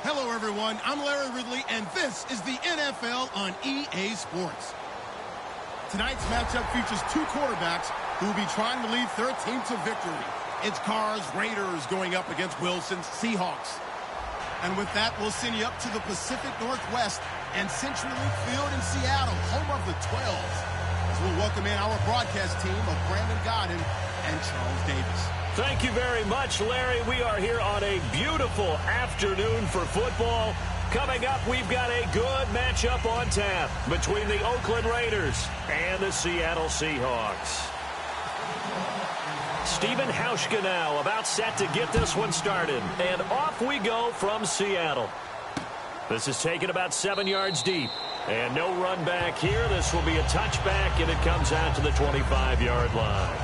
Hello, everyone. I'm Larry Ridley, and this is the NFL on EA Sports. Tonight's matchup features two quarterbacks who will be trying to lead their team to victory. It's Carr's Raiders going up against Wilson's Seahawks. And with that, we'll send you up to the Pacific Northwest and Century Link Field in Seattle, home of the 12s. As we'll welcome in our broadcast team of Brandon Godden and Charles Davis. Thank you very much, Larry. We are here on a beautiful afternoon for football. Coming up, we've got a good matchup on tap between the Oakland Raiders and the Seattle Seahawks. Stephen Hauschka now about set to get this one started. And off we go from Seattle. This is taken about 7 yards deep. And no run back here. This will be a touchback, and it comes out to the 25-yard line.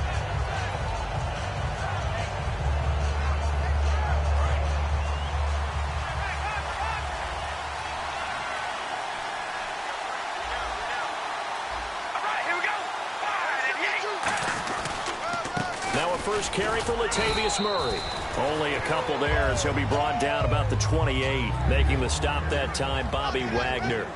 First carry for Latavius Murray. Only a couple there as he'll be brought down about the 28. Making the stop that time, Bobby Wagner.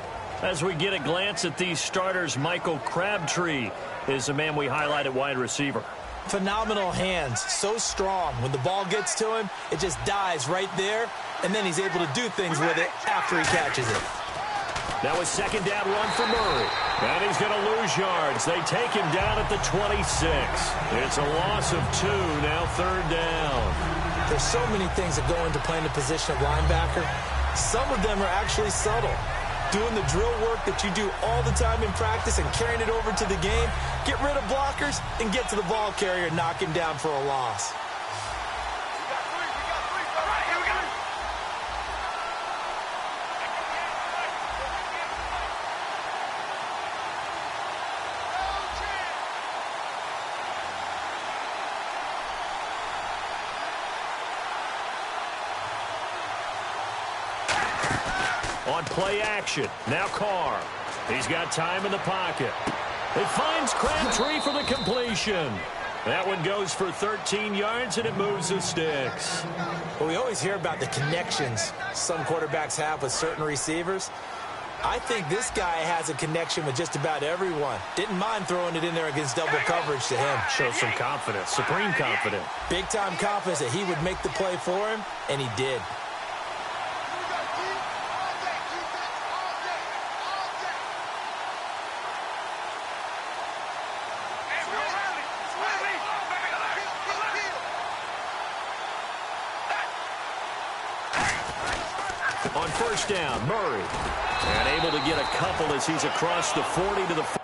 As we get a glance at these starters, Michael Crabtree is the man we highlight at wide receiver. Phenomenal hands, so strong. When the ball gets to him, it just dives right there, and then he's able to do things with it after he catches it. Now a second down run for Murray. And he's going to lose yards. They take him down at the 26. It's a loss of 2, now third down. There's so many things that go into playing the position of linebacker. Some of them are actually subtle. Doing the drill work that you do all the time in practice and carrying it over to the game. Get rid of blockers and get to the ball carrier and knock him down for a loss. On play action, now Carr. He's got time in the pocket. It finds Crabtree for the completion. That one goes for 13 yards, and it moves the sticks. Well, we always hear about the connections some quarterbacks have with certain receivers. I think this guy has a connection with just about everyone. Didn't mind throwing it in there against double coverage to him. Shows some confidence, supreme confidence. Big-time confidence that he would make the play for him, and he did. On first down, Murray. And able to get a couple as he's across the 40 to the 40.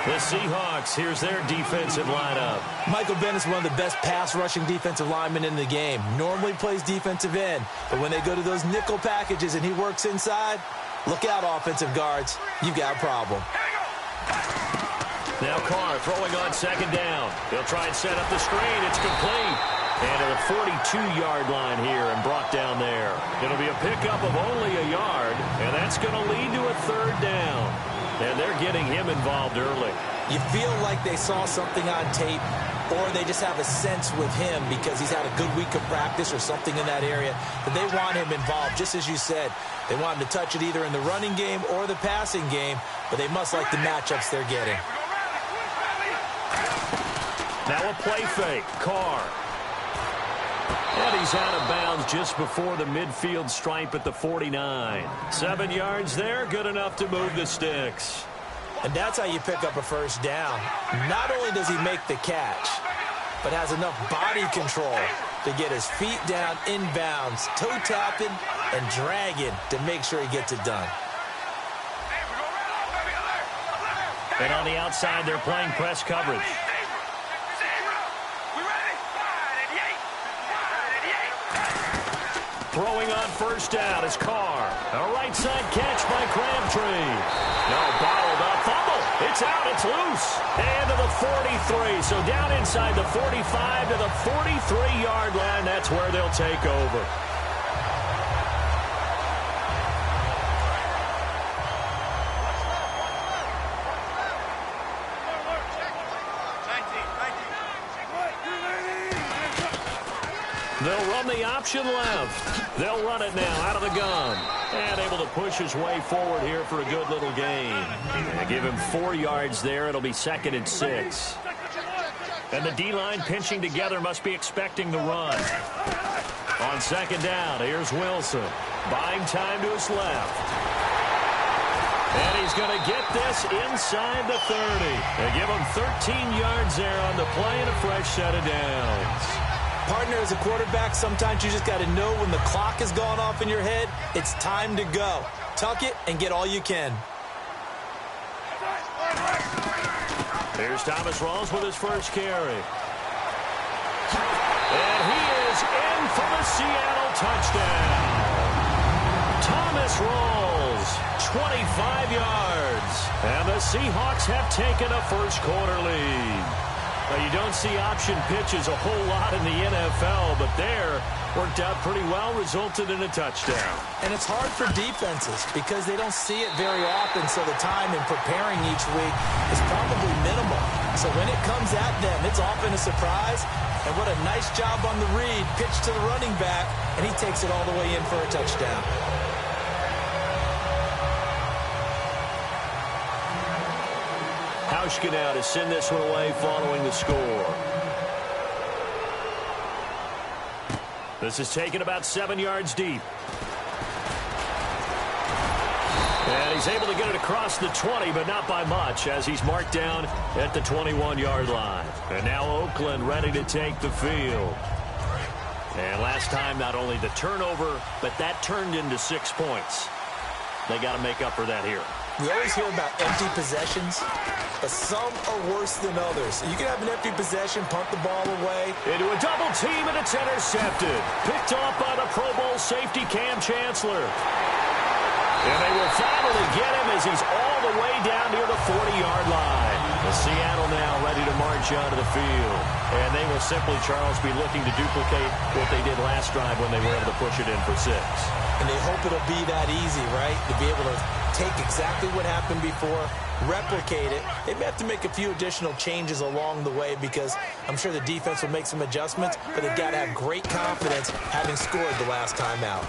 The Seahawks, here's their defensive lineup. Michael Bennett's one of the best pass-rushing defensive linemen in the game. Normally plays defensive end, but when they go to those nickel packages and he works inside, look out, offensive guards. You've got a problem. Now Carr throwing on second down. He'll try and set up the screen. It's complete. And to the 42-yard line here and brought down there. It'll be a pickup of only a yard, and that's going to lead to a third down. And they're getting him involved early. You feel like they saw something on tape, or they just have a sense with him because he's had a good week of practice or something in that area that they want him involved. Just as you said, they want him to touch it either in the running game or the passing game, but they must like the matchups they're getting. Now a play fake. Carr. And he's out of bounds just before the midfield stripe at the 49. 7 yards there, good enough to move the sticks. And that's how you pick up a first down. Not only does he make the catch, but has enough body control to get his feet down inbounds, toe tapping and dragging to make sure he gets it done. And on the outside, they're playing press coverage. Throwing on first down is Carr. A right side catch by Crabtree. No, bottled up. Fumble. It's out. It's loose. And to the 43. So down inside the 45 to the 43-yard line. That's where they'll take over. They'll run the option left. They'll run it now out of the gun. And able to push his way forward here for a good little gain. And give him 4 yards there. It'll be 2nd and 6. And the D-line pinching together must be expecting the run. On 2nd down, here's Wilson. Buying time to his left. And he's going to get this inside the 30. They give him 13 yards there on the play and a fresh set of downs. Partner, as a quarterback, sometimes you just got to know when the clock has gone off in your head, it's time to go. Tuck it and get all you can. Here's Thomas Rawls with his first carry. And he is in for the Seattle touchdown. Thomas Rawls, 25 yards. And the Seahawks have taken a first-quarter lead. Now, you don't see option pitches a whole lot in the NFL, but there worked out pretty well, resulted in a touchdown. And it's hard for defenses because they don't see it very often, so the time in preparing each week is probably minimal. So when it comes at them, it's often a surprise. And what a nice job on the read, pitch to the running back, and he takes it all the way in for a touchdown. Hauschka now to send this one away following the score. This is taken about 7 yards deep. And he's able to get it across the 20, but not by much, as he's marked down at the 21-yard line. And now Oakland ready to take the field. And last time, not only the turnover, but that turned into 6 points. They got to make up for that here. We always hear about empty possessions, but some are worse than others. You can have an empty possession, punt the ball away. Into a double team, and it's intercepted. Picked off by the Pro Bowl safety Cam Chancellor. And they will finally get him as he's all the way down near the 40-yard line. Seattle now ready to march onto the field. And they will simply, Charles, be looking to duplicate what they did last drive when they were able to push it in for 6. And they hope it'll be that easy, right? To be able to take exactly what happened before, replicate it. They may have to make a few additional changes along the way because I'm sure the defense will make some adjustments, but they've got to have great confidence having scored the last time out.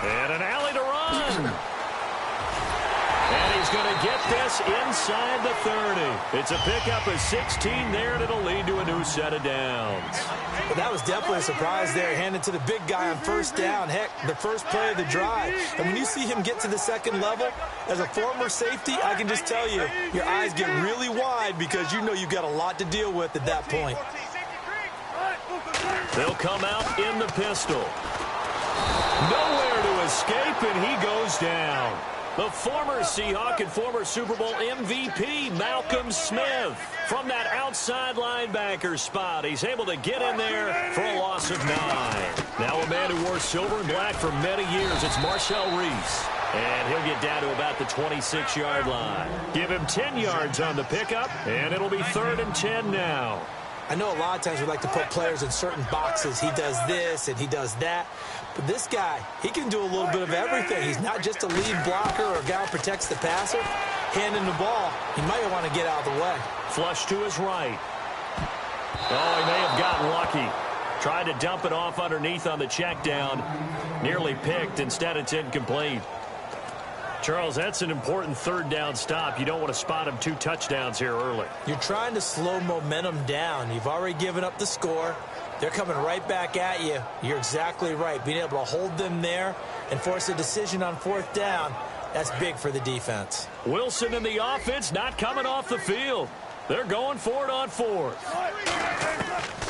And an alley to run. And he's going to get this inside the 30. It's a pickup of 16 there, and it'll lead to a new set of downs. Well, that was definitely a surprise there, handed to the big guy on first down. Heck, the first play of the drive. And when you see him get to the second level, as a former safety, I can just tell you, your eyes get really wide because you know you've got a lot to deal with at that point. They'll come out in the pistol. Nowhere to escape, and he goes down. The former Seahawk and former Super Bowl MVP, Malcolm Smith. From that outside linebacker spot, he's able to get in there for a loss of 9. Now a man who wore silver and black for many years, it's Marcel Reese. And he'll get down to about the 26-yard line. Give him 10 yards on the pickup, and it'll be 3rd and 10 now. I know a lot of times we like to put players in certain boxes. He does this and he does that. But this guy, he can do a little bit of everything. He's not just a lead blocker or a guy who protects the passer. Handing the ball, he might want to get out of the way. Flush to his right. Oh, he may have gotten lucky. Tried to dump it off underneath on the check down. Nearly picked. Instead, it's incomplete. Charles, that's an important third down stop. You don't want to spot him 2 touchdowns here early. You're trying to slow momentum down. You've already given up the score. They're coming right back at you. You're exactly right. Being able to hold them there and force a decision on 4th down, that's big for the defense. Wilson and the offense not coming off the field. They're going for it on 4th.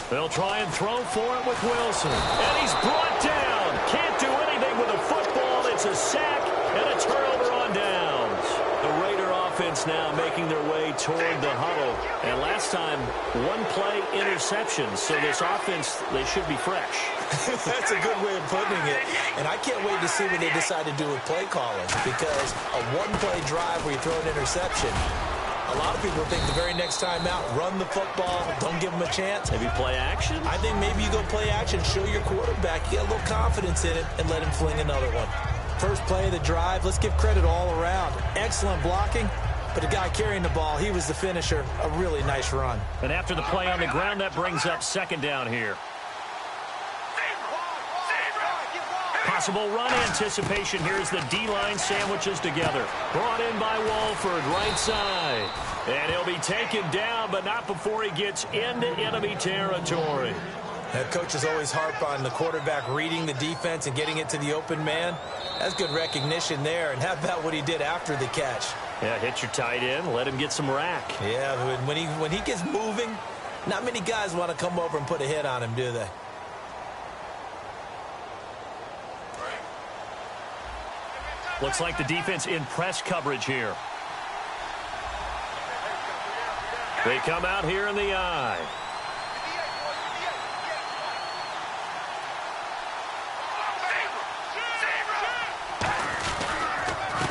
They'll try and throw for it with Wilson. And he's brought down. Can't do anything with a football. It's a sack and a turnover on downs. The Raider offense now making their way toward the huddle. And last time, 1-play interception. So this offense, they should be fresh. That's a good way of putting it. And I can't wait to see what they decide to do with play calling, because a 1-play drive where you throw an interception, a lot of people think the very next time out, run the football, don't give them a chance. Maybe play action? I think maybe you go play action, show your quarterback, you get a little confidence in it, and let him fling another one. First play of the drive, let's give credit all around. Excellent blocking, but the guy carrying the ball, he was the finisher. A really nice run. And after the play on the ground, that brings up 2nd down here. Possible run anticipation. Here's the D-line sandwiches together. Brought in by Walford, right side. And he'll be taken down, but not before he gets into enemy territory. That coaches always harp on the quarterback reading the defense and getting it to the open man. That's good recognition there. And how about what he did after the catch? Yeah, hit your tight end, let him get some rack. Yeah, when he gets moving, not many guys want to come over and put a hit on him, do they? Looks like the defense in press coverage here. They come out here in the eye.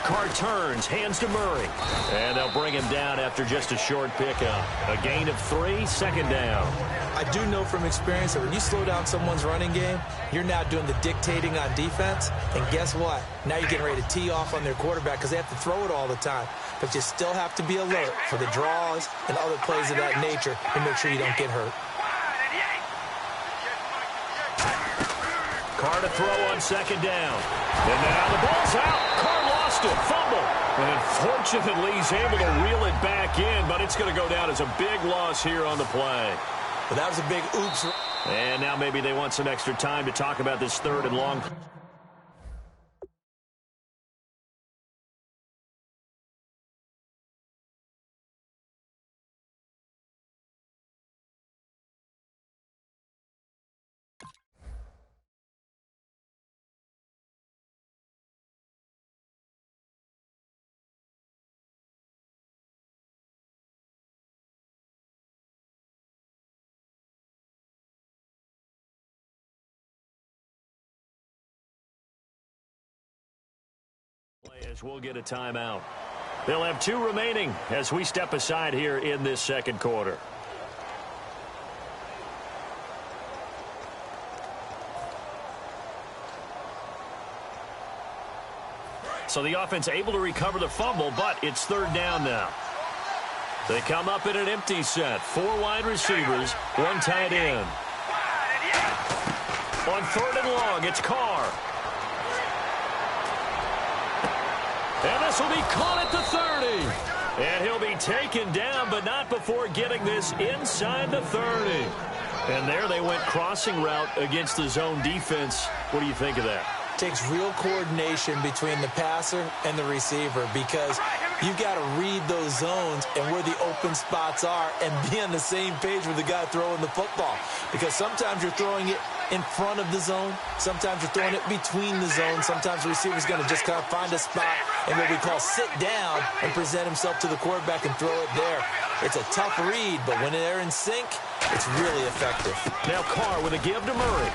Carr turns, hands to Murray. And they'll bring him down after just a short pickup. A gain of 3, 2nd down. I do know from experience that when you slow down someone's running game, you're now doing the dictating on defense. And guess what? Now you're getting ready to tee off on their quarterback because they have to throw it all the time. But you still have to be alert for the draws and other plays of that nature to make sure you don't get hurt. Carr to throw on 2nd down. And now the ball's out. Carr lost it. Fumble. And fortunately, he's able to reel it back in, but it's going to go down as a big loss here on the play. But that was a big oops. And now maybe they want some extra time to talk about this 3rd and long. As we'll get a timeout. They'll have 2 remaining as we step aside here in this 2nd quarter. So the offense able to recover the fumble, but it's 3rd down now. They come up in an empty set. 4 wide receivers, 1 tight end. On 3rd and long, it's Carr. And this will be caught at the 30. And he'll be taken down, but not before getting this inside the 30. And there they went crossing route against the zone defense. What do you think of that? Takes real coordination between the passer and the receiver, because you've got to read those zones and where the open spots are and be on the same page with the guy throwing the football. Because sometimes you're throwing it in front of the zone. Sometimes you're throwing it between the zones. Sometimes the receiver's going to just kind of find a spot and what we call sit down and present himself to the quarterback and throw it there. It's a tough read, but when they're in sync, it's really effective. Now Carr with a give to Murray.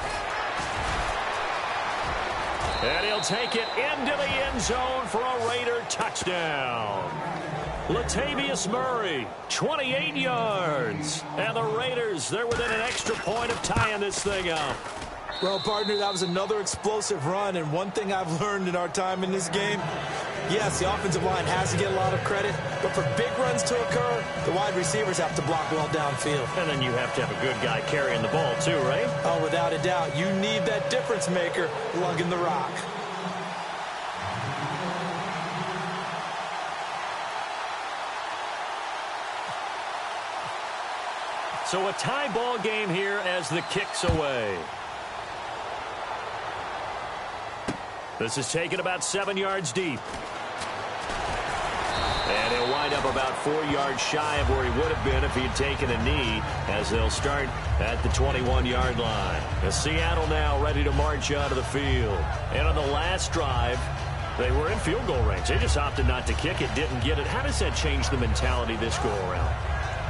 And he'll take it into the end zone for a Raider touchdown. Latavius Murray, 28 yards. And the Raiders, they're within an extra point of tying this thing up. Well, partner, that was another explosive run. And one thing I've learned in our time in this game, yes, the offensive line has to get a lot of credit. But for big runs to occur, the wide receivers have to block well downfield. And then you have to have a good guy carrying the ball too, right? Oh, without a doubt. You need that difference maker lugging the rock. So a tie ball game here as the kick's away. This is taken about 7 yards deep. And he'll wind up about 4 yards shy of where he would have been if he had taken a knee, as they'll start at the 21-yard line. As Seattle now ready to march out of the field. And on the last drive, they were in field goal range. They just opted not to kick it, didn't get it. How does that change the mentality this go-around?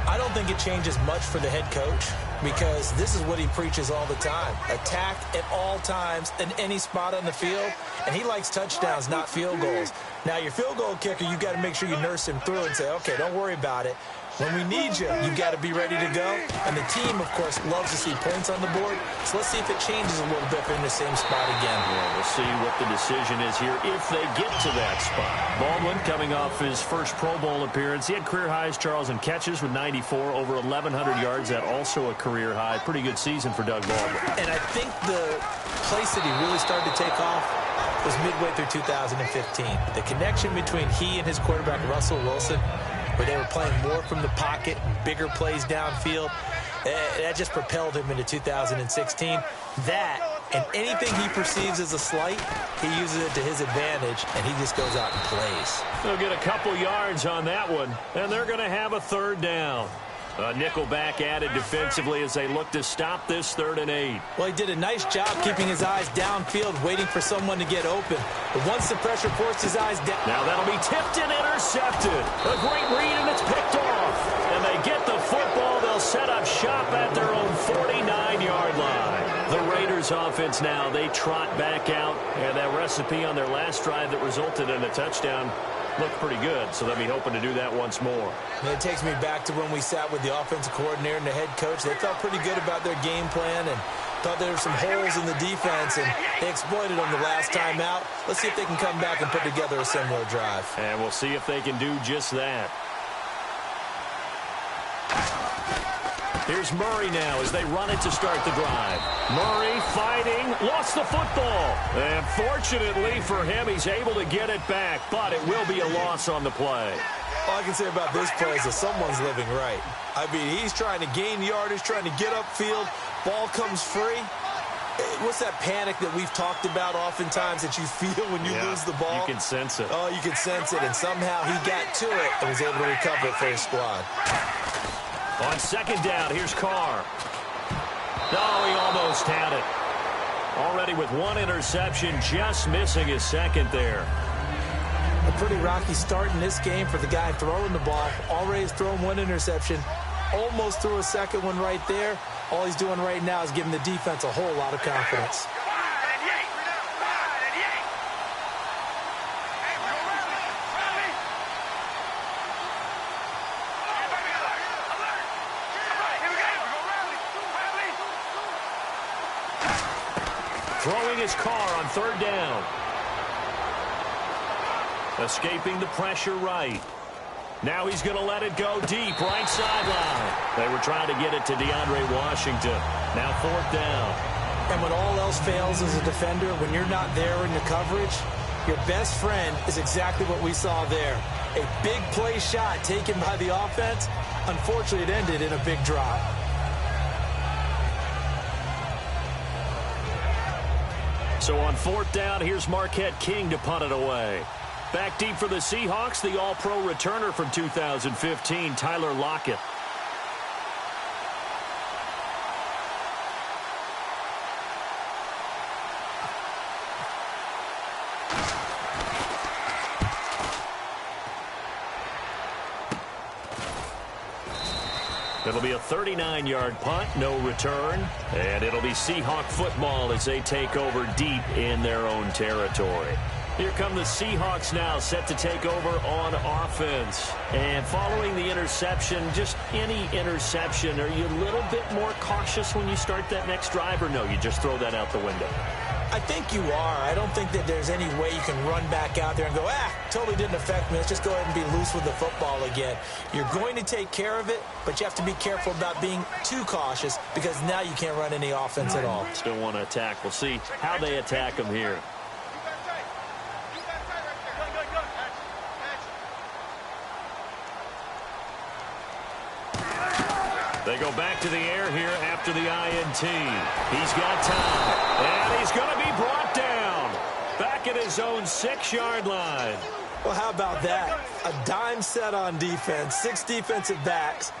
I don't think it changes much for the head coach, because this is what he preaches all the time. Attack at all times in any spot on the field, and he likes touchdowns, not field goals. Now, your field goal kicker, you got to make sure you nurse him through and say, okay, don't worry about it. When we need you, you got to be ready to go. And the team, of course, loves to see points on the board. So let's see if it changes a little bit if they're in the same spot again. Yeah, we'll see what the decision is here if they get to that spot. Baldwin coming off his first Pro Bowl appearance. He had career highs, Charles, in catches with 94, over 1,100 yards. That also a career high. Pretty good season for Doug Baldwin. And I think the place that he really started to take off was midway through 2015. The connection between he and his quarterback, Russell Wilson, where they were playing more from the pocket, bigger plays downfield, that just propelled him into 2016. That, and anything he perceives as a slight, he uses it to his advantage, and he just goes out and plays. They'll get a couple yards on that one, and they're going to have a third down. A nickel back added defensively as they look to stop this 3rd and 8. Well, he did a nice job keeping his eyes downfield, waiting for someone to get open. But once the pressure forced his eyes down... Now that'll be tipped and intercepted. A great read, and it's picked off. And they get the football. They'll set up shop at their own 49-yard line. The Raiders offense now, they trot back out. And that recipe on their last drive that resulted in a touchdown looked pretty good, so they'll be hoping to do that once more. And it takes me back to when we sat with the offensive coordinator and the head coach. They felt pretty good about their game plan and thought there were some holes in the defense, and they exploited them the last time out. Let's see if they can come back and put together a similar drive. And we'll see if they can do just that. Here's Murray now as they run it to start the drive. Murray fighting, lost the football. And fortunately for him, he's able to get it back, but it will be a loss on the play. All I can say about this play is that someone's living right. I mean, he's trying to gain yardage, trying to get upfield. Ball comes free. What's that panic that we've talked about oftentimes that you feel when you lose the ball? You can sense it. Oh, you can sense it, and somehow he got to it and was able to recover it for his squad. On 2nd down, here's Carr. Oh, he almost had it. Already with 1 interception, just missing his 2nd there. A pretty rocky start in this game for the guy throwing the ball. Already has thrown 1 interception. Almost threw a 2nd one right there. All he's doing right now is giving the defense a whole lot of confidence. Throwing his Carr on 3rd down. Escaping the pressure right. Now he's going to let it go deep, right sideline. They were trying to get it to DeAndre Washington. Now 4th down. And when all else fails as a defender, when you're not there in the coverage, your best friend is exactly what we saw there. A big play shot taken by the offense. Unfortunately, it ended in a big drop. So on 4th down, here's Marquette King to punt it away. Back deep for the Seahawks, the All-Pro returner from 2015, Tyler Lockett. It'll be a 39-yard punt, no return. And it'll be Seahawk football as they take over deep in their own territory. Here come the Seahawks now, set to take over on offense. And following the interception, just any interception, are you a little bit more cautious when you start that next drive, or no, you just throw that out the window? I think you are. I don't think that there's any way you can run back out there and go, totally didn't affect me. Let's just go ahead and be loose with the football again. You're going to take care of it, but you have to be careful about being too cautious because now you can't run any offense at all. Still want to attack. We'll see how they attack them here. They go back to the air here after the INT. He's got time, and he's going to be brought down. Back at his own 6-yard line. Well, how about that? A dime set on defense, 6 defensive backs.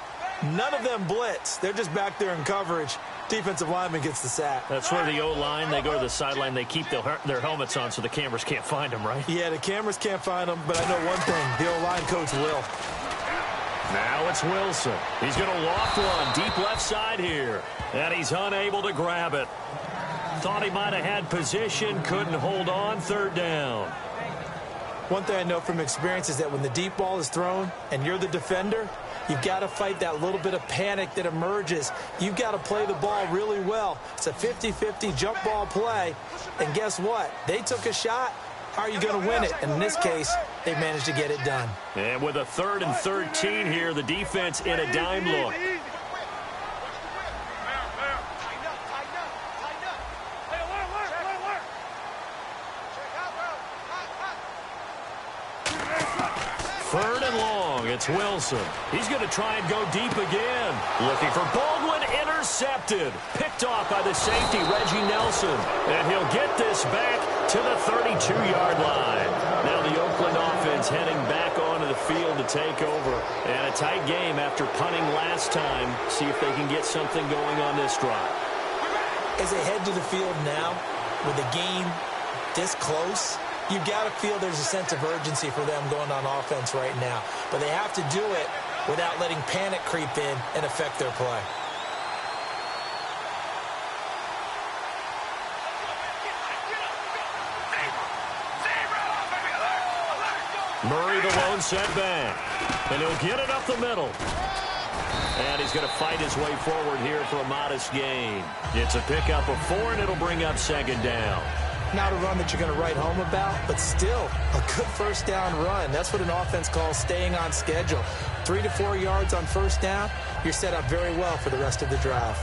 None of them blitz. They're just back there in coverage. Defensive lineman gets the sack. That's where the O-line, they go to the sideline, they keep their helmets on so the cameras can't find them, right? Yeah, the cameras can't find them, but I know one thing. The O-line coach will. Now it's Wilson. He's going to loft one deep left side here. And he's unable to grab it. Thought he might have had position, couldn't hold on, 3rd down. One thing I know from experience is that when the deep ball is thrown and you're the defender, you've got to fight that little bit of panic that emerges. You've got to play the ball really well. It's a 50-50 jump ball play. And guess what? They took a shot. How are you going to win it? And in this case, they managed to get it done. And with a 3rd and 13 here, the defense in a dime look. Third and long, it's Wilson. He's going to try and go deep again. Looking for Baldwin, intercepted. Picked off by the safety, Reggie Nelson. And he'll get this back to the 32-yard line. Now the Oakland offense heading back onto the field to take over. And a tight game after punting last time. See if they can get something going on this drive. As they head to the field now, with the game this close, you've got to feel there's a sense of urgency for them going on offense right now. But they have to do it without letting panic creep in and affect their play. Murray the lone setback. And he'll get it up the middle. And he's going to fight his way forward here for a modest gain. It's a pickup of 4, and it'll bring up 2nd down. Not a run that you're going to write home about, but still a good 1st down run. That's what an offense calls staying on schedule. 3 to 4 yards on 1st down, you're set up very well for the rest of the drive.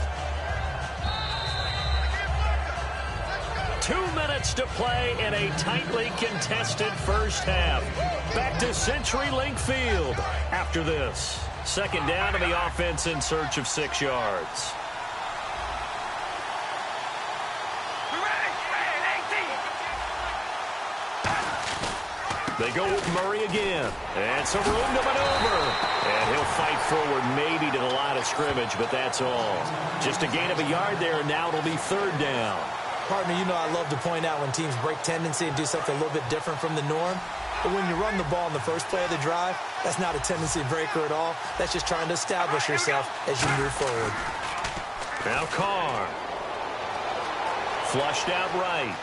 2 minutes to play in a tightly contested 1st half. Back to CenturyLink Field after this. 2nd down, and the offense in search of 6 yards. They go with Murray again. And some room to maneuver. And he'll fight forward maybe to the line of scrimmage, but that's all. Just a gain of a yard there, and now it'll be 3rd down. Partner, you know I love to point out when teams break tendency and do something a little bit different from the norm. But when you run the ball in the first play of the drive, that's not a tendency breaker at all. That's just trying to establish yourself as you move forward. Now Carr. Flushed out right.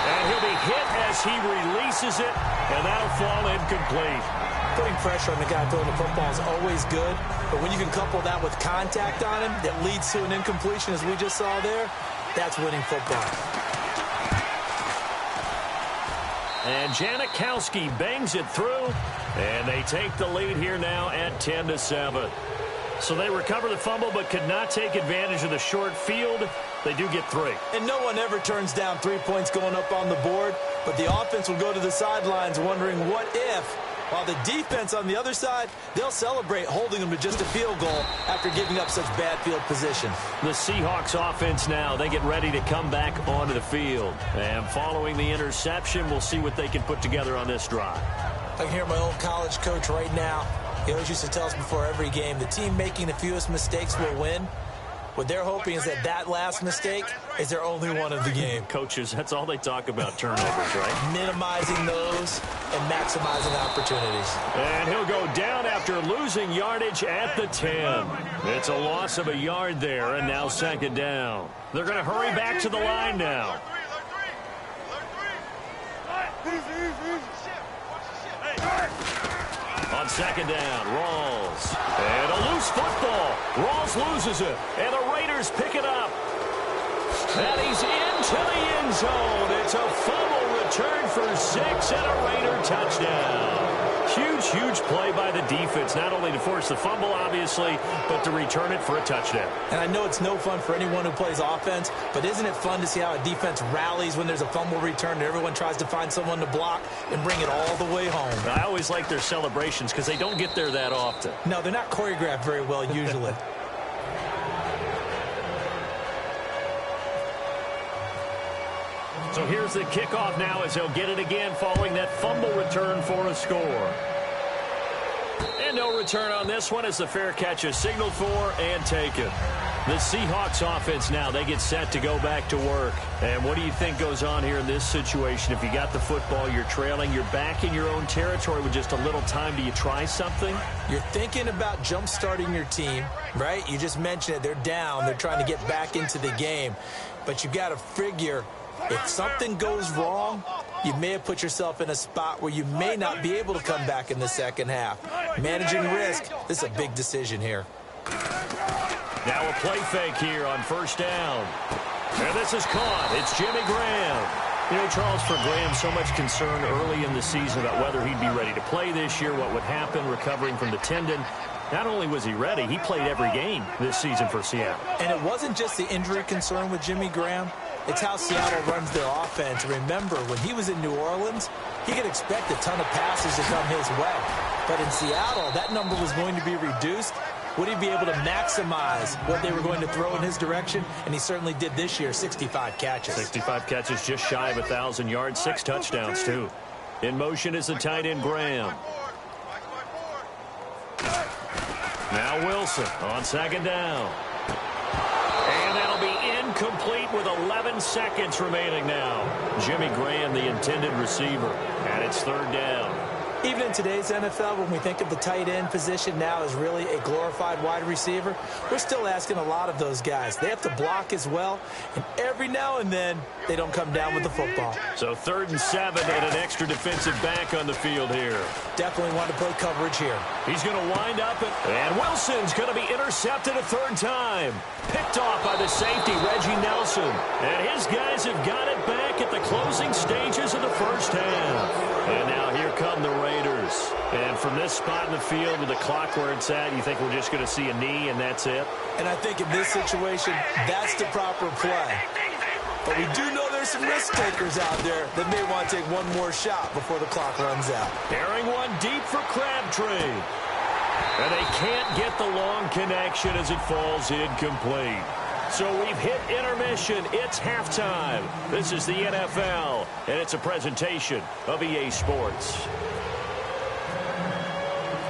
And he'll be hit as he releases it, and that'll fall incomplete. Putting pressure on the guy throwing the football is always good, but when you can couple that with contact on him that leads to an incompletion, as we just saw there, that's winning football. And Janikowski bangs it through, and they take the lead here now at 10-7. So they recover the fumble but could not take advantage of the short field. They do get 3. And no one ever turns down 3 points going up on the board, but the offense will go to the sidelines wondering what if, while the defense on the other side, they'll celebrate holding them to just a field goal after giving up such bad field position. The Seahawks offense now, they get ready to come back onto the field. And following the interception, we'll see what they can put together on this drive. I can hear my old college coach right now. He always used to tell us before every game, the team making the fewest mistakes will win. What they're hoping is that that last mistake is their only one of the game. Coaches, that's all they talk about, turnovers, right? Minimizing those and maximizing opportunities. And he'll go down after losing yardage at the 10. It's a loss of a yard there, and now 2nd down. They're going to hurry back to the line now. On 2nd down, Rawls. And a loose football. Rawls loses it. And the Raiders pick it up. And he's into the end zone. It's a fumble return for 6 and a Raider touchdown. Huge play by the defense, not only to force the fumble, obviously, but to return it for a touchdown. And I know it's no fun for anyone who plays offense, but isn't it fun to see how a defense rallies when there's a fumble return and everyone tries to find someone to block and bring it all the way home? I always like their celebrations because they don't get there that often. No, they're not choreographed very well usually. So here's the kickoff now as they'll get it again following that fumble return for a score. And no return on this one as the fair catch is signaled for and taken. The Seahawks offense now, they get set to go back to work. And what do you think goes on here in this situation? If you got the football, you're trailing, you're back in your own territory with just a little time. Do you try something? You're thinking about jump-starting your team, right? You just mentioned it. They're down. They're trying to get back into the game. But you've got to figure if something goes wrong, you may have put yourself in a spot where you may not be able to come back in the second half. Managing risk, this is a big decision here. Now a play fake here on first down. And this is caught. It's Jimmy Graham. You know, Charles, for Graham, so much concern early in the season about whether he'd be ready to play this year, what would happen recovering from the tendon. Not only was he ready, he played every game this season for Seattle. And it wasn't just the injury concern with Jimmy Graham. It's how Seattle runs their offense. Remember, when he was in New Orleans, he could expect a ton of passes to come his way. But in Seattle, that number was going to be reduced. Would he be able to maximize what they were going to throw in his direction? And he certainly did this year, 65 catches. 65 catches, just shy of 1,000 yards, 6 touchdowns, too. In motion is the tight end, Graham. Now Wilson on second down. And that'll be incomplete with 11 seconds remaining now. Jimmy Graham, the intended receiver, and it's third down. Even in today's NFL, when we think of the tight end position now as really a glorified wide receiver, we're still asking a lot of those guys. They have to block as well, and every now and then, they don't come down with the football. So 3rd and 7 and an extra defensive back on the field here. Definitely want to play coverage here. He's going to wind up, and Wilson's going to be intercepted a third time. Picked off by the safety, Reggie Nelson. And his guys have got it back at the closing stages of the first half. And now here come the Raiders. And from this spot in the field with the clock where it's at, you think we're just going to see a knee and that's it? And I think in this situation, that's the proper play. But we do know there's some risk takers out there that may want to take one more shot before the clock runs out. Airing one deep for Crabtree. And they can't get the long connection as it falls incomplete. So we've hit intermission. It's halftime. This is the NFL, and it's a presentation of EA Sports.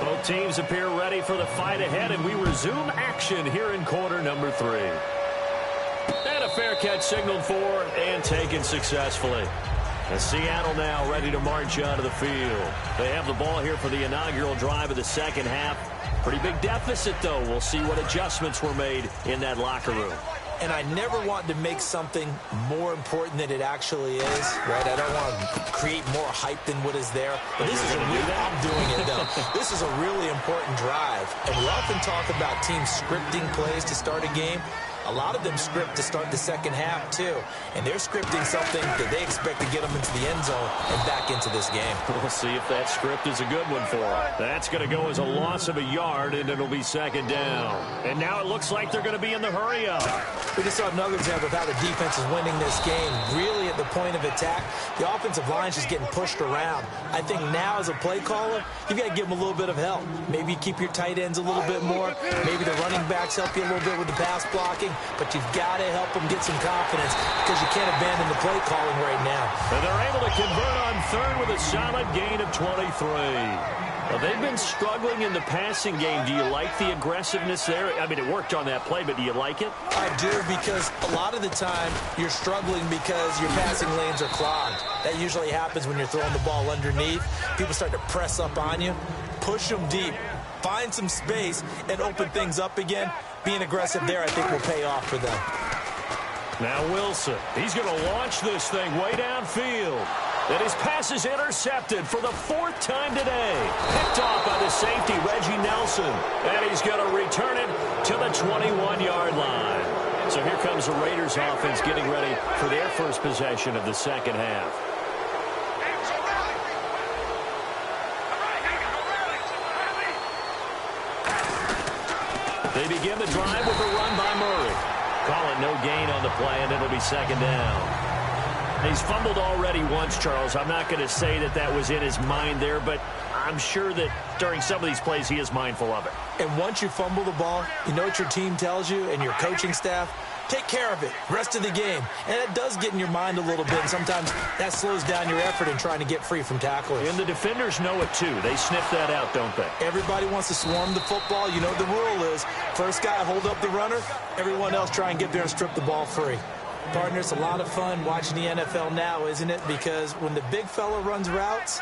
Both teams appear ready for the fight ahead, and we resume action here in quarter number 3. And a fair catch signaled for and taken successfully. And Seattle now ready to march out of the field. They have the ball here for the inaugural drive of the second half. Pretty big deficit, though. We'll see what adjustments were made in that locker room. And I never want to make something more important than it actually is, right? I don't want to create more hype than what is there. But this is a really, I'm doing it, though. This is a really important drive. And we often talk about teams scripting plays to start a game. A lot of them script to start the second half, too. And they're scripting something that they expect to get them into the end zone and back into this game. We'll see if that script is a good one for them. That's going to go as a loss of a yard, and it'll be second down. And now it looks like they're going to be in the hurry-up. We just saw another example of how the defense is winning this game. Really at the point of attack, the offensive line's just getting pushed around. I think now as a play caller, you've got to give them a little bit of help. Maybe you keep your tight ends a little bit more. Maybe the running backs help you a little bit with the pass blocking. But you've got to help them get some confidence because you can't abandon the play calling right now. And they're able to convert on third with a solid gain of 23. Well, they've been struggling in the passing game. Do you like the aggressiveness there? I mean, it worked on that play, but do you like it? I do, because a lot of the time you're struggling because your passing lanes are clogged. That usually happens when you're throwing the ball underneath. People start to press up on you. Push them deep. Find some space and open things up again. Being aggressive there, I think, will pay off for them. Now Wilson, he's going to launch this thing way downfield. And his pass is intercepted for the 4th time today. Picked off by the safety, Reggie Nelson. And he's going to return it to the 21-yard line. So here comes the Raiders offense getting ready for their first possession of the second half. They begin the drive with a run by Murray. Call it no gain on the play, and it'll be second down. He's fumbled already once, Charles. I'm not going to say that that was in his mind there, but I'm sure that during some of these plays he is mindful of it. And once you fumble the ball, you know what your team tells you and your coaching staff? Take care of it rest of the game. And it does get in your mind a little bit. And sometimes that slows down your effort in trying to get free from tacklers. And the defenders know it, too. They sniff that out, don't they? Everybody wants to swarm the football. You know what the rule is. First guy hold up the runner. Everyone else try and get there and strip the ball free. Partner, it's a lot of fun watching the NFL now, isn't it? Because when the big fella runs routes,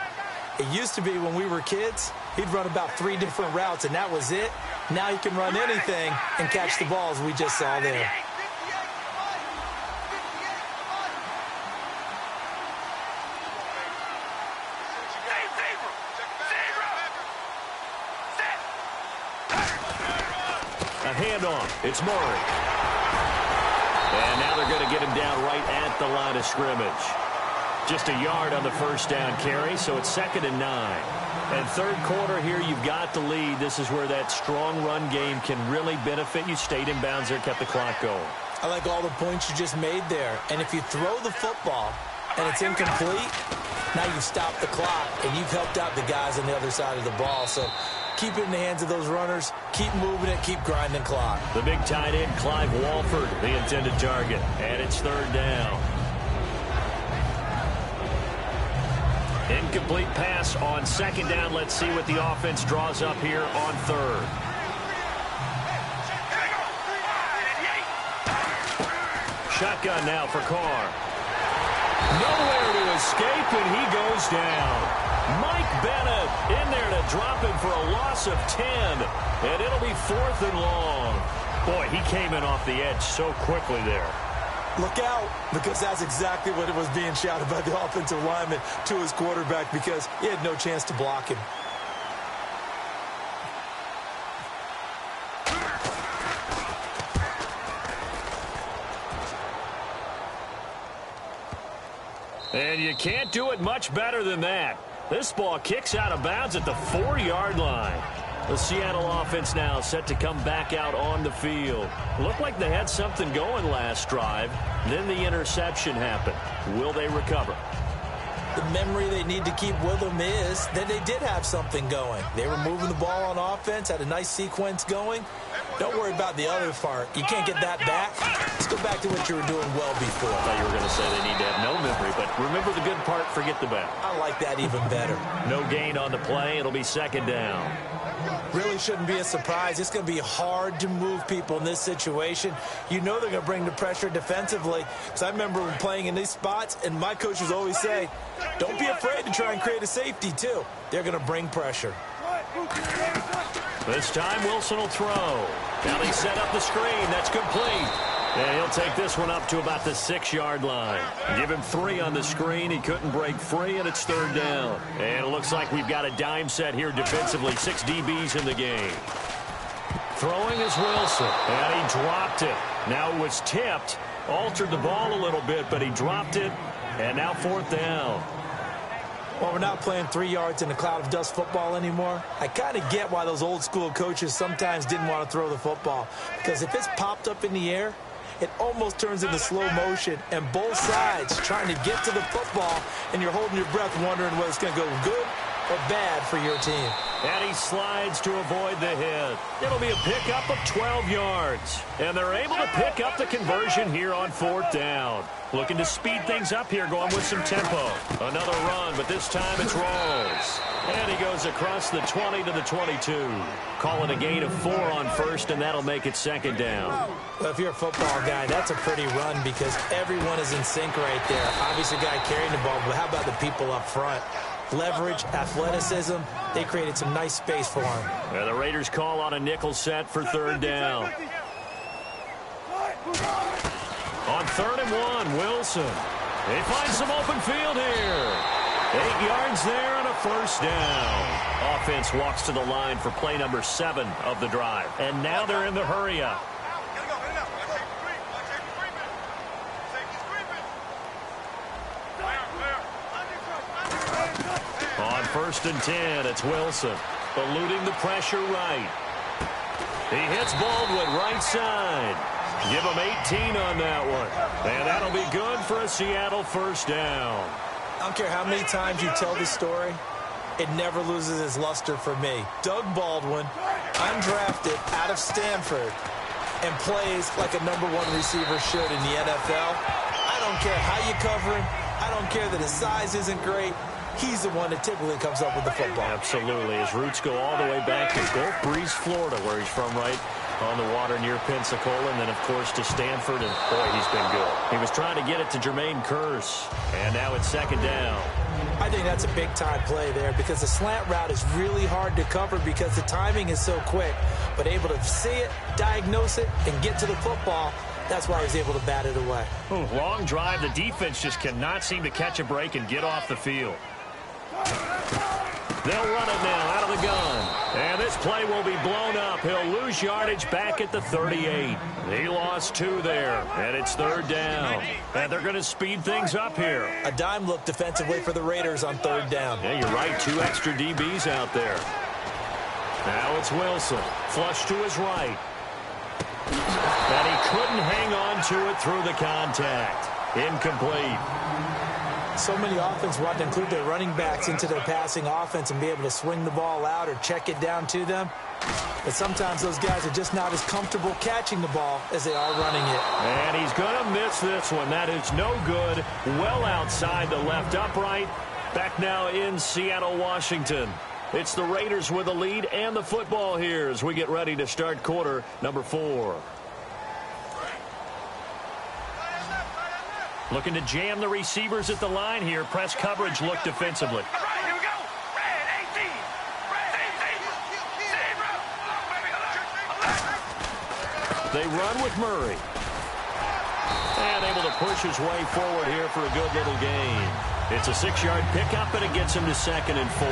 it used to be when we were kids, he'd run about 3 different routes, and that was it. Now he can run anything and catch the balls we just saw there. A handoff. It's Murray. And now they're going to get him down right at the line of scrimmage. Just a yard on the first down carry, so it's 2nd and 9. And third quarter here, you've got the lead. This is where that strong run game can really benefit you. Stayed in bounds there, kept the clock going. I like all the points you just made there. And if you throw the football and it's incomplete, now you've stopped the clock and you've helped out the guys on the other side of the ball. So keep it in the hands of those runners. Keep moving it. Keep grinding clock. The big tight end, Clive Walford, the intended target. And it's 3rd down. Incomplete pass on 2nd down. Let's see what the offense draws up here on 3rd. Shotgun now for Carr. Nowhere to escape, and he goes down. Mike Bennett in there to drop him for a loss of 10, and it'll be 4th and long. Boy, he came in off the edge so quickly there. Look out, because that's exactly what it was being shouted by the offensive lineman to his quarterback, because he had no chance to block him. And you can't do it much better than that. This ball kicks out of bounds at the 4-yard line. The Seattle offense now set to come back out on the field. Looked like they had something going last drive. Then the interception happened. Will they recover? The memory they need to keep with them is that they did have something going. They were moving the ball on offense, had a nice sequence going. Don't worry about the other part. You can't get that back. Let's go back to what you were doing well before. I thought you were going to say they need to have no memory, but remember the good part, forget the bad. I like that even better. No gain on the play. It'll be 2nd down. Really shouldn't be a surprise. It's going to be hard to move people in this situation. You know they're going to bring the pressure defensively. Because I remember playing in these spots, and my coaches always say, don't be afraid to try and create a safety, too. They're going to bring pressure. This time, Wilson will throw. Now they set up the screen. That's complete. And he'll take this one up to about the 6-yard line. Give him 3 on the screen. He couldn't break free, and it's 3rd down. And it looks like we've got a dime set here defensively. 6 DBs in the game. Throwing is Wilson, and he dropped it. Now it was tipped, altered the ball a little bit, but he dropped it, and now 4th down. Well, we're not playing 3 yards in a cloud of dust football anymore. I kind of get why those old school coaches sometimes didn't want to throw the football. Because if it's popped up in the air, it almost turns into slow motion, and both sides trying to get to the football, and you're holding your breath wondering whether it's going to go good or bad for your team. And he slides to avoid the hit. It'll be a pickup of 12 yards. And they're able to pick up the conversion here on 4th down. Looking to speed things up here, going with some tempo. Another run, but this time it's Rawls. And he goes across the 20 to the 22. Calling a gain of 4 on 1st, and that'll make it 2nd down. Well, if you're a football guy, that's a pretty run because everyone is in sync right there. Obviously, the guy carrying the ball, but how about the people up front? Leverage, athleticism, they created some nice space for him. And the Raiders call on a nickel set for 3rd down. On 3rd and 1, Wilson. They find some open field here. 8 yards there and a 1st down. Offense walks to the line for play number 7 of the drive. And now they're in the hurry-up. On 1st and 10, it's Wilson. Eluding the pressure right. He hits Baldwin right side. Give him 18 on that one. And that'll be good for a Seattle first down. I don't care how many times you tell the story, it never loses its luster for me. Doug Baldwin, undrafted out of Stanford, and plays like a #1 receiver should in the NFL. I don't care how you cover him. I don't care that his size isn't great. He's the one that typically comes up with the football. Absolutely. His roots go all the way back to Gulf Breeze, Florida, where he's from, right on the water near Pensacola, and then, of course, to Stanford, and, boy, he's been good. He was trying to get it to Jermaine Kearse, and now it's second down. I think that's a big-time play there because the slant route is really hard to cover because the timing is so quick, but able to see it, diagnose it, and get to the football. That's why he's able to bat it away. Long drive. The defense just cannot seem to catch a break and get off the field. They'll run it now out of the gun. And this play will be blown up. He'll lose yardage back at the 38. He lost 2 there, and it's third down. And they're going to speed things up here. A dime look defensively for the Raiders on third down. Yeah, you're right. 2 extra DBs out there. Now it's Wilson. Flush to his right. And he couldn't hang on to it through the contact. Incomplete. So many offenses want to include their running backs into their passing offense and be able to swing the ball out or check it down to them. But sometimes those guys are just not as comfortable catching the ball as they are running it. And he's going to miss this one. That is no good. Well outside the left upright. Back now in Seattle, Washington. It's the Raiders with the lead and the football here as we get ready to start quarter number 4. Looking to jam the receivers at the line here. Press coverage look defensively. Here we go. Red 18. They run with Murray. And able to push his way forward here for a good little gain. It's a 6-yard pickup, and it gets him to 2nd and 4.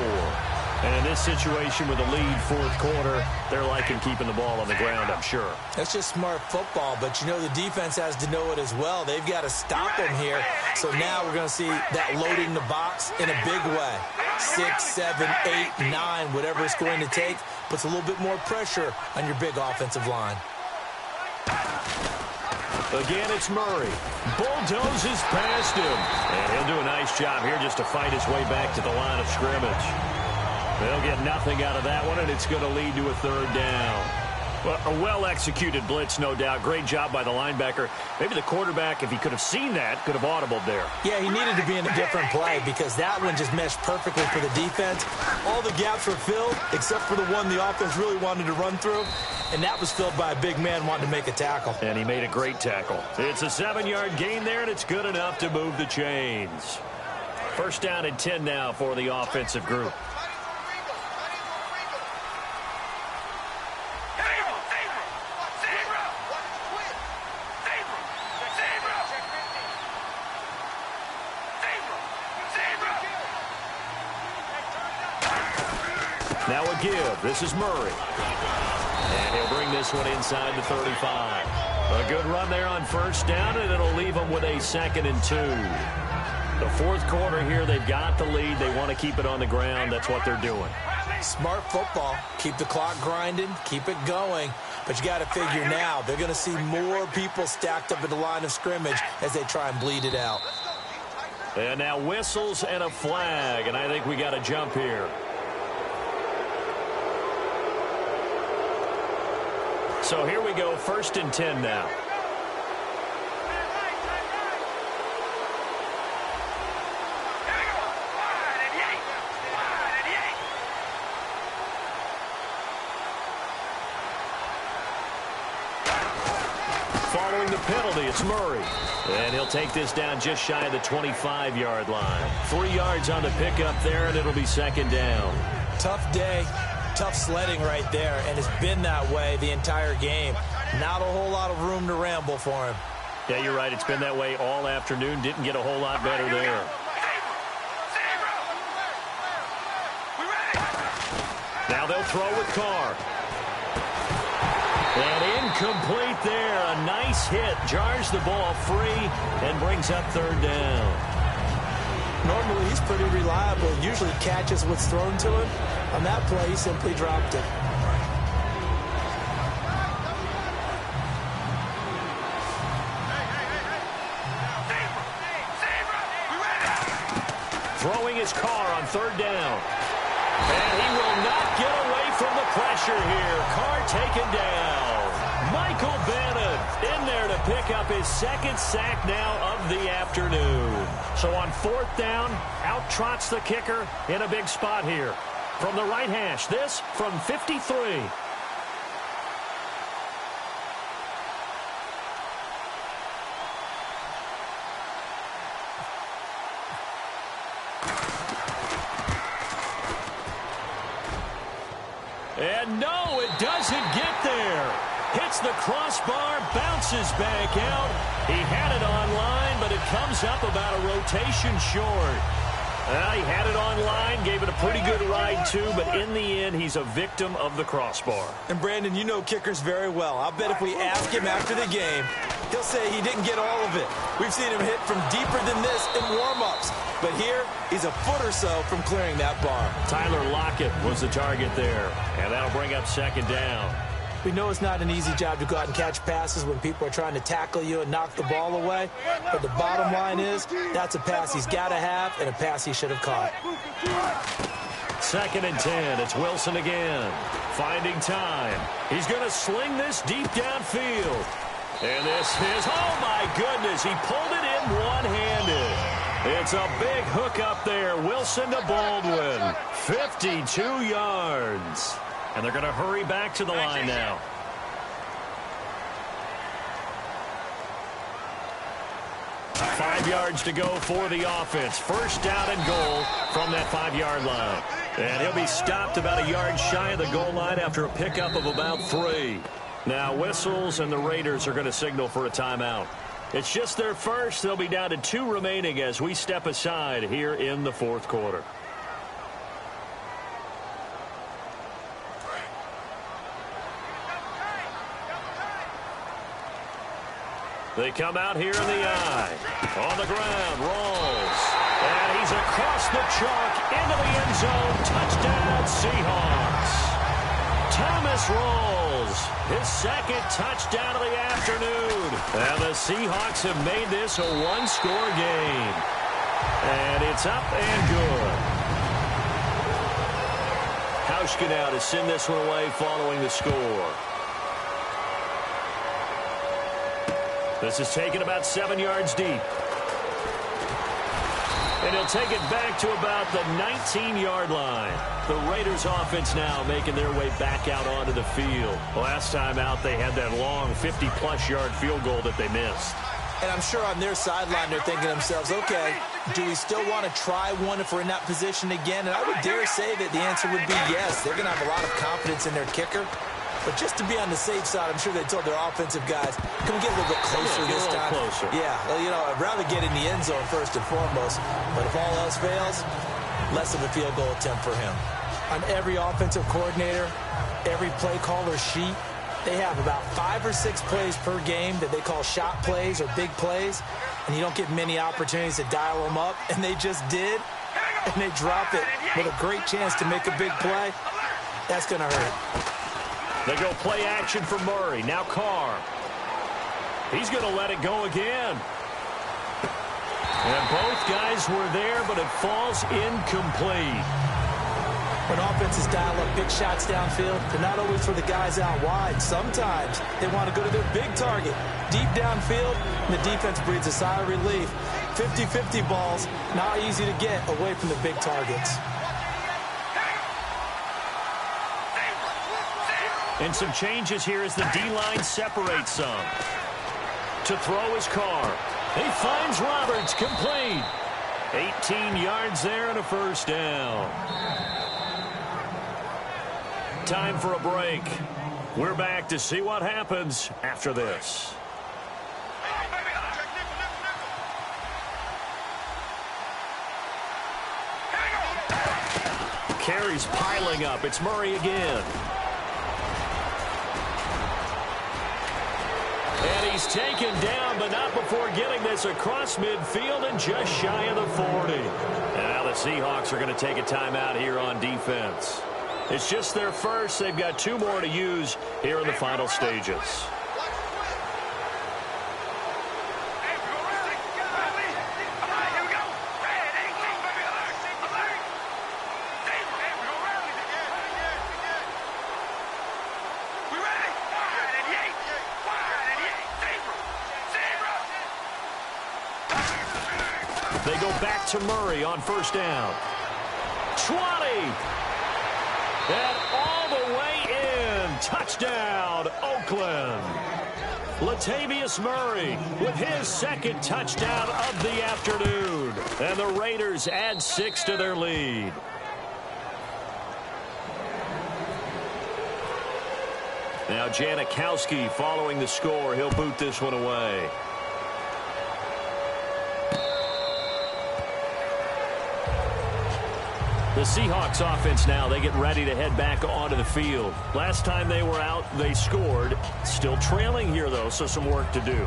And in this situation with a lead fourth quarter, they're liking keeping the ball on the ground, I'm sure. That's just smart football, but you know the defense has to know it as well. They've got to stop them here. So now we're going to see that loading the box in a big way. 6, 7, 8, 9, whatever it's going to take, puts a little bit more pressure on your big offensive line. Again, it's Murray. Bulldozes past him. And he'll do a nice job here just to fight his way back to the line of scrimmage. They'll get nothing out of that one, and it's going to lead to a third down. Well, a well-executed blitz, no doubt. Great job by the linebacker. Maybe the quarterback, if he could have seen that, could have audibled there. Yeah, he needed to be in a different play because that one just meshed perfectly for the defense. All the gaps were filled except for the one the offense really wanted to run through, and that was filled by a big man wanting to make a tackle. And he made a great tackle. It's a 7-yard gain there, and it's good enough to move the chains. First down and 10 now for the offensive group. Now a give. This is Murray. And he'll bring this one inside the 35. A good run there on first down, and it'll leave them with a 2nd and 2. The fourth quarter here, they've got the lead. They want to keep it on the ground. That's what they're doing. Smart football. Keep the clock grinding. Keep it going. But you got to figure now, they're going to see more people stacked up at the line of scrimmage as they try and bleed it out. And now whistles and a flag, and I think we got a jump here. So here we go, 1st and 10 now. Following the penalty, it's Murray. And he'll take this down just shy of the 25-yard line. 3 yards on the pickup there, and it'll be 2nd down. Tough day. Tough sledding right there, and it's been that way the entire game. Not a whole lot of room to ramble for him. Yeah, you're right. It's been that way all afternoon. Didn't get a whole lot better there. Now they'll throw with Carr. And incomplete there. A nice hit. Jars the ball free and brings up 3rd down. Normally, he's pretty reliable. Usually catches what's thrown to him. On that play, he simply dropped it. Throwing his car on third down. And he will not get away from the pressure here. Carr taken down. Michael Bannon in there to pick up his second sack now of the afternoon. So on fourth down, out trots the kicker in a big spot here. From the right hash, this from 53. And no, it doesn't get there. Hits the crossbar, bounces back out. He had it online, but it comes up about a rotation short. He had it online, gave it a pretty good ride too, but in the end, he's a victim of the crossbar. And Brandon, you know kickers very well. I'll bet if we ask him after the game, he'll say he didn't get all of it. We've seen him hit from deeper than this in warm-ups. But here, he's a foot or so from clearing that bar. Tyler Lockett was the target there, and that'll bring up second down. We know it's not an easy job to go out and catch passes when people are trying to tackle you and knock the ball away. But the bottom line is, that's a pass he's got to have and a pass he should have caught. 2nd and 10. It's Wilson again. Finding time. He's going to sling this deep downfield. And this is, oh my goodness, he pulled it in one-handed. It's a big hook up there. Wilson to Baldwin. 52 yards. And they're going to hurry back to the line now. Five yards to go for the offense. First down and goal from that 5-yard line. And he'll be stopped about a yard shy of the goal line after a pickup of about 3. Now whistles and the Raiders are going to signal for a timeout. It's just their first. They'll be down to 2 remaining as we step aside here in the fourth quarter. They come out here in the eye. On the ground, rolls. And he's across the chalk into the end zone. Touchdown, Seahawks. Thomas rolls. His second touchdown of the afternoon. And the Seahawks have made this a one-score game. And it's up and good. Hauschka now to send this one away following the score. This is taken about 7 yards deep. And he'll take it back to about the 19-yard line. The Raiders offense now making their way back out onto the field. Last time out, they had that long 50-plus yard field goal that they missed. And I'm sure on their sideline, they're thinking to themselves, okay, do we still want to try one if we're in that position again? And I would dare say that the answer would be yes. They're going to have a lot of confidence in their kicker. But just to be on the safe side, I'm sure they told their offensive guys, can we get a little bit closer this time? Closer. Yeah, well, you know, I'd rather get in the end zone first and foremost. But if all else fails, less of a field goal attempt for him. On every offensive coordinator, every play caller sheet, they have about 5 or 6 plays per game that they call shot plays or big plays. And you don't get many opportunities to dial them up. And they just did. And they drop it with a great chance to make a big play. That's going to hurt. They go play action for Murray. Now Carr. He's going to let it go again. And both guys were there, but it falls incomplete. When offenses dial up big shots downfield, they're not always for the guys out wide. Sometimes they want to go to their big target, deep downfield, and the defense breathes a sigh of relief. 50-50 balls, not easy to get away from the big targets. And some changes here as the D-line separates some. To throw his Carr. He finds Roberts, complete. 18 yards there and a first down. Time for a break. We're back to see what happens after this. Carries piling up. It's Murray again. And he's taken down, but not before getting this across midfield and just shy of the 40. And now the Seahawks are going to take a timeout here on defense. It's just their first. They've got 2 more to use here in the final stages. They go back to Murray on first down. 20. And all the way in. Touchdown, Oakland. Latavius Murray with his second touchdown of the afternoon. And the Raiders add 6 to their lead. Now Janikowski following the score. He'll boot this one away. The Seahawks offense now, they get ready to head back onto the field. Last time they were out, they scored. Still trailing here, though, so some work to do.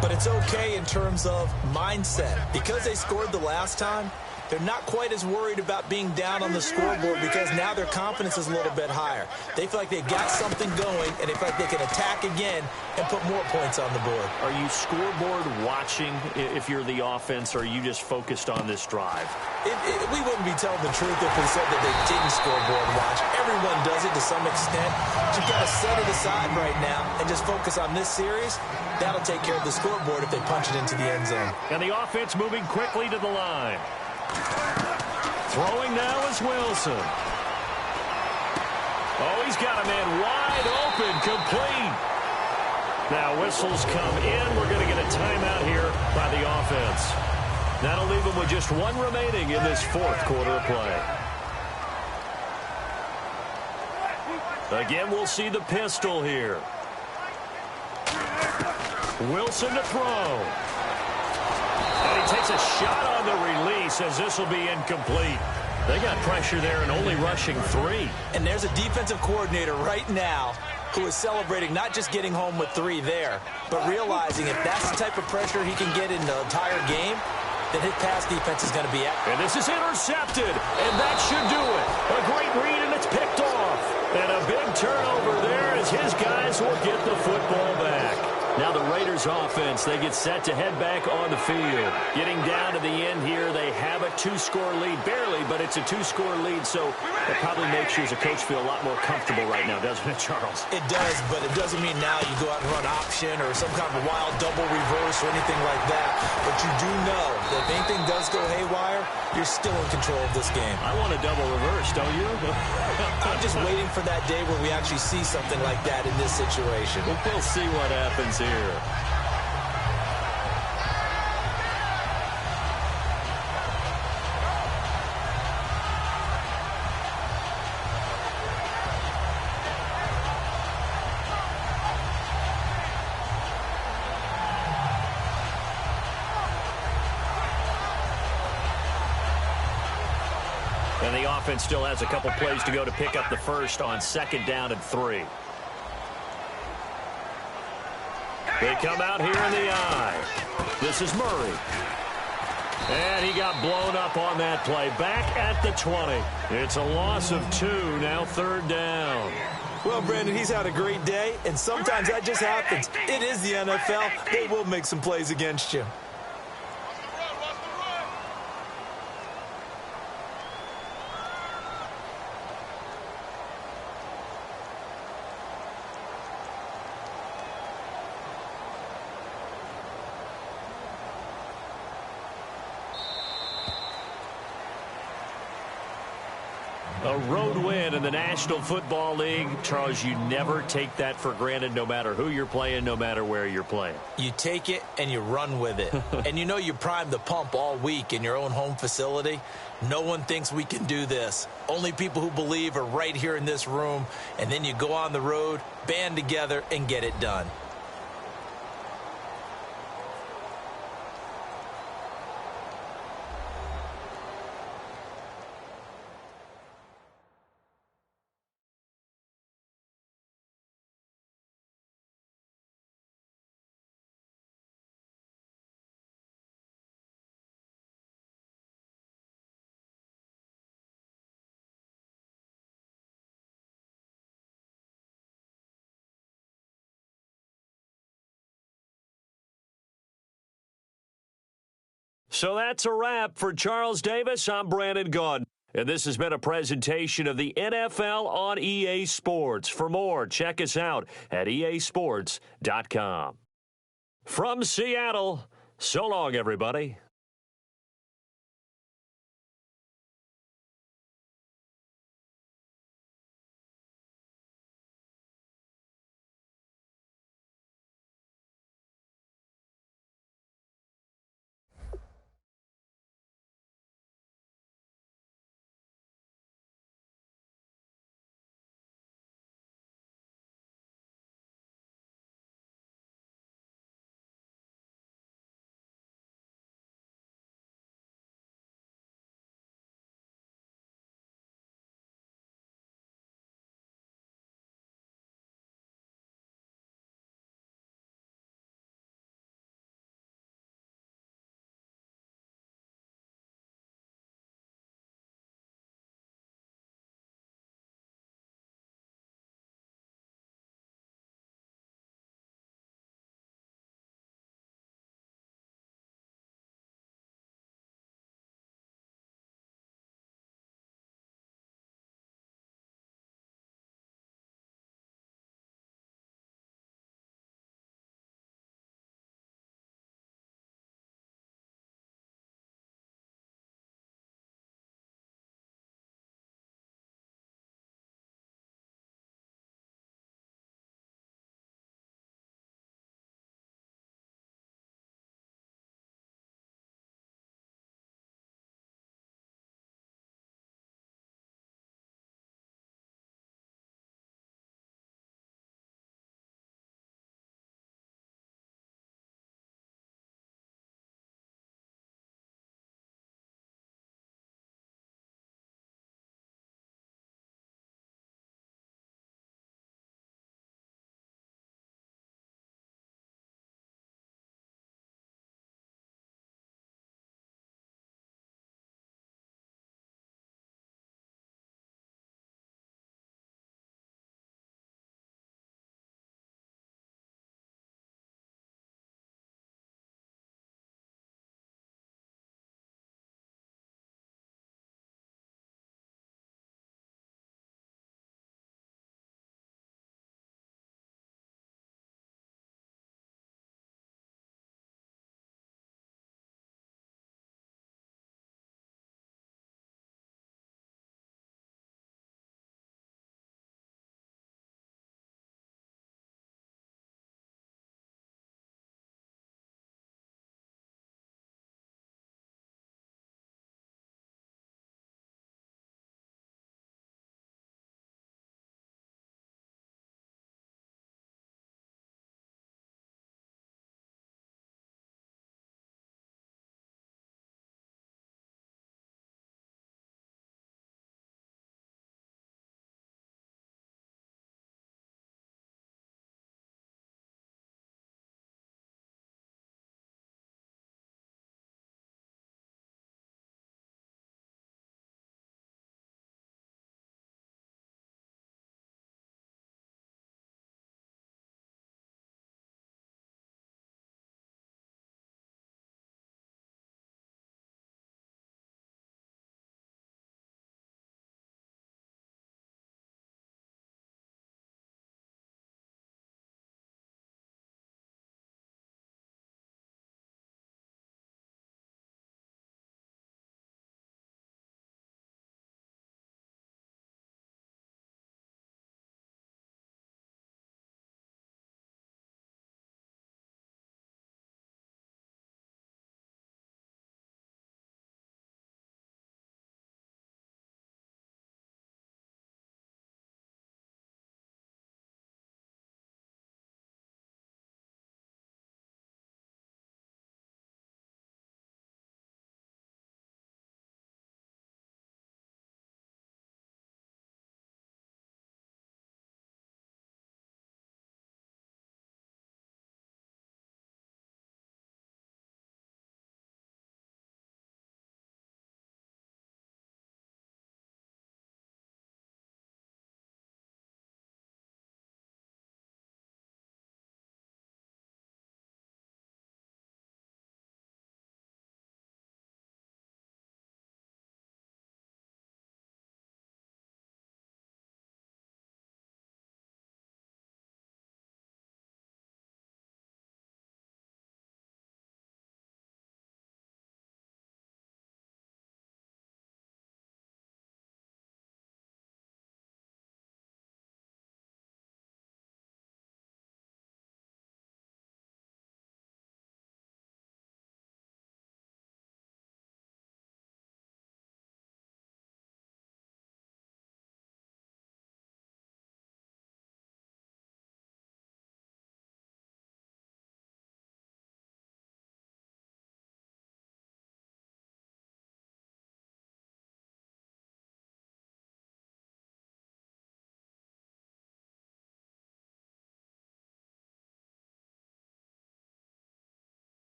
But it's okay in terms of mindset. Because they scored the last time, they're not quite as worried about being down on the scoreboard because now their confidence is a little bit higher. They feel like they've got something going, and they feel like they can attack again and put more points on the board. Are you scoreboard watching if you're the offense, or are you just focused on this drive? We wouldn't be telling the truth if we said that they didn't scoreboard watch. Everyone does it to some extent. But you've got to set it aside right now and just focus on this series. That'll take care of the scoreboard if they punch it into the end zone. And the offense moving quickly to the line. Throwing now is Wilson. Oh, he's got a man wide open, complete. Now whistles come in. We're going to get a timeout here by the offense. That'll leave them with just one remaining in this fourth quarter of play. Again, we'll see the pistol here. Wilson to throw. And he takes a shot on the release as this will be incomplete. They got pressure there and only rushing 3. And there's a defensive coordinator right now who is celebrating not just getting home with 3 there, but realizing if that's the type of pressure he can get in the entire game, then his pass defense is going to be at. And this is intercepted, and that should do it. A great read, and it's picked off. And a big turnover there as his guys will get the football back. Now the Raiders offense, they get set to head back on the field. Getting down to the end here, they have a 2-score lead. Barely, but it's a 2-score lead, so it probably makes you as a coach feel a lot more comfortable right now, doesn't it, Charles? It does, but it doesn't mean now you go out and run option or some kind of wild double reverse or anything like that. But you do know that if anything does go haywire, you're still in control of this game. I want a double reverse, don't you? I'm just waiting for that day where we actually see something like that in this situation. We'll see what happens here. And the offense still has a couple plays to go to pick up the first on 2nd down and 3. They come out here in the eye. This is Murray. And he got blown up on that play. Back at the 20. It's a loss of 2, now 3rd down. Well, Brandon, he's had a great day, and sometimes that just happens. It is the NFL. They will make some plays against you. A road win in the National Football League. Charles, you never take that for granted no matter who you're playing, no matter where you're playing. You take it and you run with it. And you know you primed the pump all week in your own home facility. No one thinks we can do this. Only people who believe are right here in this room. And then you go on the road, band together, and get it done. So that's a wrap for Charles Davis. I'm Brandon Gaudin. And this has been a presentation of the NFL on EA Sports. For more, check us out at easports.com. From Seattle, so long, everybody.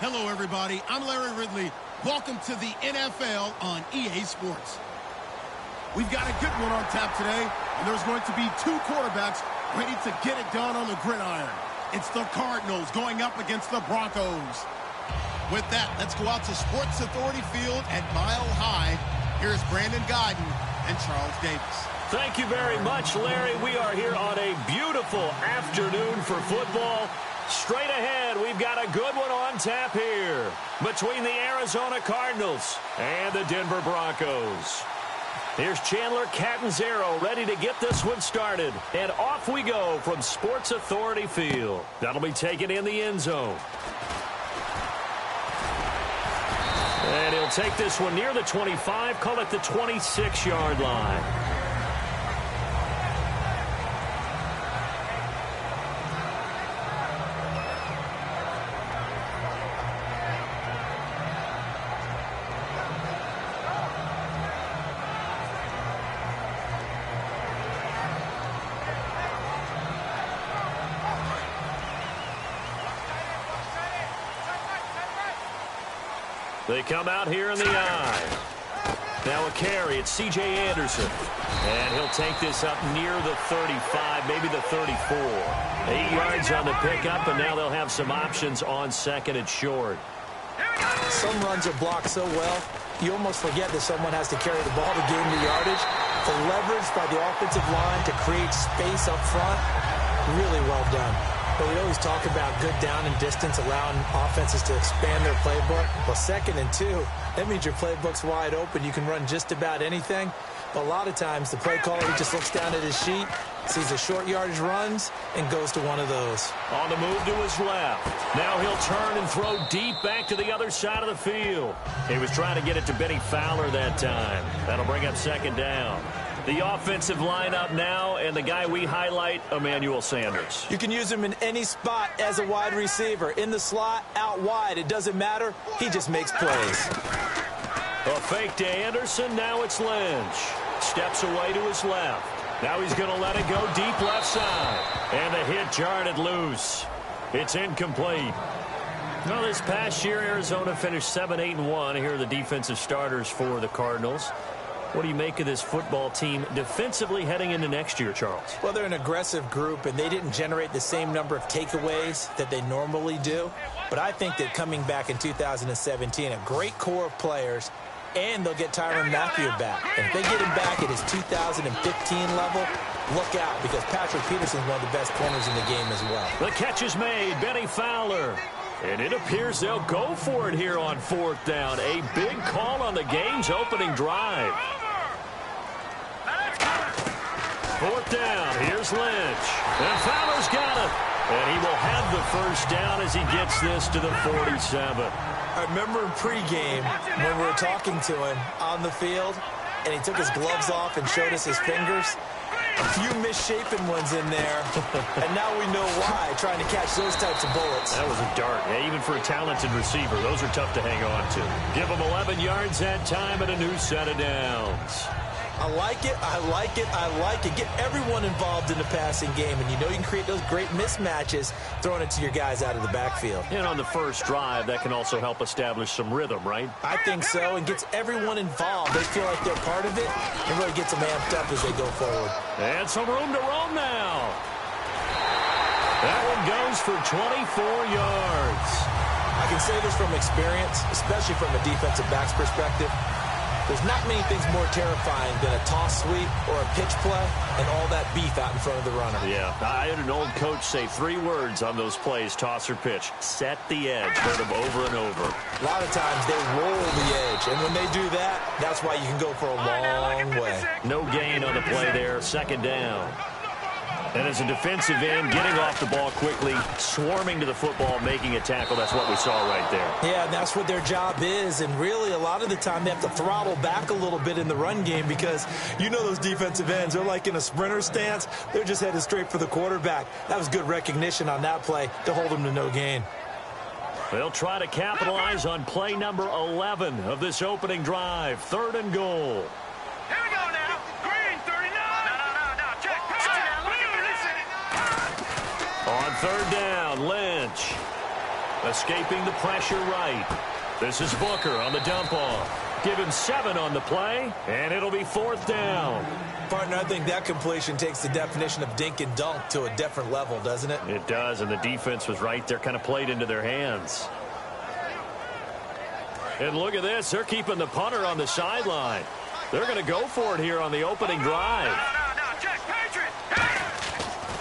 Hello, everybody. I'm Larry Ridley. Welcome to the NFL on EA Sports. We've got a good one on tap today, and there's going to be two quarterbacks ready to get it done on the gridiron. It's the Cardinals going up against the Broncos. With that, let's go out to Sports Authority Field at Mile High. Here's Brandon Guyton and Charles Davis. Thank you very much, Larry. We are here on a beautiful afternoon for football. Straight ahead, we've got a good one on tap here between the Arizona Cardinals and the Denver Broncos. Here's Chandler Catanzaro ready to get this one started. And off we go from Sports Authority Field. That'll be taken in the end zone. And he'll take this one near the 25, call it the 26-yard line. They come out here in the eye. Now a carry. It's C.J. Anderson. And he'll take this up near the 35, maybe the 34. 8 yards on the pickup, and now they'll have some options on second and short. Some runs are blocked so well, you almost forget that someone has to carry the ball to gain the yardage. The leverage by the offensive line to create space up front, really well done. But we always talk about good down and distance, allowing offenses to expand their playbook. Well, 2nd and 2, that means your playbook's wide open. You can run just about anything. But a lot of times, the play caller, he just looks down at his sheet, sees the short yardage runs, and goes to one of those. On the move to his left. Now he'll turn and throw deep back to the other side of the field. He was trying to get it to Benny Fowler that time. That'll bring up 2nd down. The offensive lineup now, and the guy we highlight, Emmanuel Sanders. You can use him in any spot as a wide receiver. In the slot, out wide, it doesn't matter. He just makes plays. A fake to Anderson, now it's Lynch. Steps away to his left. Now he's going to let it go deep left side. And the hit jarred it loose. It's incomplete. Well, this past year, Arizona finished 7-8-1. Here are the defensive starters for the Cardinals. What do you make of this football team defensively heading into next year, Charles? Well, they're an aggressive group, and they didn't generate the same number of takeaways that they normally do. But I think that coming back in 2017, a great core of players, and they'll get Tyrann Mathieu back. And if they get him back at his 2015 level, look out, because Patrick Peterson's one of the best corners in the game as well. The catch is made. Benny Fowler. And it appears they'll go for it here on 4th down. A big call on the game's opening drive. 4th down. Here's Lynch. And Fowler's got it. And he will have the first down as he gets this to the 47. I remember in pregame when we were talking to him on the field, and he took his gloves off and showed us his fingers. A few misshapen ones in there, and now we know why, trying to catch those types of bullets. That was a dart. Yeah, even for a talented receiver, those are tough to hang on to. Give him 11 yards that time and a new set of downs. I like it, I like it, I like it. Get everyone involved in the passing game, and you know you can create those great mismatches throwing it to your guys out of the backfield. And on the first drive, that can also help establish some rhythm, right? I think so, and gets everyone involved. They feel like they're part of it, and really gets them amped up as they go forward. And some room to roam now. That one goes for 24 yards. I can say this from experience, especially from a defensive back's perspective. There's not many things more terrifying than a toss sweep or a pitch play and all that beef out in front of the runner. Yeah, I had an old coach say 3 words on those plays, toss or pitch. Set the edge. Heard them over and over. A lot of times they roll the edge, and when they do that, that's why you can go for a long way. No gain on the play there, 2nd down. And as a defensive end, getting off the ball quickly, swarming to the football, making a tackle, that's what we saw right there. Yeah, and that's what their job is, and really a lot of the time they have to throttle back a little bit in the run game because you know those defensive ends, they're like in a sprinter stance, they're just headed straight for the quarterback. That was good recognition on that play to hold them to no gain. They'll try to capitalize on play number 11 of this opening drive, 3rd and goal. Here we go now. Green, 39. No. Check. On 3rd down, Lynch. Escaping the pressure right. This is Booker on the dump off. Give him 7 on the play, and it'll be 4th down. Partner, I think that completion takes the definition of dink and dunk to a different level, doesn't it? It does, and the defense was right there, kind of played into their hands. And look at this. They're keeping the punter on the sideline. They're going to go for it here on the opening drive.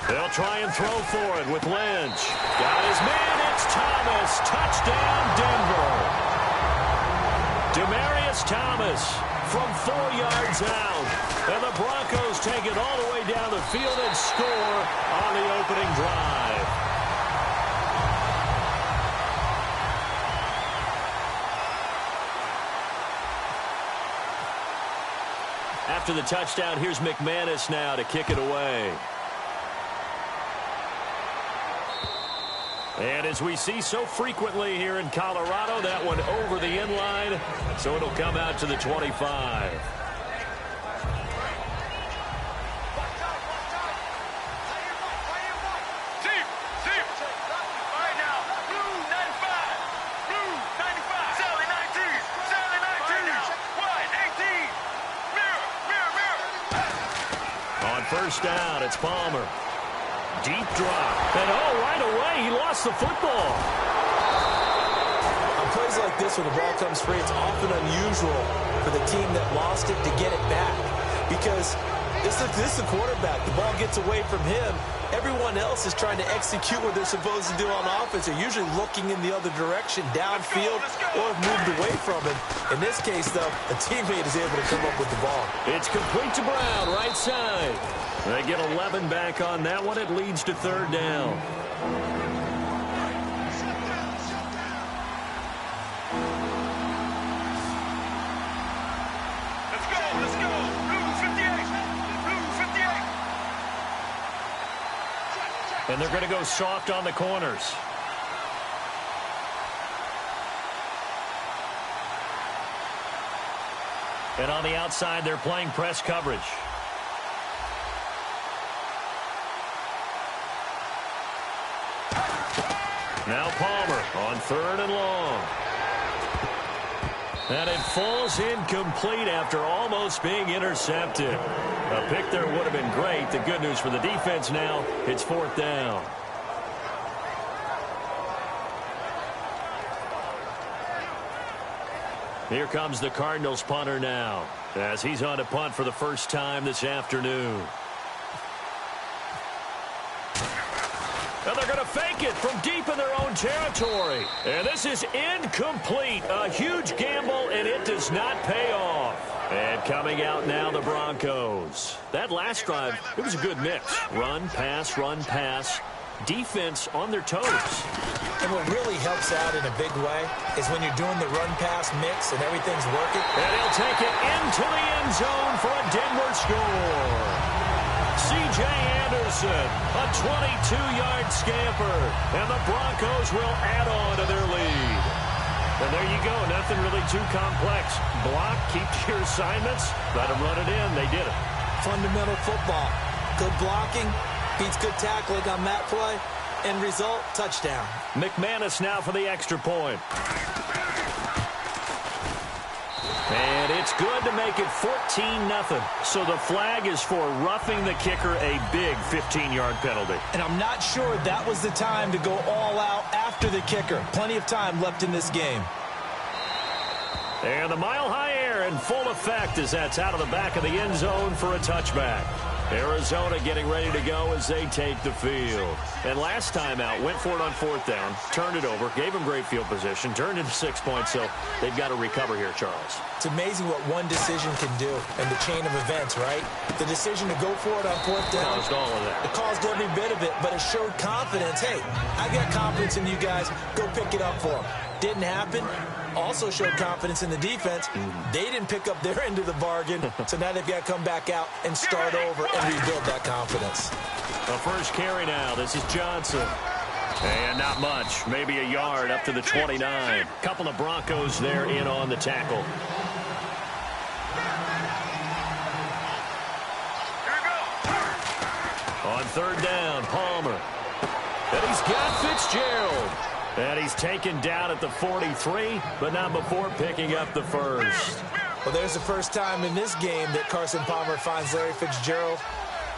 They'll try and throw for it with Lynch. Got his man. It's Thomas. Touchdown, Denver. Demaryius Thomas from 4 yards out. And the Broncos take it all the way down the field and score on the opening drive. After the touchdown, here's McManus now to kick it away. And as we see so frequently here in Colorado, that one over the end line, so it'll come out to the 25. On first down, it's Palmer. Deep drop. And right away, he lost the football. On plays like this, when the ball comes free, it's often unusual for the team that lost it to get it back. Because this is the quarterback. The ball gets away from him. Everyone else is trying to execute what they're supposed to do on offense. They're usually looking in the other direction, downfield, or have moved away from him. In this case, though, a teammate is able to come up with the ball. It's complete to Brown, right side. They get 11 back on that one. It leads to 3rd down. Let's go. Blue 58. Blue 58. And they're going to go soft on the corners. And on the outside, they're playing press coverage. Now Palmer on 3rd and long. And it falls incomplete after almost being intercepted. A pick there would have been great. The good news for the defense now, it's 4th down. Here comes the Cardinals punter now, as he's on to punt for the first time this afternoon. And they're going to fake it from deep in their own territory. And this is incomplete. A huge gamble, and it does not pay off. And coming out now, the Broncos. That last drive, it was a good mix. Run, pass. Defense on their toes. And what really helps out in a big way is when you're doing the run-pass mix and everything's working. And he'll take it into the end zone for a Denver score. C.J. Anderson, a 22-yard scamper, and the Broncos will add on to their lead. And there you go, nothing really too complex. Block, keep to your assignments, let them run it in. They did it. Fundamental football. Good blocking, beats good tackling on that play. End result, touchdown. McManus now for the extra point. And it's good to make it 14-0. So the flag is for roughing the kicker, a big 15-yard penalty. And I'm not sure that was the time to go all out after the kicker. Plenty of time left in this game. And the mile-high air in full effect as that's out of the back of the end zone for a touchback. Arizona getting ready to go as they take the field. And last time out, went for it on 4th down, turned it over, gave them great field position, turned into 6 points, so they've got to recover here, Charles. It's amazing what one decision can do in the chain of events, right? The decision to go for it on 4th down. Caused all of that. It caused every bit of it, but it showed confidence. Hey, I got confidence in you guys. Go pick it up for them. Didn't happen. Also showed confidence in the defense. They didn't pick up their end of the bargain, so now they've got to come back out and start over and rebuild that confidence. A first carry now. This is Johnson. And not much. Maybe a yard up to the 29. Couple of Broncos there in on the tackle. On 3rd down, Palmer. And he's got Fitzgerald. And he's taken down at the 43, but not before picking up the first. Well, there's the first time in this game that Carson Palmer finds Larry Fitzgerald.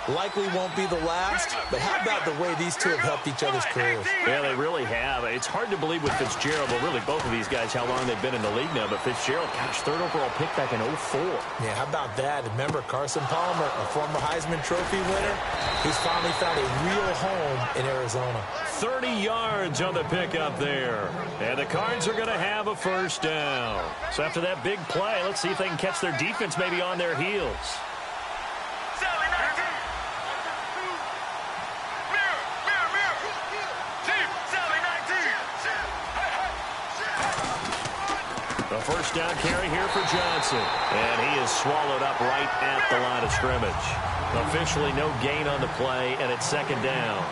Likely won't be the last, but how about the way these two have helped each other's careers? Yeah, they really have. It's hard to believe with Fitzgerald, but really both of these guys, how long they've been in the league now. But Fitzgerald, gosh, third overall pick back in 04. Yeah, how about that? Remember, Carson Palmer, a former Heisman Trophy winner, he's finally found a real home in Arizona. 30 yards on the pickup there. And the Cards are going to have a first down. So after that big play, let's see if they can catch their defense maybe on their heels. A first down carry here for Johnson. And he is swallowed up right at the line of scrimmage. Officially no gain on the play, and it's second down.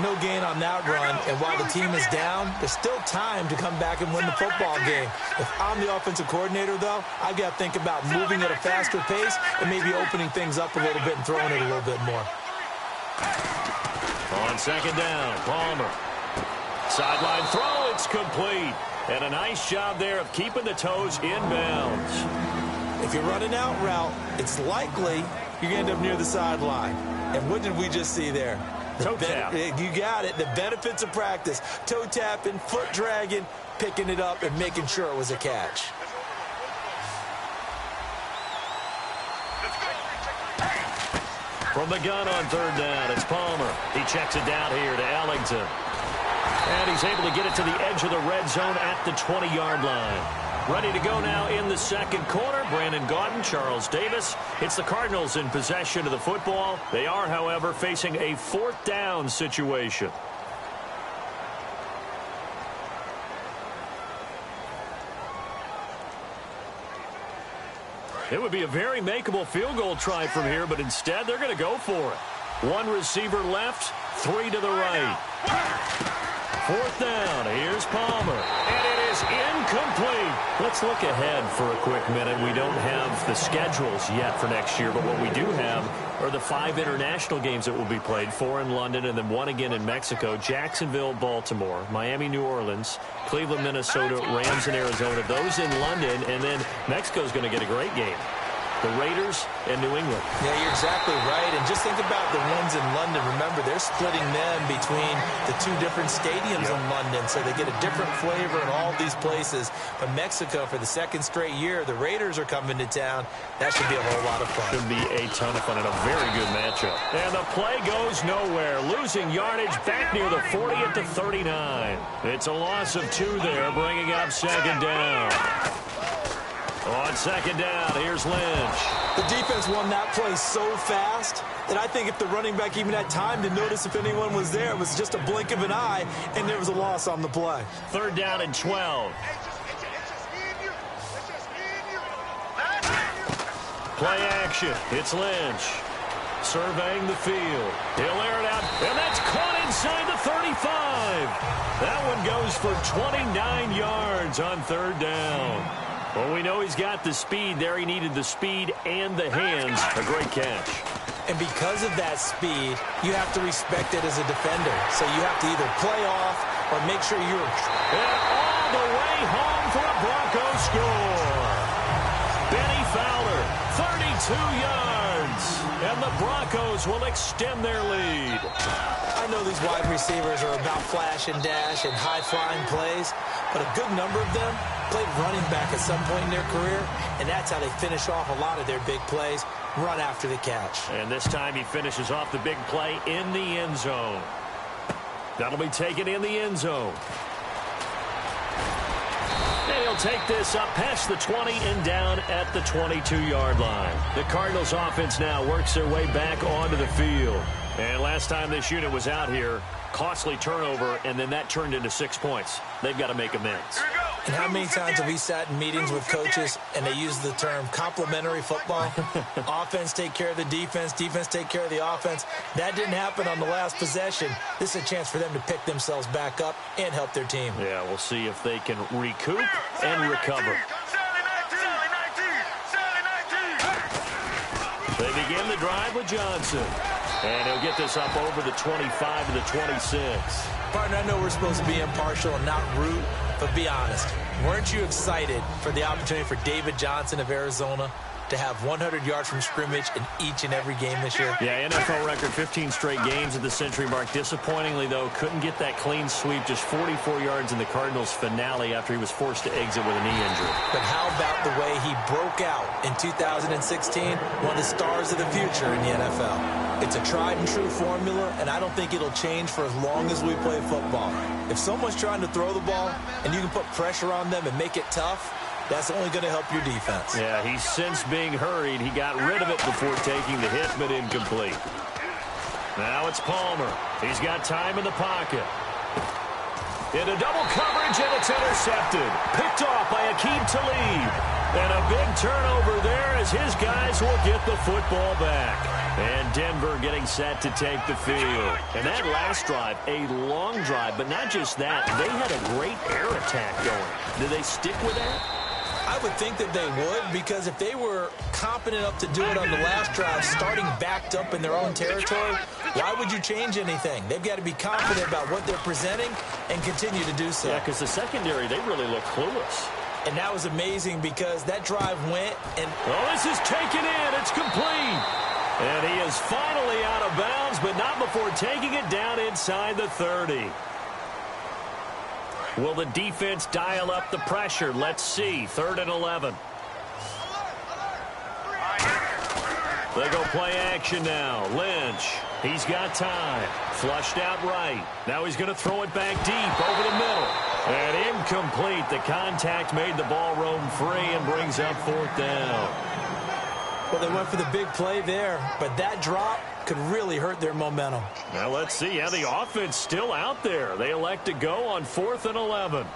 No gain on that run, and while the team is down, there's still time to come back and win the football game. If I'm the offensive coordinator, though, I've got to think about moving at a faster pace and maybe opening things up a little bit and throwing it a little bit more. On second down, Palmer. Sideline throw, it's complete. And a nice job there of keeping the toes in bounds. If you're running out route, it's likely you're going to end up near the sideline. And what did we just see there? Toe tap. You got it. The benefits of practice. Toe tapping, foot dragging, picking it up, and making sure it was a catch. From the gun on third down, it's Palmer. He checks it down here to Ellington. And he's able to get it to the edge of the red zone at the 20-yard line. Ready to go now in the second quarter. Brandon Gaudin, Charles Davis. It's the Cardinals in possession of the football. They are, however, facing a fourth down situation. It would be a very makeable field goal try from here, but instead they're going to go for it. One receiver left, three to the right. Fourth down, here's Palmer, and it is incomplete. Let's look ahead for a quick minute. We don't have the schedules yet for next year, but what we do have are the 5 international games that will be played, 4 in London and then 1 again in Mexico, Jacksonville, Baltimore, Miami, New Orleans, Cleveland, Minnesota, Rams, and Arizona. Those in London, and then Mexico's going to get a great game. The Raiders and New England. Yeah, you're exactly right. And just think about the ones in London. Remember, they're splitting them between the 2 different stadiums in London, so they get a different flavor in all these places. But Mexico, for the second straight year, the Raiders are coming to town. That should be a whole lot of fun. Should be a ton of fun and a very good matchup. And the play goes nowhere. Losing yardage back near the 40 at the 39. It's a loss of 2 there, bringing up second down. On second down, here's Lynch. The defense won that play so fast that I think if the running back even had time to notice if anyone was there, it was just a blink of an eye, and there was a loss on the play. Third down and 12. Play action. It's Lynch. Surveying the field. He'll air it out, and that's caught inside the 35. That one goes for 29 yards on third down. Well, we know he's got the speed there. He needed the speed and the hands. A great catch. And because of that speed, you have to respect it as a defender. So you have to either play off or make sure you're... And all the way home for a Broncos score. Benny Fowler, 32 yards. And the Broncos will extend their lead. I know these wide receivers are about flash and dash and high-flying plays, but a good number of them played running back at some point in their career, and that's how they finish off a lot of their big plays, run after the catch. And this time he finishes off the big play in the end zone. That'll be taken in the end zone. And he'll take this up past the 20 and down at the 22-yard line. The Cardinals offense now works their way back onto the field. And last time this unit was out here, costly turnover, and then that turned into 6 points. They've got to make amends. And how many times have we sat in meetings with coaches and they use the term complementary football? Offense take care of the defense, defense take care of the offense. That didn't happen on the last possession. This is a chance for them to pick themselves back up and help their team. Yeah, we'll see if they can recoup and recover. They begin the drive with Johnson. And he'll get this up over the 25 to the 26. Partner, I know we're supposed to be impartial and not root, but be honest. Weren't you excited for the opportunity for David Johnson of Arizona to have 100 yards from scrimmage in each and every game this year? Yeah, NFL record 15 straight games at the century mark. Disappointingly, though, couldn't get that clean sweep, just 44 yards in the Cardinals' finale after he was forced to exit with a knee injury. But how about the way he broke out in 2016? One of the stars of the future in the NFL. It's a tried-and-true formula, and I don't think it'll change for as long as we play football. If someone's trying to throw the ball and you can put pressure on them and make it tough, that's only going to help your defense. Yeah, he's since being hurried. He got rid of it before taking the hit, but incomplete. Now it's Palmer. He's got time in the pocket. Into double coverage, and it's intercepted. Picked off by Aqib Talib. And a big turnover there as his guys will get the football back. And Denver getting set to take the field. And that last drive, a long drive, but not just that. They had a great air attack going. Did they stick with that? I would think that they would, because if they were competent enough to do it on the last drive, starting backed up in their own territory, why would you change anything? They've got to be confident about what they're presenting and continue to do so. Yeah, because the secondary, they really look clueless. And that was amazing because that drive went and... Oh, this is taken in. It's complete. And he is finally out of bounds, but not before taking it down inside the 30. Will the defense dial up the pressure? Let's see. 3rd and 11. They go play action now. Lynch. He's got time. Flushed out right. Now he's going to throw it back deep over the middle. And incomplete. The contact made the ball roam free and brings up 4th down. Well, they went for the big play there, but that drop could really hurt their momentum. Now let's see. Yeah, the offense still out there. They elect to go on 4th and 11.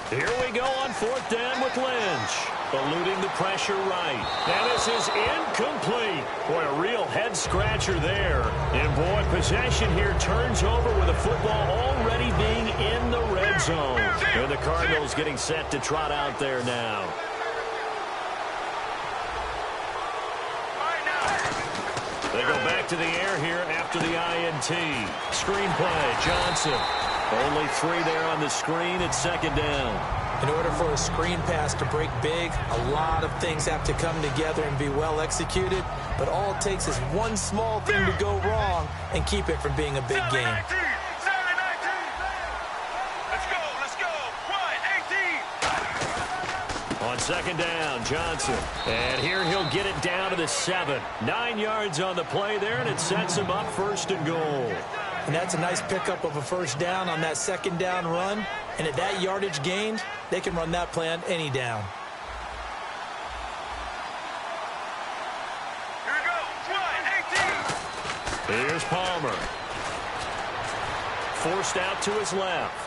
Here we go on 4th down with Lynch. Eluding the pressure right. Now this is incomplete. Boy, a real head-scratcher there. And boy, possession here turns over with the football already being in the red zone. And the Cardinals getting set to trot out there now. They go back to the air here after the INT. Screen play, Johnson. Only 3 there on the screen. It's 2nd down. In order for a screen pass to break big, a lot of things have to come together and be well executed. But all it takes is one small thing to go wrong and keep it from being a big game. On 2nd down, Johnson. And here he'll get it down to the 7. 9 yards on the play there, and it sets him up 1st and goal. And that's a nice pickup of a 1st down on that 2nd down run. And at that yardage gained, they can run that play on any down. Here we go. Here's Palmer. Forced out to his left.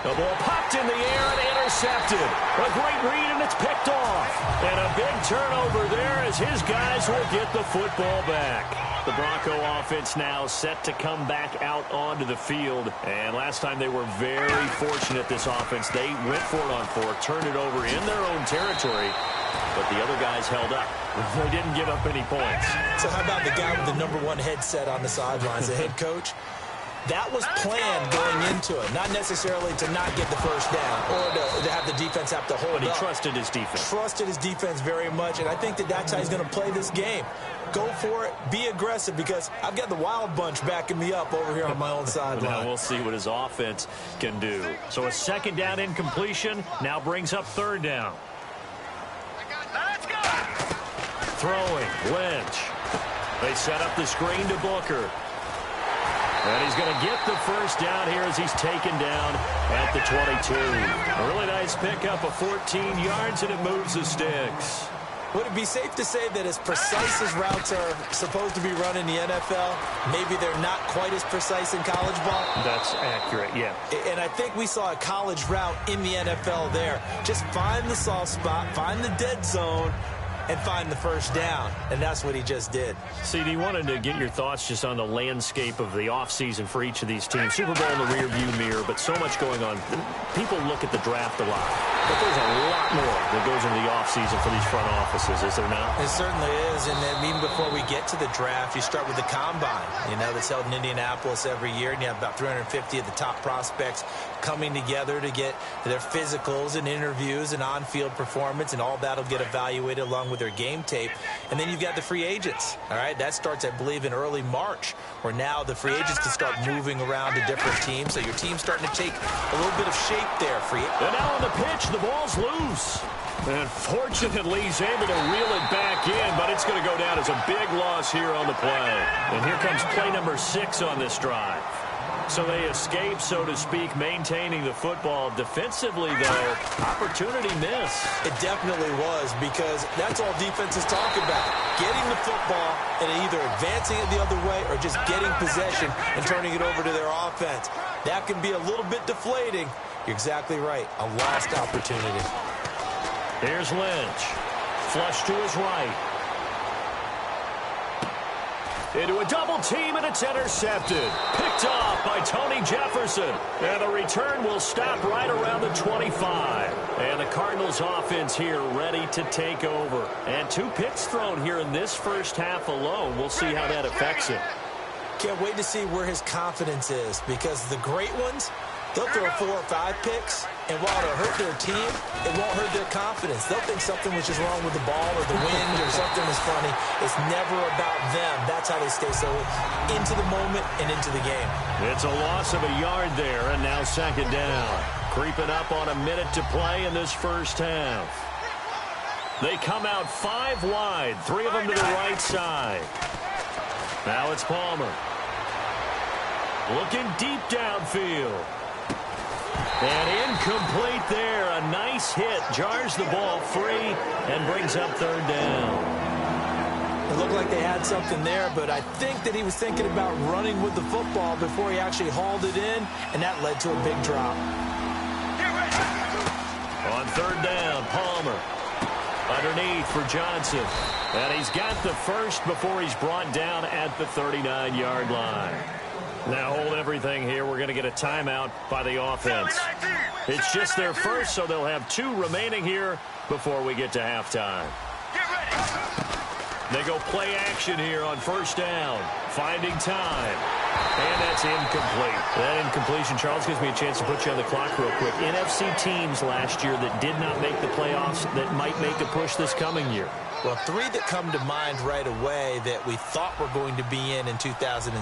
The ball popped in the air and intercepted. A great read, and it's picked off. And a big turnover there as his guys will get the football back. The Bronco offense now set to come back out onto the field. And last time they were very fortunate, this offense. They went for it on 4th, turned it over in their own territory. But the other guys held up. They didn't give up any points. So how about the guy with the #1 headset on the sidelines, the head coach? That was planned going into it, not necessarily to not get the 1st down or to have the defense have to hold up. But he trusted his defense. Trusted his defense very much, and I think that that's how he's going to play this game. Go for it, be aggressive, because I've got the wild bunch backing me up over here on my own sideline. Now we'll see what his offense can do. So a 2nd down incompletion now brings up 3rd down. Let's go. Throwing, Lynch. They set up the screen to Booker. And he's going to get the 1st down here as he's taken down at the 22. A really nice pickup of 14 yards, and it moves the sticks. Would it be safe to say that as precise as routes are supposed to be run in the NFL, maybe they're not quite as precise in college ball? That's accurate, yeah. And I think we saw a college route in the NFL there. Just find the soft spot, find the dead zone, and find the first down, and that's what he just did. CD, wanted to get your thoughts just on the landscape of the offseason for each of these teams. Super Bowl in the rearview mirror, but so much going on. People look at the draft a lot, but there's a lot more that goes into the offseason for these front offices, is there not? It certainly is, and then even before we get to the draft, you start with the combine, that's held in Indianapolis every year, and you have about 350 of the top prospects coming together to get their physicals and interviews and on-field performance, and all that will get evaluated along with their game tape. And then you've got the free agents, all right? That starts, I believe, in early March, where now the free agents can start moving around to different teams, so your team's starting to take a little bit of shape there. And now on the pitch, the ball's loose. And fortunately, he's able to reel it back in, but it's going to go down as a big loss here on the play. And here comes play number 6 on this drive. So they escape, so to speak, maintaining the football. Defensively, though, opportunity miss. It definitely was, because that's all defenses talk about. Getting the football and either advancing it the other way or just getting possession and turning it over to their offense. That can be a little bit deflating. You're exactly right. A lost opportunity. Here's Lynch. Flush to his right. Into a double team, and it's intercepted. Picked off by Tony Jefferson. And the return will stop right around the 25. And the Cardinals offense here ready to take over. And 2 picks thrown here in this first half alone. We'll see how that affects it. Can't wait to see where his confidence is, because the great ones, they'll throw 4 or 5 picks, and while it'll hurt their team, it won't hurt their confidence. They'll think something was just wrong with the ball or the wind or something was funny. It's never about them. That's how they stay so into the moment and into the game. It's a loss of a yard there, and now second down. Creeping up on a minute to play in this first half. They come out 5 wide, 3 of them to the right side. Now it's Palmer. Looking deep downfield. And incomplete there. A nice hit. Jars the ball free and brings up third down. It looked like they had something there, but I think that he was thinking about running with the football before he actually hauled it in, and that led to a big drop. On third down, Palmer. Underneath for Johnson. And he's got the first before he's brought down at the 39-yard line. Now hold everything here. We're going to get a timeout by the offense. It's just their first, so they'll have 2 remaining here before we get to halftime. They go play action here on first down. Finding time. And that's incomplete. That incompletion, Charles, gives me a chance to put you on the clock real quick. NFC teams last year that did not make the playoffs that might make a push this coming year. Well, 3 that come to mind right away that we thought were going to be in 2016.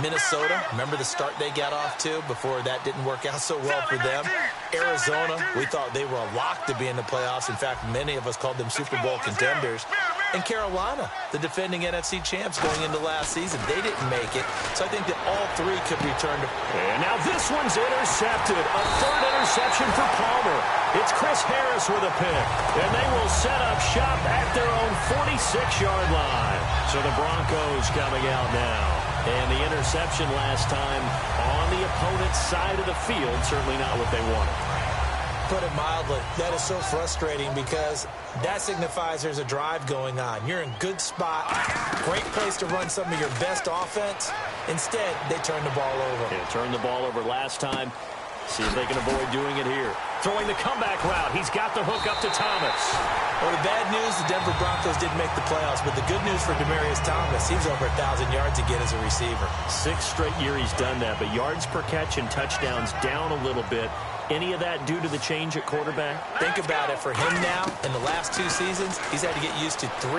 Minnesota, remember the start they got off to before that didn't work out so well for them. Arizona, we thought they were a lock to be in the playoffs. In fact, many of us called them Super Bowl contenders. And Carolina, the defending NFC champs going into last season, they didn't make it. So I think that all 3 could return to... And now this one's intercepted. A 3rd interception for Palmer. It's Chris Harris with a pick. And they will set up shop at their own 46-yard line. So the Broncos coming out now. And the interception last time on the opponent's side of the field, certainly not what they wanted. Put it mildly, that is so frustrating, because that signifies there's a drive going on. You're in good spot, great place to run some of your best offense. Instead, they turn the ball over. Yeah, turned the ball over last time. See if they can avoid doing it here. Throwing the comeback route. He's got the hook up to Thomas. Well, the bad news, the Denver Broncos didn't make the playoffs, but the good news for Demaryius Thomas, he's over 1,000 yards again as a receiver. 6th straight year he's done that, but yards per catch and touchdowns down a little bit. Any of that due to the change at quarterback? Think about it. For him now, in the last 2 seasons, he's had to get used to 4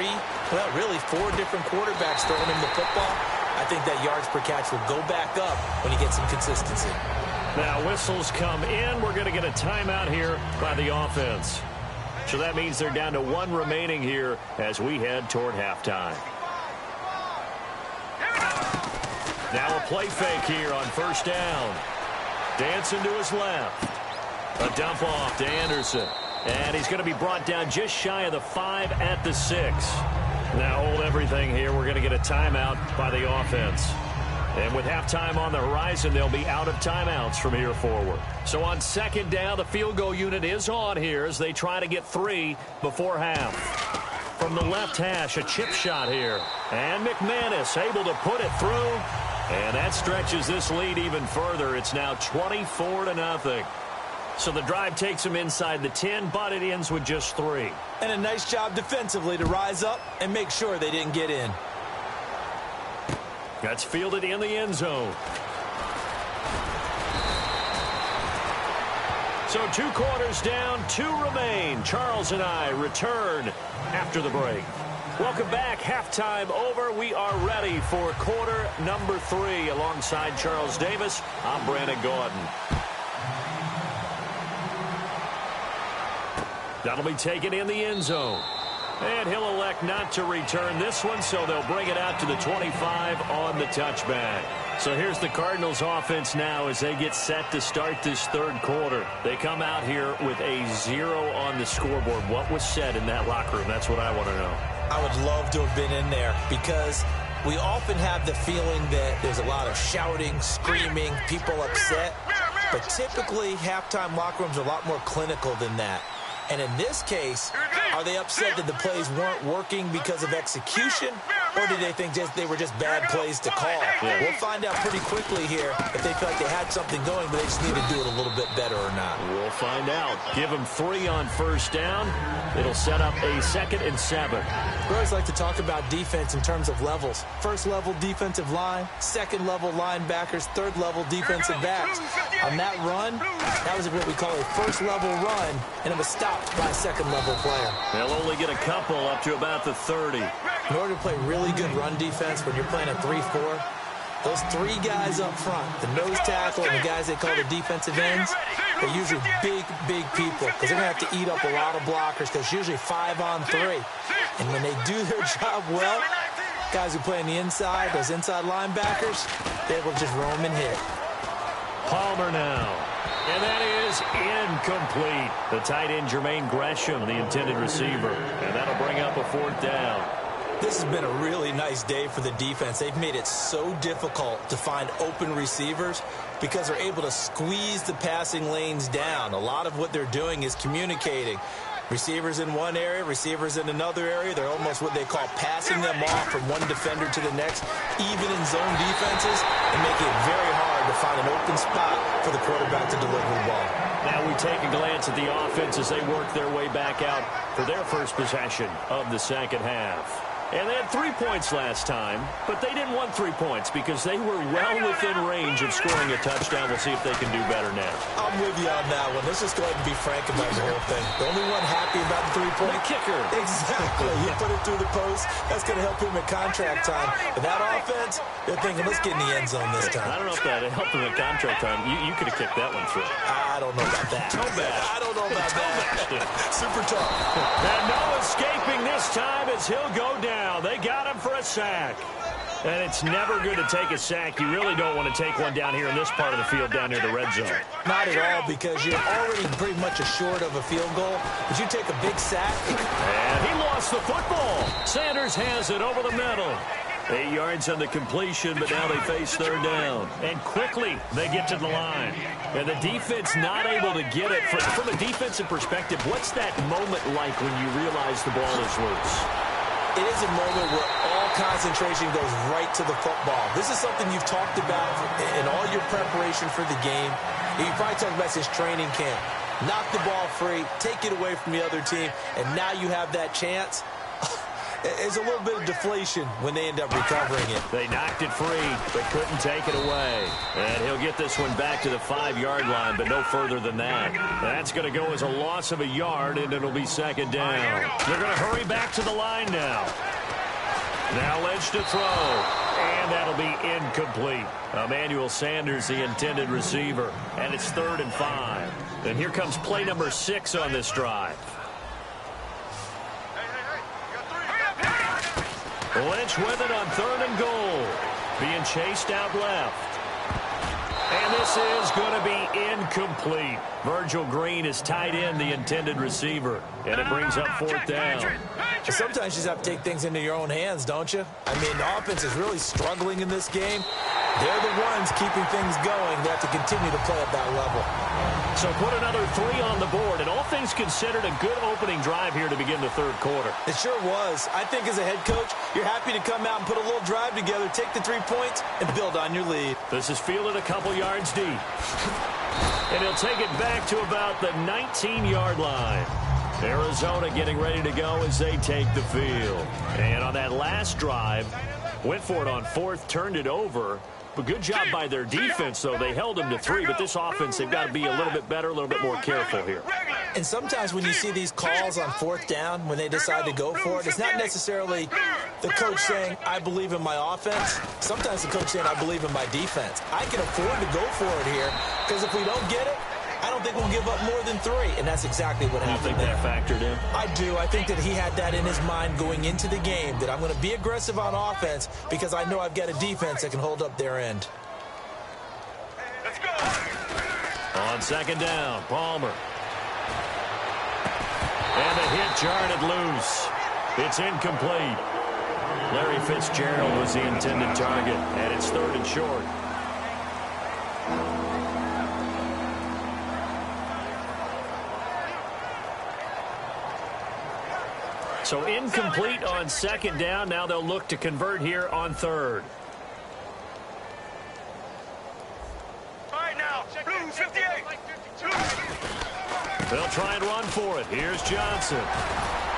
different quarterbacks throwing him the football. I think that yards per catch will go back up when he gets some consistency. Now whistles come in. We're going to get a timeout here by the offense. So that means they're down to 1 remaining here as we head toward halftime. Now a play fake here on first down. Dancing to his left. A dump off to Anderson. And he's going to be brought down just shy of the 5 at the 6. Now hold everything here. We're going to get a timeout by the offense. And with halftime on the horizon, they'll be out of timeouts from here forward. So on second down, the field goal unit is on here as they try to get 3 before half. from the left hash, a chip shot here. And McManus able to put it through. And that stretches this lead even further. It's now 24-0. So the drive takes him inside the 10, but it ends with just 3. And a nice job defensively to rise up and make sure they didn't get in. That's fielded in the end zone. So 2 quarters down, 2 remain. Charles and I return after the break. Welcome back. Halftime over. We are ready for quarter number 3. Alongside Charles Davis, I'm Brandon Gordon. That'll be taken in the end zone. And he'll elect not to return this one, so they'll bring it out to the 25 on the touchback. So here's the Cardinals offense now as they get set to start this third quarter. They come out here with a 0 on the scoreboard. What was said in that locker room? That's what I want to know. I would love to have been in there because we often have the feeling that there's a lot of shouting, screaming, people upset. But typically, halftime locker rooms are a lot more clinical than that. And in this case, are they upset that the plays weren't working because of execution, or do they think they were just bad plays to call? Yeah. We'll find out pretty quickly here if they feel like they had something going, but they just need to do it a little bit better or not. We'll find out. Give them 3 on first down. It'll set up a 2nd and 7. We always like to talk about defense in terms of levels. First level defensive line, second level linebackers, third level defensive backs. On that run, that was what we call a first level run, and it was stopped by a second level player. They'll only get a couple up to about the 30. In order to play really good run defense when you're playing a 3-4, those 3 guys up front, the nose tackle and the guys they call the defensive ends, they're usually big people because they're going to have to eat up a lot of blockers because it's usually 5 on 3. And when they do their job well, guys who play on the inside, those inside linebackers, they will just roam and hit. Palmer now. And that is incomplete. The tight end, Jermaine Gresham, the intended receiver. And that'll bring up a 4th down. This has been a really nice day for the defense. They've made it so difficult to find open receivers because they're able to squeeze the passing lanes down. A lot of what they're doing is communicating. Receivers in one area, receivers in another area. They're almost what they call passing them off from one defender to the next, even in zone defenses, and make it very hard to find an open spot for the quarterback to deliver the ball. Now we take a glance at the offense as they work their way back out for their first possession of the second half. And they had 3 points last time, but they didn't want 3 points because they were well within range of scoring a touchdown. We'll see if they can do better now. I'm with you on that one. Let's just go ahead and be frank about the whole thing. The only one happy about the 3-point The kicker. Exactly. You put it through the post. That's going to help him at contract time. But that offense, they're thinking, let's get in the end zone this time. I don't know if that helped him at contract time. You could have kicked that one through. I don't know about that. Toe bash. I don't know about that. Super tough. And no escaping this time as he'll go down. They got him for a sack. And it's never good to take a sack. You really don't want to take one down here in this part of the field down near the red zone. Not at all, because you're already pretty much assured of a field goal. But you take a big sack. And he lost the football. Sanders has it over the middle. 8 yards on the completion, but now they face 3rd down. And quickly, they get to the line. And the defense not able to get it. From a defensive perspective, what's that moment like when you realize the ball is loose? It is a moment where all concentration goes right to the football. This is something you've talked about in all your preparation for the game. You probably talked about this training camp. Knock the ball free, take it away from the other team, and now you have that chance. It's a little bit of deflation when they end up recovering it. They knocked it free, but couldn't take it away. And he'll get this one back to the 5-yard line, but no further than that. That's going to go as a loss of a yard, and it'll be 2nd down. They're going to hurry back to the line now. Now Lynch to throw, and that'll be incomplete. Emmanuel Sanders, the intended receiver, and it's 3rd and 5. And here comes play number 6 on this drive. Lynch with it on 3rd and goal. Being chased out left. And this is going to be incomplete. Virgil Green is tied in, the intended receiver. And it brings up 4th down. Sometimes you just have to take things into your own hands, don't you? I mean, the offense is really struggling in this game. They're the ones keeping things going. They have to continue to play at that level. So put another 3 on the board, and all things considered, a good opening drive here to begin the third quarter. It sure was. I think as a head coach, you're happy to come out and put a little drive together, take the 3 points, and build on your lead. This is fielded a couple yards deep. And he'll take it back to about the 19-yard line. Arizona getting ready to go as they take the field. And on that last drive, went for it on 4th, turned it over. But good job by their defense, though. They held them to 3, but this offense, they've got to be a little bit better, a little bit more careful here. And sometimes when you see these calls on 4th down, when they decide to go for it, it's not necessarily the coach saying, I believe in my offense. Sometimes the coach saying, I believe in my defense. I can afford to go for it here, because if we don't get it, I don't think we'll give up more than 3, and that's exactly what happened. You think that factored in? I do. I think that he had that in his mind going into the game, that I'm going to be aggressive on offense because I know I've got a defense that can hold up their end. Let's go. On 2nd down, Palmer. And the hit jarred it loose. It's incomplete. Larry Fitzgerald was the intended target, and it's 3rd and short. So incomplete on 2nd down. Now they'll look to convert here on 3rd. All right, now. Blue 58. They'll try and run for it. Here's Johnson.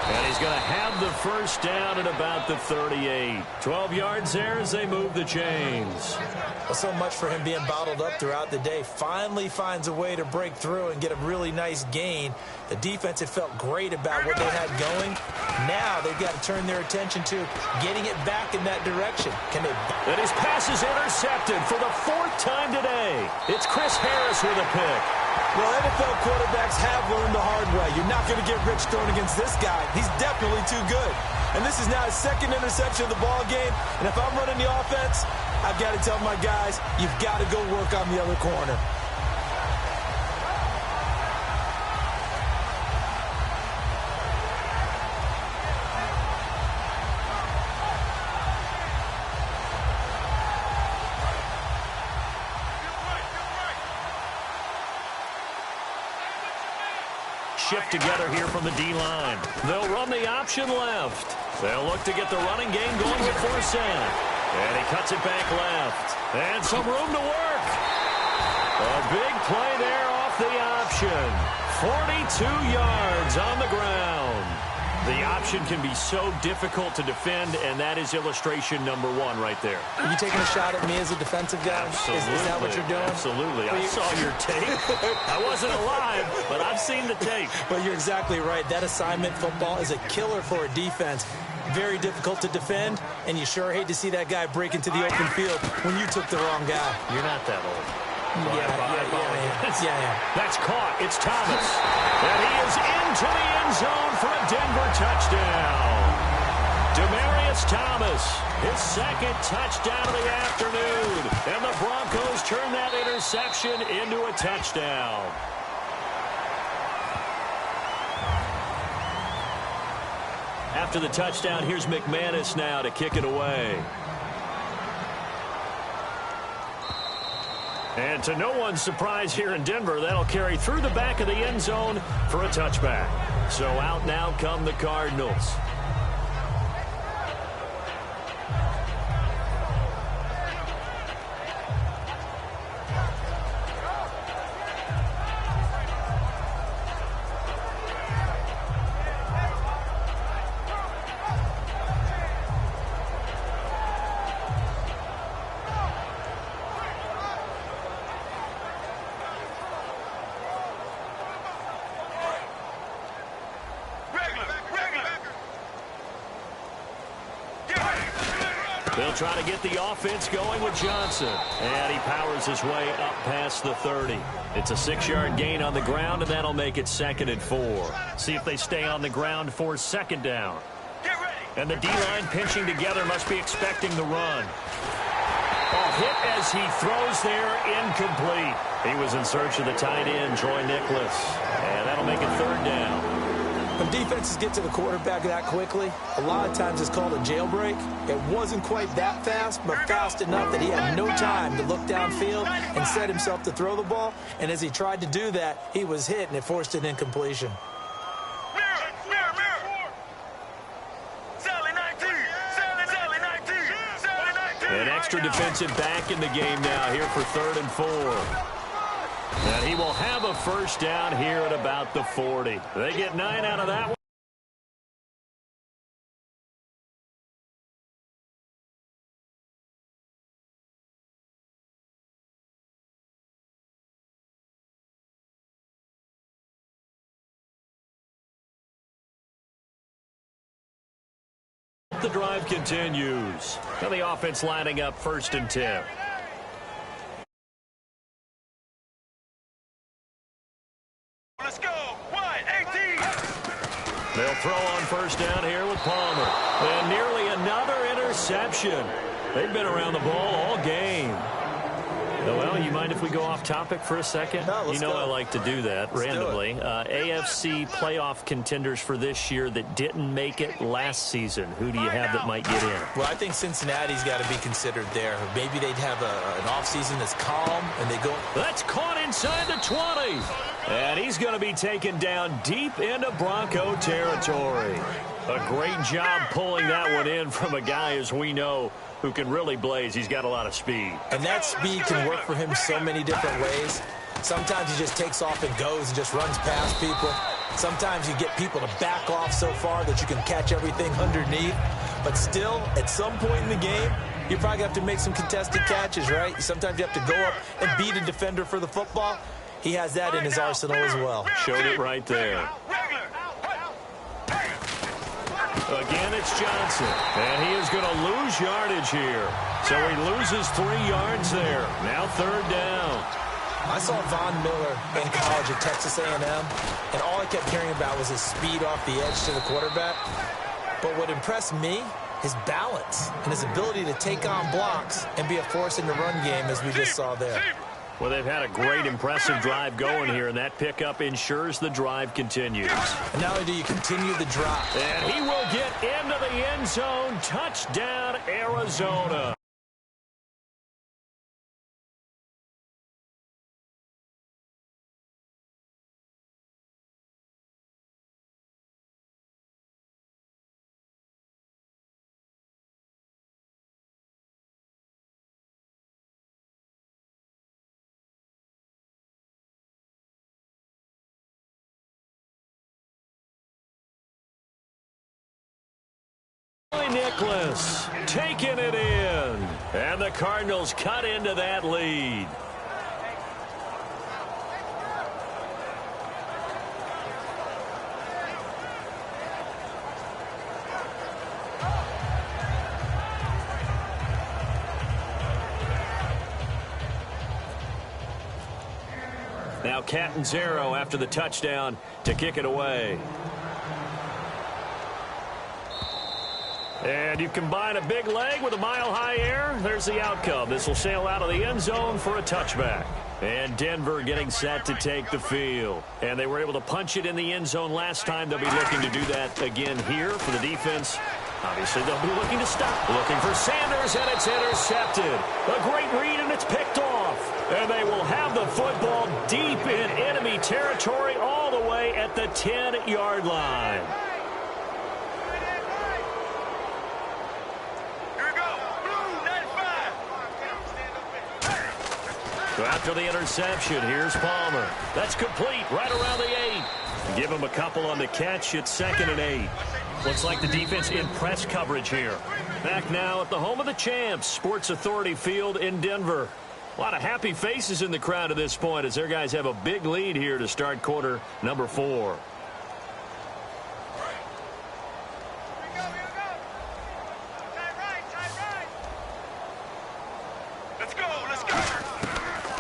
And he's going to have the 1st down at about the 38. 12 yards there as they move the chains. Well, so much for him being bottled up throughout the day. Finally finds a way to break through and get a really nice gain. The defense had felt great about what they had going. Now they've got to turn their attention to getting it back in that direction. Can they? And his pass is intercepted for the 4th time today. It's Chris Harris with a pick. Well, NFL quarterbacks have learned the hard way. You're not going to get rich throwing against this guy. He's definitely too good. And this is now his 2nd interception of the ball game. And if I'm running the offense, I've got to tell my guys, you've got to go work on the other corner. Shift together here from the D-line. They'll run the option left. They'll look to get the running game going with Forsett. And he cuts it back left. And some room to work. A big play there off the option. 42 yards on the ground. The option can be so difficult to defend, and that is illustration number 1 right there. Are you taking a shot at me as a defensive guy? Absolutely. Is that what you're doing? Absolutely. I saw your tape. I wasn't alive, but I've seen the tape. But you're exactly right. That assignment football is a killer for a defense. Very difficult to defend, and you sure hate to see that guy break into the open field when you took the wrong guy. You're not that old. Yeah. That's caught. It's Thomas. And he is into the end zone for a Denver touchdown. Demaryius Thomas, his 2nd touchdown of the afternoon. And the Broncos turn that interception into a touchdown. After the touchdown, here's McManus now to kick it away. And to no one's surprise here in Denver, that'll carry through the back of the end zone for a touchback. So out now come the Cardinals. They'll try to get the offense going with Johnson. And he powers his way up past the 30. It's a 6-yard gain on the ground, and that'll make it 2nd and 4. See if they stay on the ground for 2nd down. And the D-line pinching together must be expecting the run. A hit as he throws there, incomplete. He was in search of the tight end, Troy Nicholas. And that'll make it 3rd down. When defenses get to the quarterback that quickly, a lot of times it's called a jailbreak. It wasn't quite that fast, but fast enough that he had no time to look downfield and set himself to throw the ball. And as he tried to do that, he was hit, and it forced an incompletion. An extra defensive back in the game now here for 3rd and 4. And he will have a first down here at about the 40. They get 9 out of that one. The drive continues. Now the offense lining up 1st and 10. Let's go. 1-18. They'll throw on first down here with Palmer. And nearly another interception. They've been around the ball all game. Well, you mind if we go off topic for a second? No, let's go. I like to do that randomly. Do AFC playoff contenders for this year that didn't make it last season. Who do you have that might get in? Well, I think Cincinnati's got to be considered there. Maybe they'd have an offseason that's calm, and they go. That's caught inside the 20. And he's going to be taken down deep into Bronco territory. A great job pulling that one in from a guy, as we know, who can really blaze. He's got a lot of speed. And that speed can work for him so many different ways. Sometimes he just takes off and goes and just runs past people. Sometimes you get people to back off so far that you can catch everything underneath. But still, at some point in the game, you probably have to make some contested catches, right? Sometimes you have to go up and beat a defender for the football. He has that in his arsenal as well. Showed it right there. Again, it's Johnson. And he is going to lose yardage here. So he loses 3 yards there. Now 3rd down. I saw Von Miller in college at Texas A&M, and all I kept hearing about was his speed off the edge to the quarterback. But what impressed me, his balance and his ability to take on blocks and be a force in the run game, as we just saw there. Well, they've had a great, impressive drive going here, and that pickup ensures the drive continues. And not only do you continue the drive. And he will get into the end zone. Touchdown, Arizona. Nicholas taking it in, and the Cardinals cut into that lead. Now Catanzaro after the touchdown to kick it away. And you combine a big leg with a mile-high air, there's the outcome. This will sail out of the end zone for a touchback. And Denver getting set to take the field. And they were able to punch it in the end zone last time. They'll be looking to do that again here for the defense. Obviously, they'll be looking to stop. Looking for Sanders, and it's intercepted. A great read, and it's picked off. And they will have the football deep in enemy territory all the way at the 10-yard line. So after the interception, here's Palmer. That's complete right around the 8. Give him a couple on the catch. It's 2nd and 8. Looks like the defense in press coverage here. Back now at the home of the champs, Sports Authority Field in Denver. A lot of happy faces in the crowd at this point as their guys have a big lead here to start quarter number 4.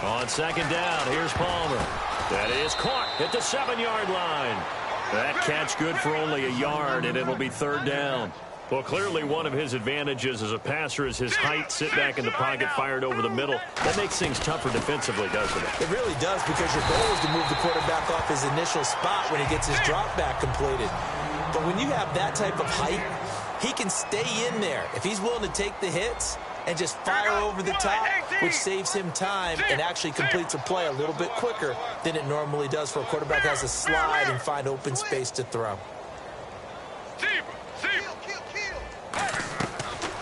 On 2nd down, here's Palmer. That is caught at the 7-yard line. That catch good for only a yard, and it'll be 3rd down. Well, clearly one of his advantages as a passer is his height. Sit back in the pocket, fired over the middle. That makes things tougher defensively, doesn't it? It really does, because your goal is to move the quarterback off his initial spot when he gets his drop back completed. But when you have that type of height, he can stay in there if he's willing to take the hits and just fire over the top, which saves him time and actually completes a play a little bit quicker than it normally does for a quarterback who has to slide and find open space to throw.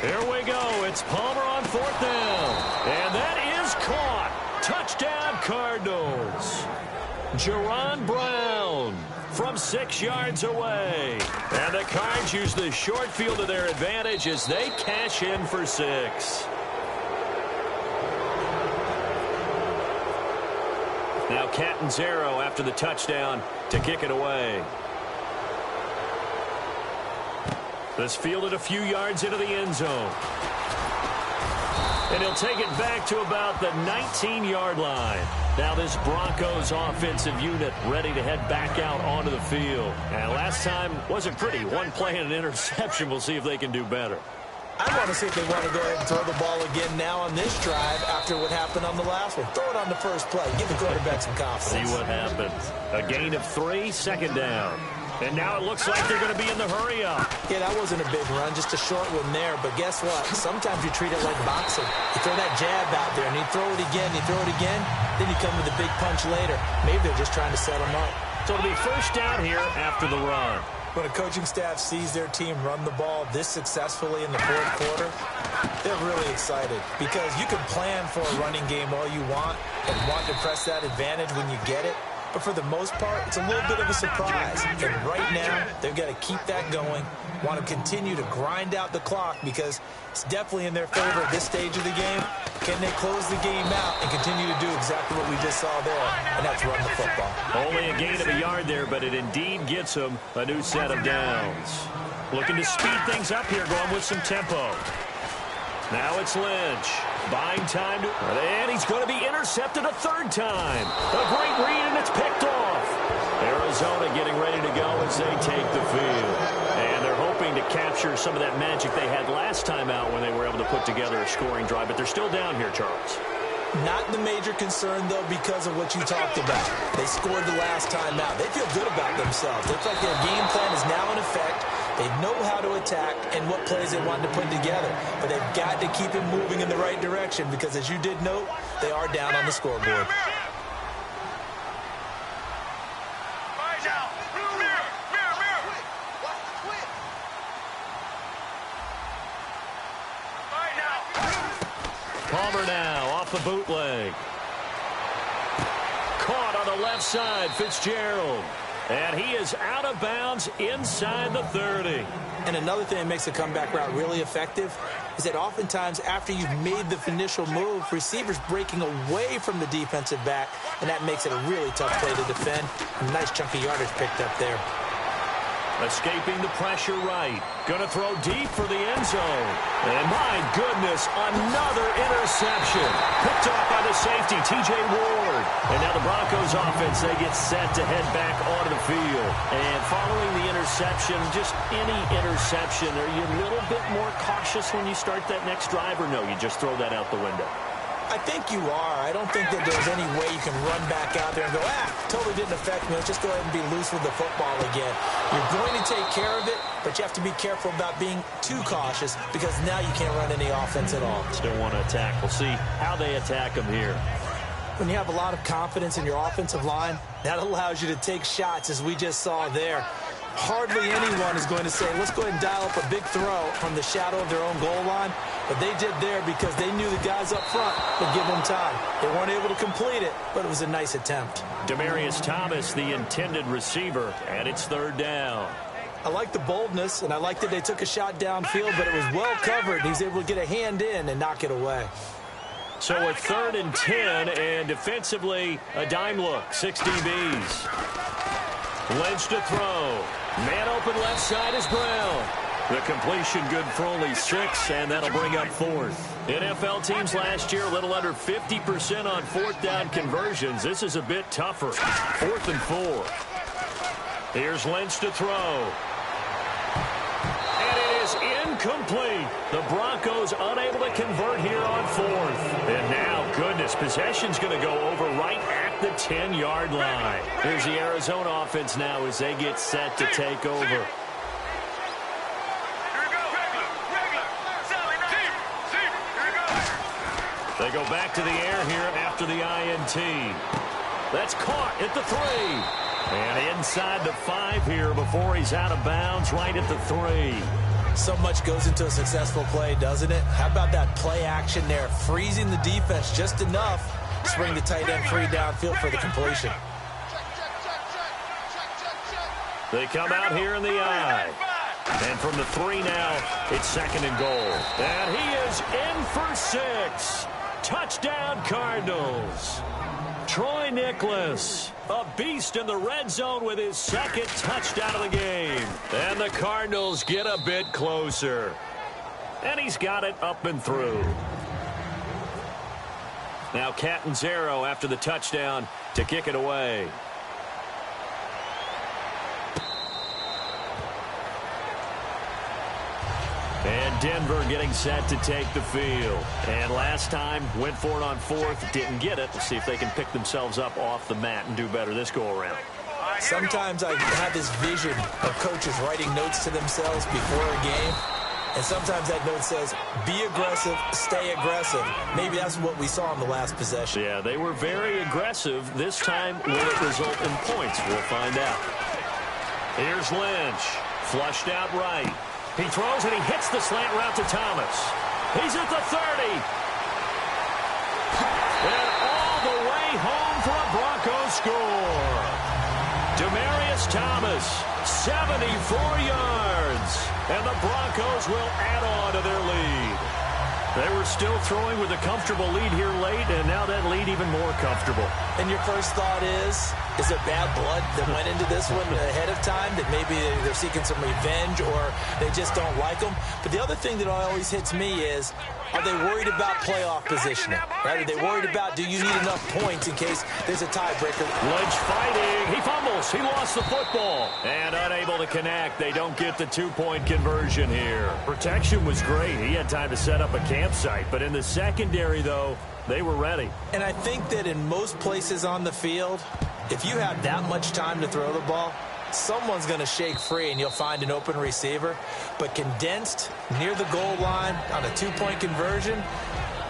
Here we go. It's Palmer on 4th down. And that is caught. Touchdown, Cardinals. Jerron Brown from 6 yards away. And the Cards use the short field to their advantage as they cash in for 6. Now Catanzaro after the touchdown to kick it away. This fielded a few yards into the end zone. And he'll take it back to about the 19-yard line. Now this Broncos offensive unit ready to head back out onto the field. And last time wasn't pretty. One play and an interception. We'll see if they can do better. I want to see if they want to go ahead and throw the ball again now on this drive after what happened on the last one. Throw it on the first play. Give the quarterback some confidence. See what happens. A gain of 3, 2nd down. And now it looks like they're going to be in the hurry-up. Yeah, that wasn't a big run, just a short one there. But guess what? Sometimes you treat it like boxing. You throw that jab out there, and you throw it again, then you come with a big punch later. Maybe they're just trying to set them up. So it'll be 1st down here after the run. When a coaching staff sees their team run the ball this successfully in the 4th quarter, they're really excited, because you can plan for a running game all you want and want to press that advantage when you get it. But for the most part, it's a little bit of a surprise. And right now, they've got to keep that going, want to continue to grind out the clock, because it's definitely in their favor at this stage of the game. Can they close the game out and continue to do exactly what we just saw there, and that's run the football? Only a gain of a yard there, but it indeed gets them a new set of downs. Looking to speed things up here, going with some tempo. Now it's Lynch. Buying time, and he's going to be intercepted a 3rd time. A great read, and it's picked off. Arizona getting ready to go as they take the field. And they're hoping to capture some of that magic they had last time out when they were able to put together a scoring drive. But they're still down here, Charles. Not the major concern, though, because of what you talked about. They scored the last time out. They feel good about themselves. They feel like their game plan is now in effect. They know how to attack and what plays they want to put together. But they've got to keep it moving in the right direction, because, as you did note, they are down on the scoreboard. Palmer now off the bootleg. Caught on the left side, Fitzgerald. And he is out of bounds inside the 30. And another thing that makes the comeback route really effective is that oftentimes after you've made the initial move, receivers breaking away from the defensive back, and that makes it a really tough play to defend. A nice chunk of yardage picked up there. Escaping the pressure right. Going to throw deep for the end zone. And my goodness, another interception. Picked off by the safety, T.J. Ward. And now the Broncos offense, they get set to head back onto the field. And following the interception, just any interception, are you a little bit more cautious when you start that next drive, or no, you just throw that out the window? I think you are. I don't think that there's any way you can run back out there and go, totally didn't affect me. Let's just go ahead and be loose with the football again. You're going to take care of it, but you have to be careful about being too cautious, because now you can't run any offense at all. Still want to attack. We'll see how they attack them here. When you have a lot of confidence in your offensive line, that allows you to take shots, as we just saw there. Hardly anyone is going to say, let's go ahead and dial up a big throw from the shadow of their own goal line. But they did there because they knew the guys up front would give them time. They weren't able to complete it, but it was a nice attempt. Demaryius Thomas, the intended receiver, and it's 3rd down. I like the boldness, and I like that they took a shot downfield, but it was well covered. He was able to get a hand in and knock it away. So a 3rd and 10, and defensively, a dime look, 6 DBs. Lynch to throw. Man open left side is Brown. The completion good for only 6, and that'll bring up 4th. NFL teams last year a little under 50% on 4th down conversions. This is a bit tougher. 4th and 4. Here's Lynch to throw. And it is Incomplete. The Broncos unable to convert here on fourth. And now, goodness, possession's going to go over right at the 10-yard line. Here's the Arizona offense now as they get set to take over. They go back to the air here after the INT. That's caught at the 3. And inside the 5 here before he's out of bounds right at the 3. So much goes into a successful play, doesn't it? How about that play action there? Freezing the defense just enough to bring the tight end free downfield for the completion. They come out here in the I. And from the 3 now, it's second and goal. And he is in for 6. Touchdown, Cardinals. Troy Nicholas, a beast in the red zone with his second touchdown of the game. And the Cardinals get a bit closer. And he's got it up and through. Now Catanzaro after the touchdown to kick it away. And Denver getting set to take the field. And last time, went for it on fourth, didn't get it. Let's see if they can pick themselves up off the mat and do better this go-around. Sometimes I have this vision of coaches writing notes to themselves before a game. And sometimes that note says, be aggressive, stay aggressive. Maybe that's what we saw in the last possession. Yeah, they were very aggressive. This time, will it result in points? We'll find out. Here's Lynch. Flushed out right. He throws and he hits the slant route to Thomas. He's at the 30. And all the way home for a Broncos score. Demaryius Thomas, 74 yards. And the Broncos will add on to their lead. They were still throwing with a comfortable lead here late, and now that lead even more comfortable. And your first thought is there bad blood that went into this one ahead of time, that maybe they're seeking some revenge or they just don't like them? But the other thing that always hits me is, are they worried about playoff positioning? Right? Are they worried about, do you need enough points in case there's a tiebreaker? Lynch fighting. He fumbles. He lost the football. And unable to connect. They don't get the two-point conversion here. Protection was great. He had time to set up a campsite. But in the secondary, though, they were ready. And I think that in most places on the field, if you have that much time to throw the ball, someone's going to shake free and you'll find an open receiver. But condensed near the goal line on a two-point conversion,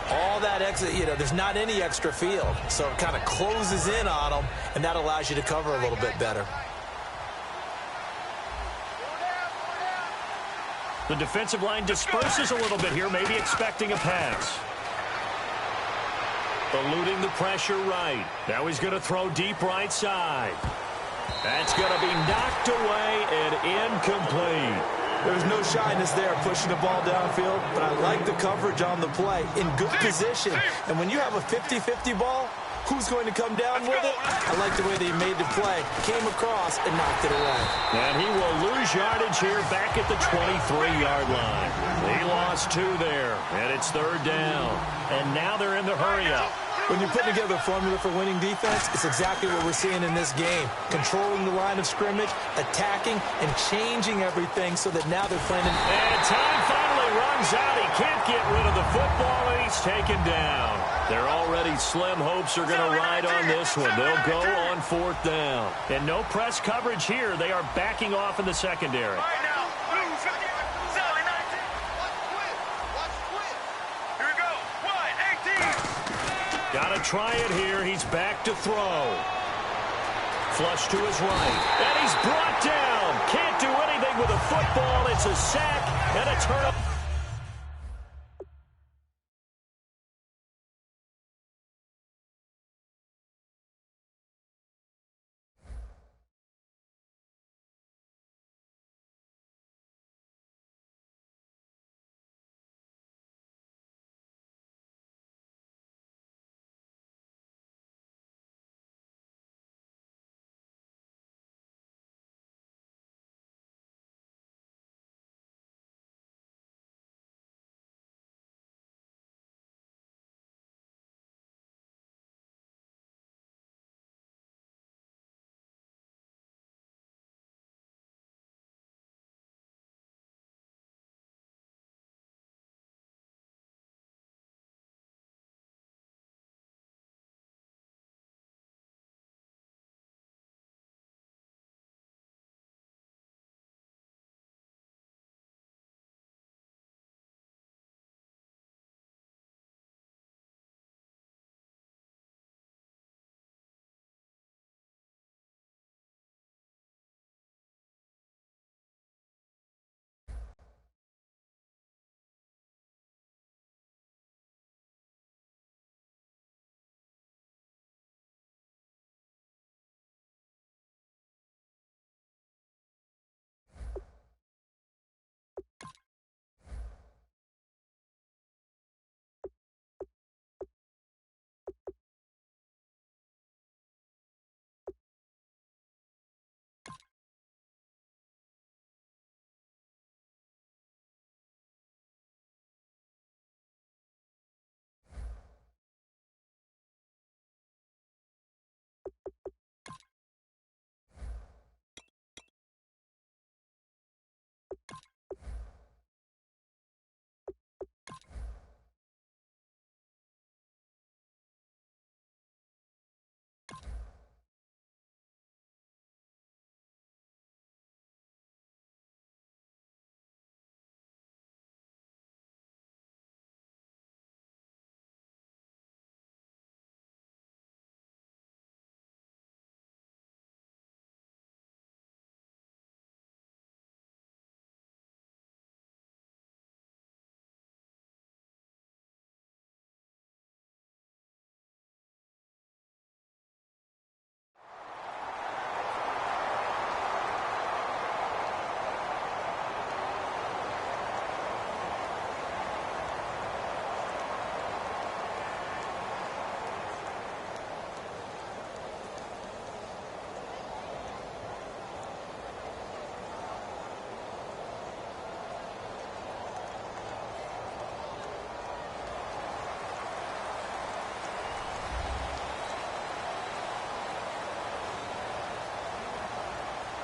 all that extra, there's not any extra field. So it kind of closes in on them, and that allows you to cover a little bit better. The defensive line disperses a little bit here, maybe expecting a pass. Eluding the pressure right. Now he's going to throw deep right side. That's going to be knocked away and incomplete. There's no shyness there pushing the ball downfield, but I like the coverage on the play in good position. And when you have a 50-50 ball, who's going to come down with it? I like the way they made the play, came across and knocked it away. And he will lose yardage here back at the 23-yard line. He lost 2 there, and it's third down. And now they're in the hurry-up. When you're putting together a formula for winning defense, it's exactly what we're seeing in this game. Controlling the line of scrimmage, attacking, and changing everything so that now they're playing. And time finally runs out. He can't get rid of the football, and he's taken down. Their already slim hopes are going to ride on this one. They'll go on fourth down. And no press coverage here. They are backing off in the secondary. Got to try it here. He's back to throw. Flush to his right. And he's brought down. Can't do anything with a football. It's a sack and a turnover.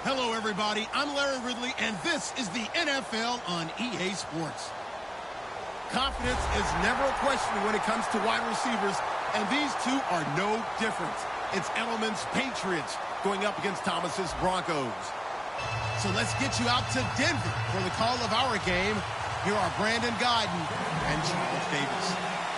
Hello, everybody. I'm Larry Ridley, and this is the NFL on EA Sports. Confidence is never a question when it comes to wide receivers, and these two are no different. It's Edelman's Patriots going up against Thomas's Broncos. So let's get you out to Denver for the call of our game. Here are Brandon Guyton and Charles Davis.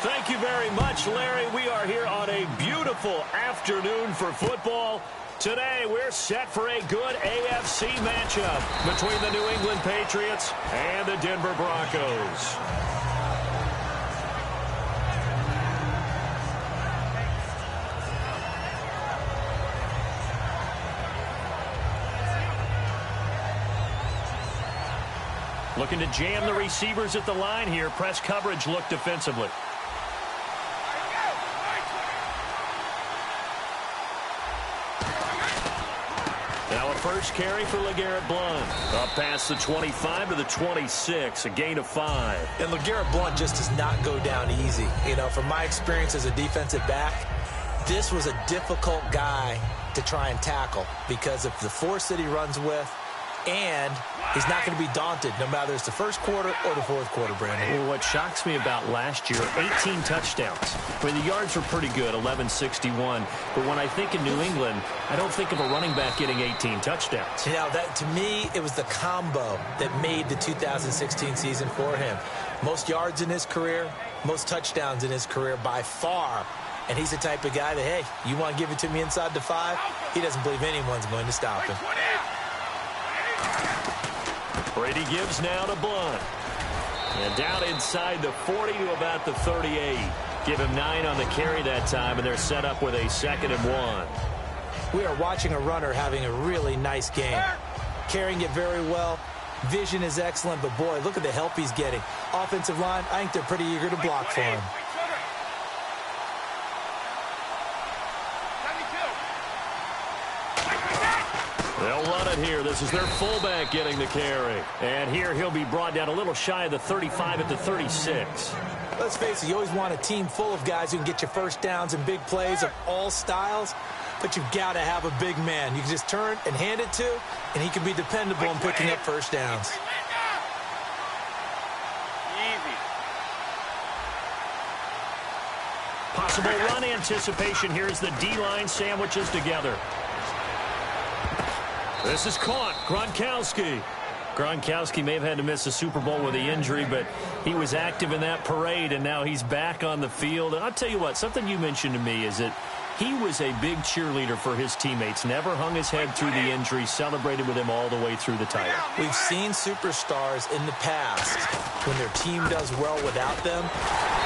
Thank you very much, Larry. We are here on a beautiful afternoon for football. Today, we're set for a good AFC matchup between the New England Patriots and the Denver Broncos. Looking to jam the receivers at the line here. Press coverage look defensively. Now a first carry for LeGarrette Blount. Up past the 25 to the 26, a gain of 5. And LeGarrette Blount just does not go down easy. You know, from my experience as a defensive back, this was a difficult guy to try and tackle because of the force that he runs with, and he's not going to be daunted no matter it's the first quarter or the fourth quarter, Brandon. Well, what shocks me about last year, 18 touchdowns. I mean, the yards were pretty good, 1161. But when I think of New England, I don't think of a running back getting 18 touchdowns. You know, that to me, it was the combo that made the 2016 season for him. Most yards in his career, most touchdowns in his career by far. And he's the type of guy that, hey, you want to give it to me inside the 5? He doesn't believe anyone's going to stop him. Brady gives now to Blount. And down inside the 40 to about the 38. Give him 9 on the carry that time, and they're set up with a 2nd and 1. We are watching a runner having a really nice game. Carrying it very well. Vision is excellent, but boy, look at the help he's getting. Offensive line, I think they're pretty eager to block for him. They'll run it here. This is their fullback getting the carry. And here he'll be brought down a little shy of the 35 at the 36. Let's face it, you always want a team full of guys who can get you first downs and big plays of all styles, but you've got to have a big man you can just turn and hand it to, and he can be dependable in picking up first downs. Possible run anticipation here as the D-line sandwiches together. This is caught. Gronkowski. Gronkowski may have had to miss the Super Bowl with the injury, but he was active in that parade, and now he's back on the field. And I'll tell you what, something you mentioned to me is that he was a big cheerleader for his teammates, never hung his head through the injury, celebrated with him all the way through the title. We've seen superstars in the past, when their team does well without them,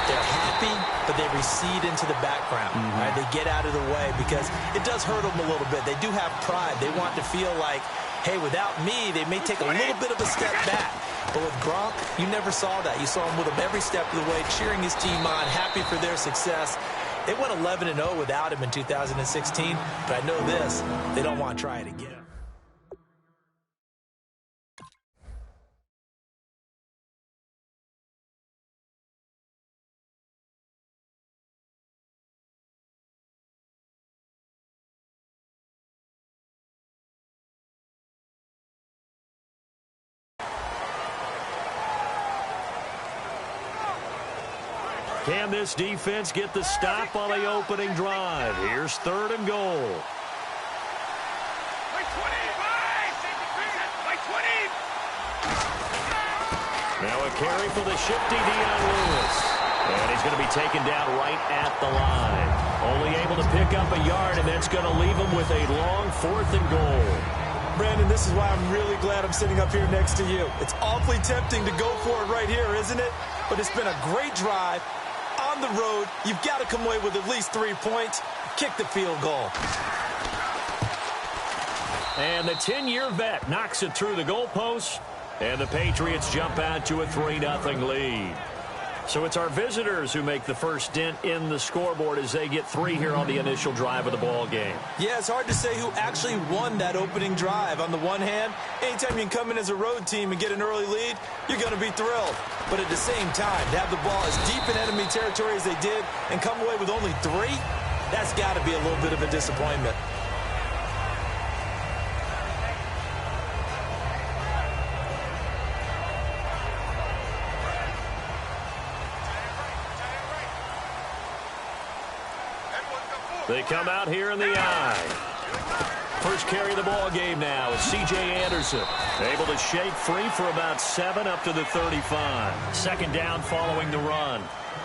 they're happy, but they recede into the background. Right? They get out of the way because it does hurt them a little bit. They do have pride. They want to feel like, hey, without me, they may take a little bit of a step back. But with Gronk, you never saw that. You saw him with him every step of the way, cheering his team on, happy for their success. They went 11-0 without him in 2016, but I know this, they don't want to try it again. Can this defense get the stop on the opening drive? Here's 3rd and goal. Now a carry for the shifty Dion Lewis. And he's going to be taken down right at the line. Only able to pick up a yard, and that's going to leave him with a long 4th and goal. Brandon, this is why I'm really glad I'm sitting up here next to you. It's awfully tempting to go for it right here, isn't it? But it's been a great drive. On the road, you've got to come away with at least 3 points. Kick the field goal. And the 10-year vet knocks it through the goalpost, and the Patriots jump out to a 3-0 lead. So it's our visitors who make the first dent in the scoreboard as they get 3 here on the initial drive of the ball game. Yeah, it's hard to say who actually won that opening drive. On the one hand, anytime you can come in as a road team and get an early lead, you're going to be thrilled. But at the same time, to have the ball as deep in enemy territory as they did and come away with only 3, that's got to be a little bit of a disappointment. They come out here in the I. First carry of the ball game now is C.J. Anderson. Able to shake free for about 7 up to the 35. Second down following the run.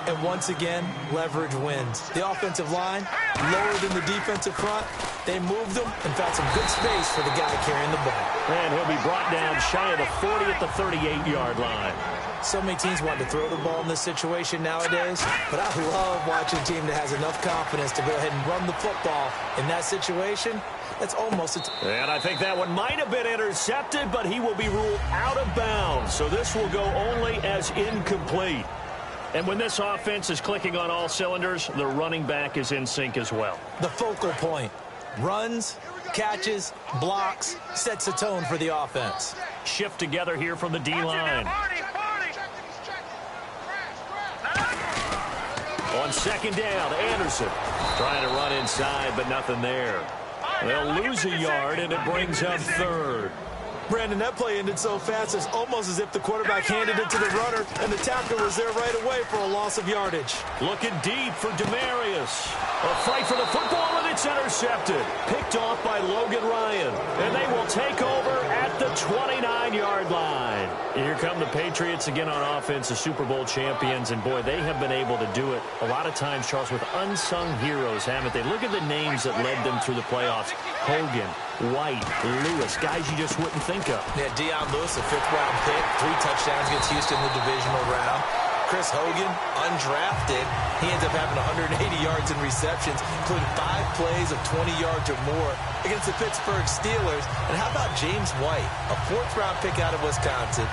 And once again, leverage wins. The offensive line, lower than the defensive front. They moved them and found some good space for the guy carrying the ball. And he'll be brought down shy of the 40 at the 38-yard line. So many teams want to throw the ball in this situation nowadays, but I love watching a team that has enough confidence to go ahead and run the football in that situation. That's almost a... And I think that one might have been intercepted, but he will be ruled out of bounds. So this will go only as incomplete. And when this offense is clicking on all cylinders, the running back is in sync as well. The focal point. Runs, catches, blocks, sets the tone for the offense. Shift together here from the D-line. On second down, Anderson trying to run inside, but nothing there. They'll lose a yard, and it brings up third. Brandon, that play ended so fast, it's almost as if the quarterback handed it to the runner, and the tackler was there right away for a loss of yardage. Looking deep for Demarius. A fight for the football, and it's intercepted. Picked off by Logan Ryan. And they will take over at the 29-yard line. Here come the Patriots again on offense, the Super Bowl champions. And, boy, they have been able to do it a lot of times, Charles, with unsung heroes, haven't they? Look at the names that led them through the playoffs. Hogan, White, Lewis, guys you just wouldn't think of. Yeah, Deion Lewis, a 5th-round pick, 3 touchdowns against Houston in the divisional round. Chris Hogan, undrafted. He ends up having 180 yards in receptions, including 5 plays of 20 yards or more against the Pittsburgh Steelers. And how about James White, a 4th-round pick out of Wisconsin?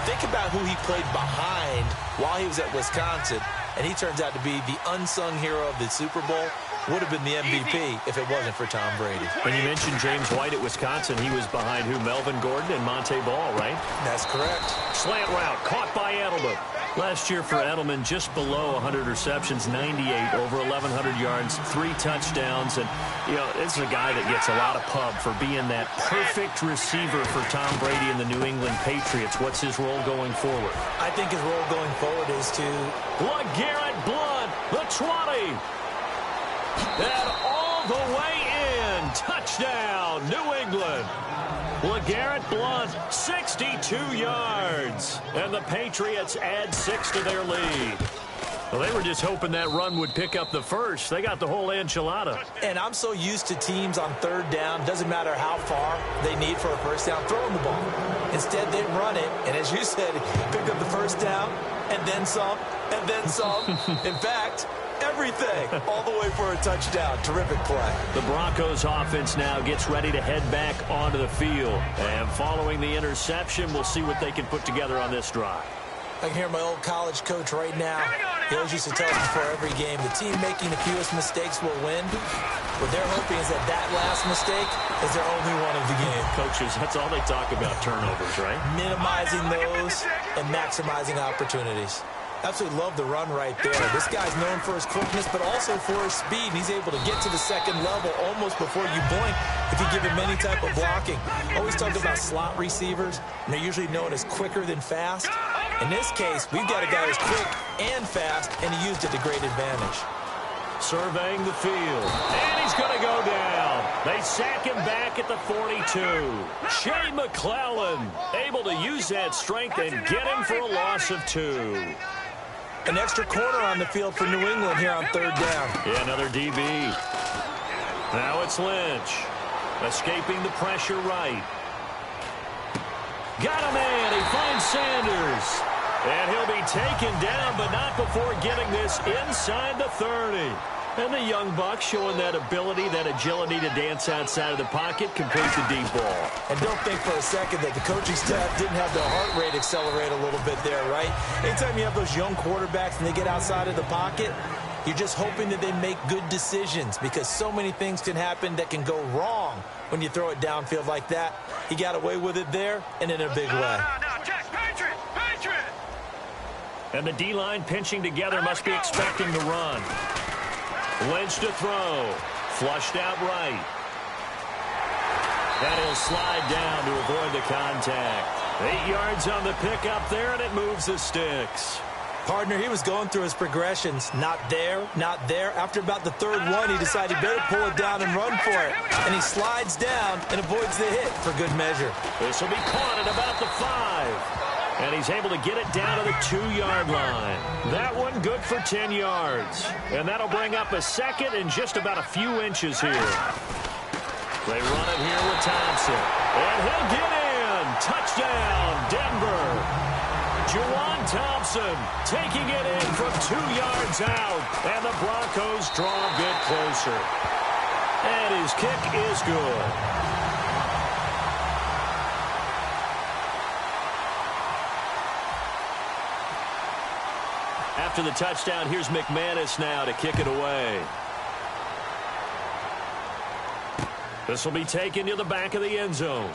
Think about who he played behind while he was at Wisconsin, and he turns out to be the unsung hero of the Super Bowl. Would have been the MVP if it wasn't for Tom Brady. When you mentioned James White at Wisconsin, he was behind who? Melvin Gordon and Monte Ball, right? That's correct. Slant route caught by Edelman. Last year for Edelman, just below 100 receptions, 98, over 1,100 yards, 3 touchdowns. And, you know, this is a guy that gets a lot of pub for being that perfect receiver for Tom Brady and the New England Patriots. What's his role going forward? I think his role going forward is to... LeGarrette Blount, the 20. And all the way in. Touchdown, New England. LeGarrette Blount, 62 yards. And the Patriots add 6 to their lead. Well, they were just hoping that run would pick up the first. They got the whole enchilada. And I'm so used to teams on 3rd down, doesn't matter how far they need for a first down, throwing the ball. Instead, they run it, and as you said, pick up the first down, and then some, and then some. In fact, everything, all the way for a touchdown. Terrific play. The Broncos offense now gets ready to head back onto the field. And following the interception, we'll see what they can put together on this drive. I can hear my old college coach right now. He always used to tell us before every game, the team making the fewest mistakes will win. What they're hoping is that that last mistake is their only one of the game. Coaches, that's all they talk about, turnovers, right? Minimizing those and maximizing opportunities. Absolutely love the run right there. This guy's known for his quickness, but also for his speed. And he's able to get to the second level almost before you blink if you give him any type of blocking. Always talk about slot receivers, and they're usually known as quicker than fast. In this case, we've got a guy who's quick and fast, and he used it to great advantage. Surveying the field, and he's going to go down. They sack him back at the 42. Shea McClellan able to use that strength and get him for a loss of 2. An extra corner on the field for New England here on 3rd down. Yeah, another DB. Now it's Lynch. Escaping the pressure right. Got a man. He finds Sanders. And he'll be taken down, but not before getting this inside the 30. And the young buck showing that ability, that agility to dance outside of the pocket, complete the deep ball. And don't think for a second that the coaching staff didn't have their heart rate accelerate a little bit there, right? Anytime you have those young quarterbacks and they get outside of the pocket, you're just hoping that they make good decisions because so many things can happen that can go wrong when you throw it downfield like that. He got away with it there and in a big way. And the D-line pinching together must be expecting the run. Lynch to throw. Flushed out right. And he'll slide down to avoid the contact. 8 yards on the pickup there, and it moves the sticks. Partner, he was going through his progressions. Not there, not there. After about the third one, he decided he better pull it down and run for it. And he slides down and avoids the hit for good measure. This will be caught at about the 5. And he's able to get it down to the 2-yard line. That one good for 10 yards. And that'll bring up a second and just about a few inches here. They run it here with Thompson. And he'll get in. Touchdown, Denver. Juwan Thompson taking it in from 2 yards out. And the Broncos draw a bit closer. And his kick is good. After the touchdown, here's McManus now to kick it away. This will be taken to the back of the end zone.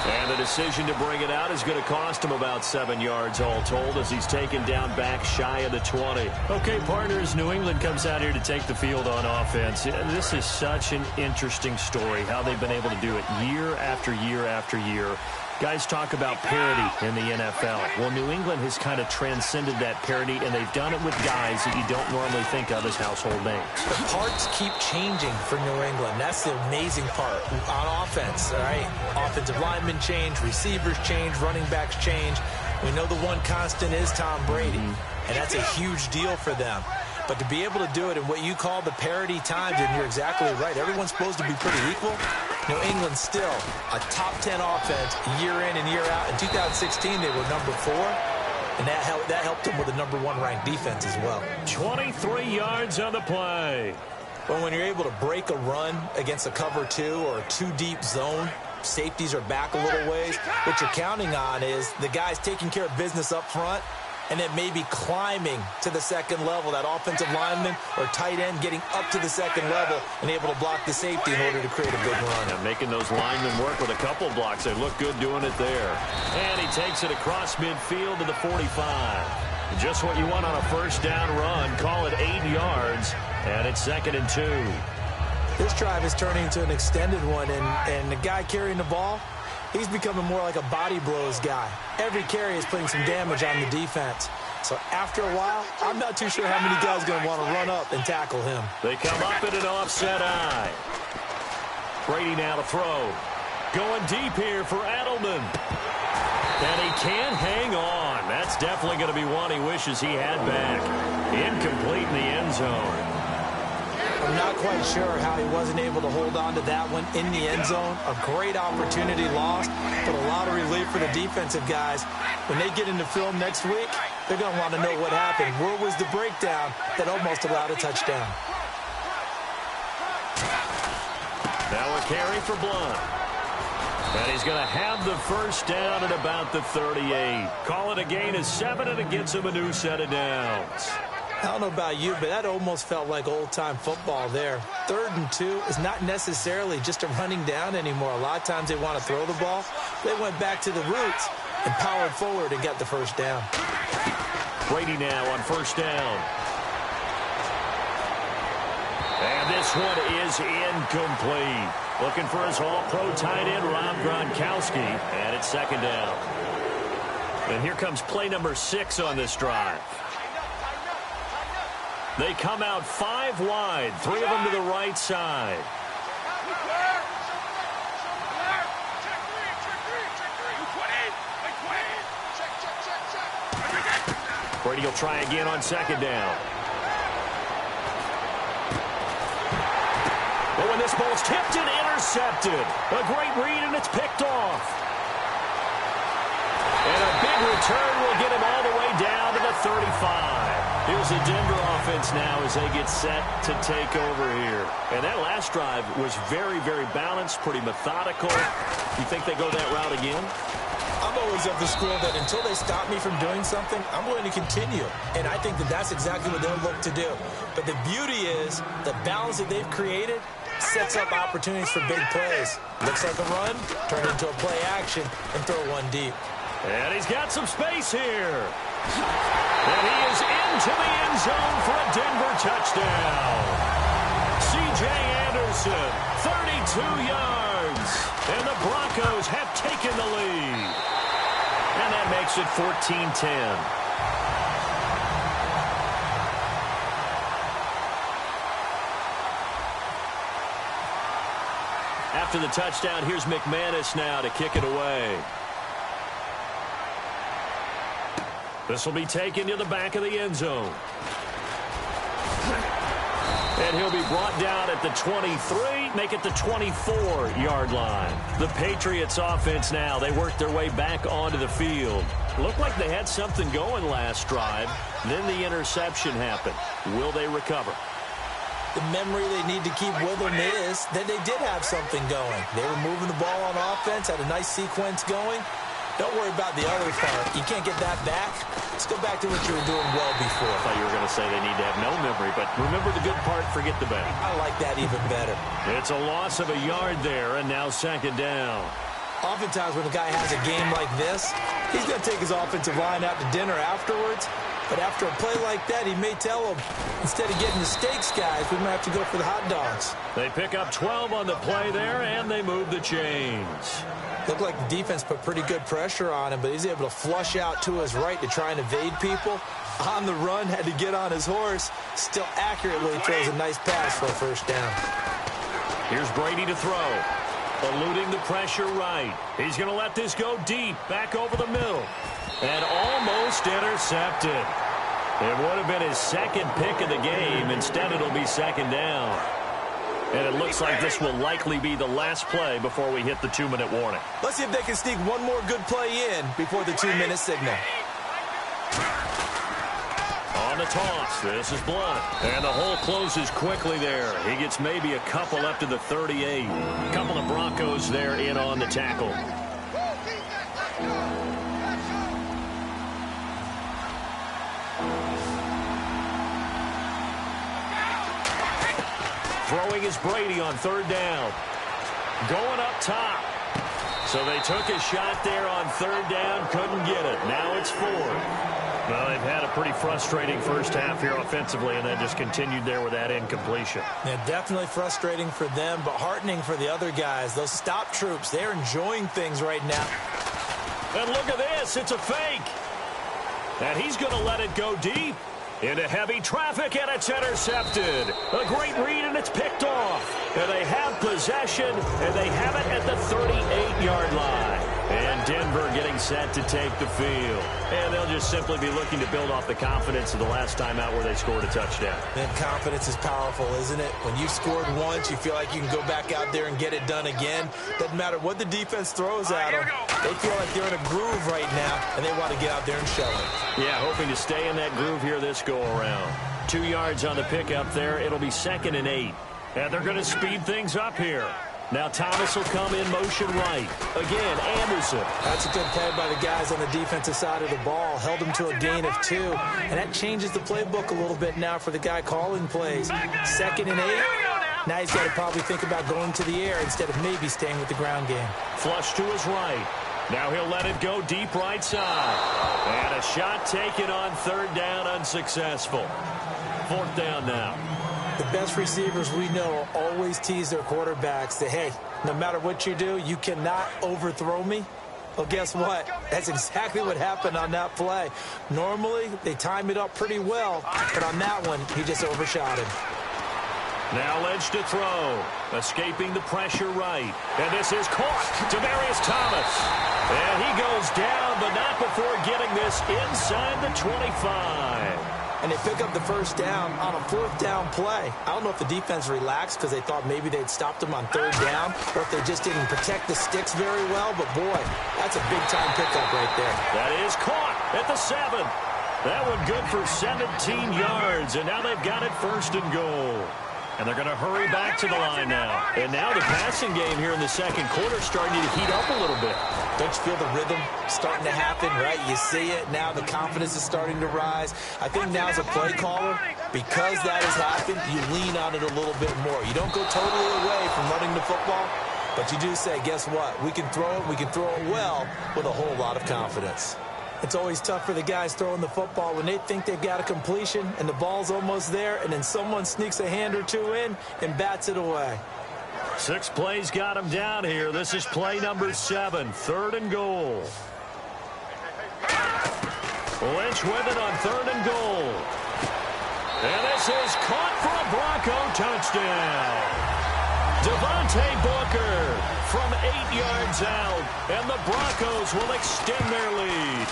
And the decision to bring it out is going to cost him about 7 yards all told as he's taken down back shy of the 20. Okay, partners, New England comes out here to take the field on offense. This is such an interesting story, how they've been able to do it year after year after year. Guys talk about parity in the NFL. Well, New England has kind of transcended that parity, and they've done it with guys that you don't normally think of as household names. The parts keep changing for New England. That's the amazing part on offense, all right? Offensive linemen change, receivers change, running backs change. We know the one constant is Tom Brady, and that's a huge deal for them. But to be able to do it in what you call the parity times, and you're exactly right, everyone's supposed to be pretty equal. New England still a top 10 offense year in and year out. In 2016, they were number 4, and that helped them with a number 1 ranked defense as well. 23 yards on the play. But when you're able to break a run against a cover 2 or a 2-deep zone, safeties are back a little ways. What you're counting on is the guys taking care of business up front, and then maybe climbing to the second level, that offensive lineman or tight end getting up to the second level and able to block the safety in order to create a big run. And making those linemen work with a couple blocks. They look good doing it there. And he takes it across midfield to the 45. Just what you want on a first down run. Call it 8 yards, and it's 2nd and 2. This drive is turning into an extended one, and the guy carrying the ball, he's becoming more like a body blows guy. Every carry is putting some damage on the defense. So after a while, I'm not too sure how many guys are going to want to run up and tackle him. They come up in an offset eye. Brady now to throw. Going deep here for Edelman. And he can't hang on. That's definitely going to be one he wishes he had back. Incomplete in the end zone. I'm not quite sure how he wasn't able to hold on to that one in the end zone. A great opportunity lost, but a lot of relief for the defensive guys. When they get into film next week, they're going to want to know what happened. Where was the breakdown that almost allowed a touchdown? Now a carry for Blunt. And he's going to have the first down at about the 38. Call it a gain of 7, and it gets him a new set of downs. I don't know about you, but that almost felt like old-time football there. 3rd and 2 is not necessarily just a running down anymore. A lot of times they want to throw the ball. They went back to the roots and powered forward and got the first down. Brady now on first down. And this one is incomplete. Looking for his all-pro tight end, Rob Gronkowski. And it's 2nd down. And here comes play number 6 on this drive. They come out 5 wide, 3 of them to the right side. Brady will try again on 2nd down. But when this ball's tipped and intercepted, a great read, and it's picked off. And a big return will get him all the way down to the 35. Here's the Denver offense now as they get set to take over here. And that last drive was very, very balanced, pretty methodical. You think they go that route again? I'm always of the school that until they stop me from doing something, I'm going to continue. And I think that that's exactly what they'll look to do. But the beauty is the balance that they've created sets up opportunities for big plays. Looks like a run, turn into a play action, and throw one deep. And he's got some space here. And he is into the end zone for a Denver touchdown. C.J. Anderson, 32 yards. And the Broncos have taken the lead. And that makes it 14-10. After the touchdown, here's McManus now to kick it away. This will be taken to the back of the end zone. And he'll be brought down at the 23, make it the 24-yard line. The Patriots offense now, they worked their way back onto the field. Looked like they had something going last drive. Then the interception happened. Will they recover? The memory they need to keep with them is that they did have something going. They were moving the ball on offense, had a nice sequence going. Don't worry about the other part. You can't get that back. Let's go back to what you were doing well before. I thought you were going to say they need to have no memory, but remember the good part, forget the bad. I like that even better. It's a loss of a yard there, and now second down. Oftentimes when a guy has a game like this, he's going to take his offensive line out to dinner afterwards. But after a play like that, he may tell them, instead of getting the steaks, guys, we might have to go for the hot dogs. They pick up 12 on the play there, and they move the chains. Looked like the defense put pretty good pressure on him, but he's able to flush out to his right to try and evade people. On the run, had to get on his horse. Still accurately throws a nice pass for a first down. Here's Brady to throw. Eluding the pressure right. He's going to let this go deep, back over the middle. And almost intercepted. It would have been his second pick of the game. Instead, it'll be second down. And it looks like this will likely be the last play before we hit the 2-minute warning. Let's see if they can sneak one more good play in before the 2-minute signal. On the toss, this is Blunt. And the hole closes quickly there. He gets maybe a couple up to the 38. A couple of Broncos there in on the tackle. Throwing is Brady on third down. Going up top. So they took a shot there on third down, couldn't get it. Now it's fourth. Well, they've had a pretty frustrating first half here offensively, and then just continued there with that incompletion. Yeah, definitely frustrating for them, but heartening for the other guys. Those stop troops, they're enjoying things right now. And look at this, it's a fake. And he's going to let it go deep. Into heavy traffic, and it's intercepted. A great read, and it's picked off. And they have possession, and they have it at the 38-yard line. And Denver getting set to take the field. And they'll just simply be looking to build off the confidence of the last time out where they scored a touchdown. And confidence is powerful, isn't it? When you scored once, you feel like you can go back out there and get it done again. Doesn't matter what the defense throws at them. They feel like they're in a groove right now, and they want to get out there and show it. Yeah, hoping to stay in that groove here this go-around. 2 yards on the pickup there. It'll be 2nd and 8. And they're going to speed things up here. Now Thomas will come in motion right. Again, Anderson. That's a good play by the guys on the defensive side of the ball. Held them to a gain of 2. And that changes the playbook a little bit now for the guy calling plays. 2nd and 8. Now he's got to probably think about going to the air instead of maybe staying with the ground game. Flush to his right. Now he'll let it go deep right side. And a shot taken on third down, unsuccessful. 4th down now. The best receivers we know always tease their quarterbacks that, hey, no matter what you do, you cannot overthrow me. Well, guess what? That's exactly what happened on that play. Normally, they time it up pretty well, but on that one, he just overshot him. Now Lynch to throw. Escaping the pressure right. And this is caught. Demaryius Thomas. And he goes down, but not before getting this inside the 25. And they pick up the first down on a 4th down play. I don't know if the defense relaxed because they thought maybe they'd stopped them on 3rd down, or if they just didn't protect the sticks very well. But, boy, that's a big-time pickup right there. That is caught at the 7. That one good for 17 yards, and now they've got it 1st and goal. And they're going to hurry back to the line now. And now the passing game here in the second quarter starting to heat up a little bit. Don't you feel the rhythm starting to happen, right? You see it. Now the confidence is starting to rise. I think now as a play caller, because that has happened, you lean on it a little bit more. You don't go totally away from running the football, but you do say, guess what? We can throw it. We can throw it well with a whole lot of confidence. It's always tough for the guys throwing the football when they think they've got a completion and the ball's almost there, and then someone sneaks a hand or two in and bats it away. 6 plays got him down here. This is play number 7, 3rd and goal. Lynch with it on 3rd and goal. And this is caught for a Bronco touchdown. Devontae Booker from 8 yards out, and the Broncos will extend their lead.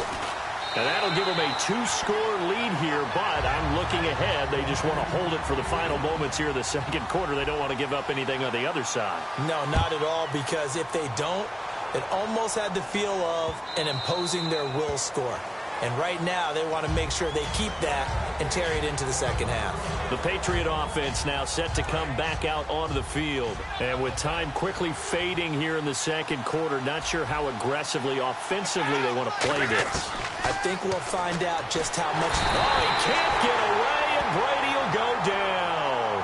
And that'll give them a 2-score lead here, but I'm looking ahead. They just want to hold it for the final moments here in the second quarter. They don't want to give up anything on the other side. No, not at all, because if they don't, it almost had the feel of an imposing their will score. And right now, they want to make sure they keep that and carry it into the second half. The Patriot offense now set to come back out onto the field. And with time quickly fading here in the second quarter, not sure how aggressively, offensively they want to play this. I think we'll find out just how much. Oh, he can't get away, and Brady will go down.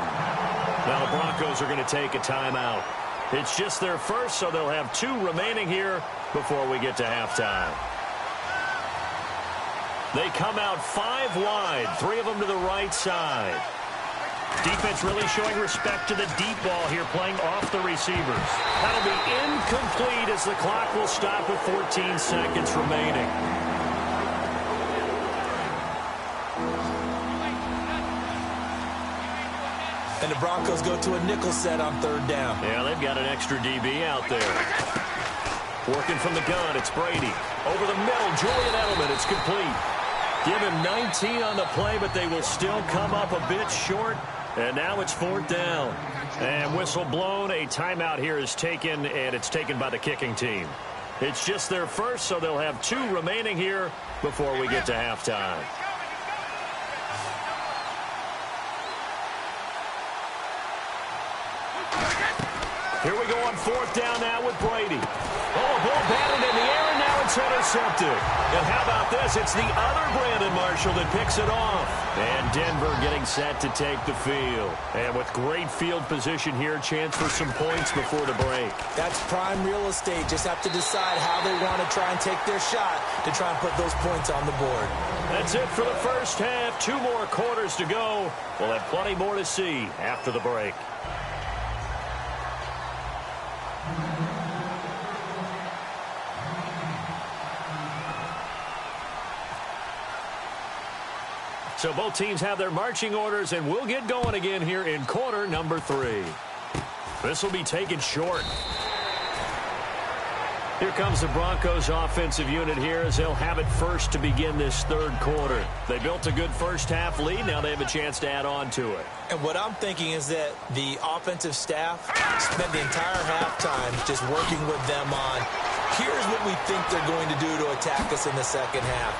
Now the Broncos are going to take a timeout. It's just their first, so they'll have 2 remaining here before we get to halftime. They come out 5 wide, 3 of them to the right side. Defense really showing respect to the deep ball here, playing off the receivers. That'll be incomplete as the clock will stop with 14 seconds remaining. And the Broncos go to a nickel set on 3rd down. Yeah, they've got an extra DB out there. Working from the gun, it's Brady. Over the middle, Julian Edelman, it's complete. Give him 19 on the play, but they will still come up a bit short. And now it's 4th down. And whistle blown, a timeout here is taken, and it's taken by the kicking team. It's just their first, so they'll have 2 remaining here before we get to halftime. Here we go on 4th down now with Brady. Oh, ball batted in the air, and now it's intercepted. And how about this? It's the other Brandon Marshall that picks it off. And Denver getting set to take the field. And with great field position here, chance for some points before the break. That's prime real estate. Just have to decide how they want to try and take their shot to try and put those points on the board. That's it for the first half. 2 more quarters to go. We'll have plenty more to see after the break. So both teams have their marching orders, and we'll get going again here in quarter number 3. This will be taken short. Here comes the Broncos offensive unit here as they'll have it first to begin this 3rd quarter. They built a good first half lead. Now they have a chance to add on to it. And what I'm thinking is that the offensive staff spent the entire halftime just working with them on, here's what we think they're going to do to attack us in the second half.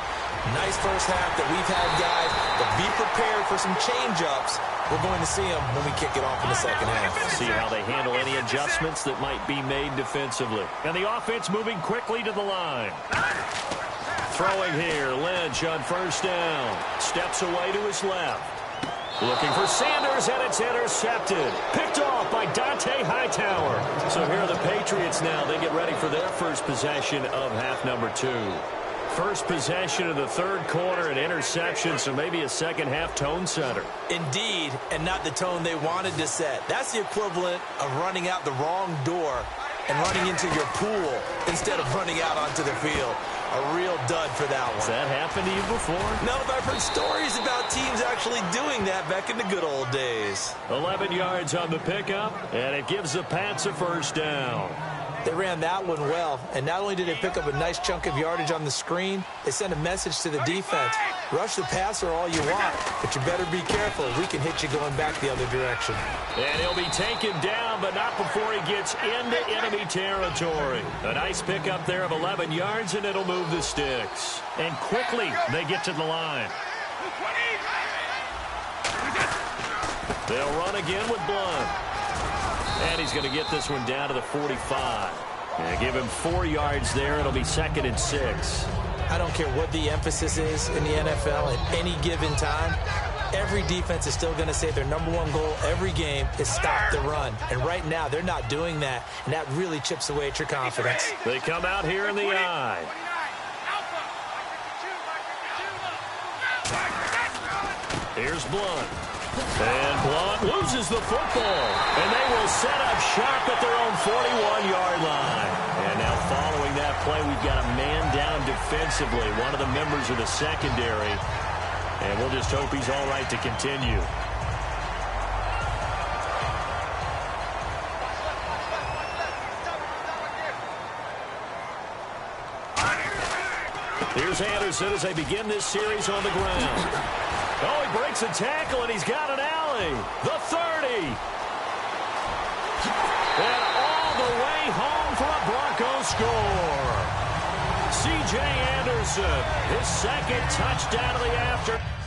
Nice first half that we've had, guys, but be prepared for some change-ups. We're going to see them when we kick it off in the second half. See how they handle any adjustments that might be made defensively. And the offense moving quickly to the line. Throwing here, Lynch on 1st down. Steps away to his left. Looking for Sanders, and it's intercepted. Picked off by Dante Hightower. So here are the Patriots now. They get ready for their first possession of half number 2. First possession of the 3rd quarter, an interception, so maybe a second half tone setter. Indeed, and not the tone they wanted to set. That's the equivalent of running out the wrong door and running into your pool instead of running out onto the field. A real dud for that one. Has that happened to you before? No, but I've heard stories about teams actually doing that back in the good old days. 11 yards on the pickup, and it gives the Pats a 1st down. They ran that one well, and not only did they pick up a nice chunk of yardage on the screen, they sent a message to the defense. Rush the passer all you want, but you better be careful. We can hit you going back the other direction. And he'll be taken down, but not before he gets into enemy territory. A nice pickup there of 11 yards, and it'll move the sticks. And quickly, they get to the line. They'll run again with Blunt. And he's going to get this one down to the 45. And give him 4 yards there. It'll be 2nd and 6. I don't care what the emphasis is in the NFL at any given time. Every defense is still going to say their #1 goal every game is stop the run. And right now, they're not doing that. And that really chips away at your confidence. They come out here in the eye. Here's Blunt. And Blunt loses the football. And they will set up shop at their own 41-yard line. And now following that play, we've got a man down defense. defensively, one of the members of the secondary. And we'll just hope he's all right to continue. Here's Anderson as they begin this series on the ground. Oh, he breaks a tackle, and he's got an alley. The 30. And all the way home for a Broncos score. C.J. Anderson, his second touchdown of the afternoon.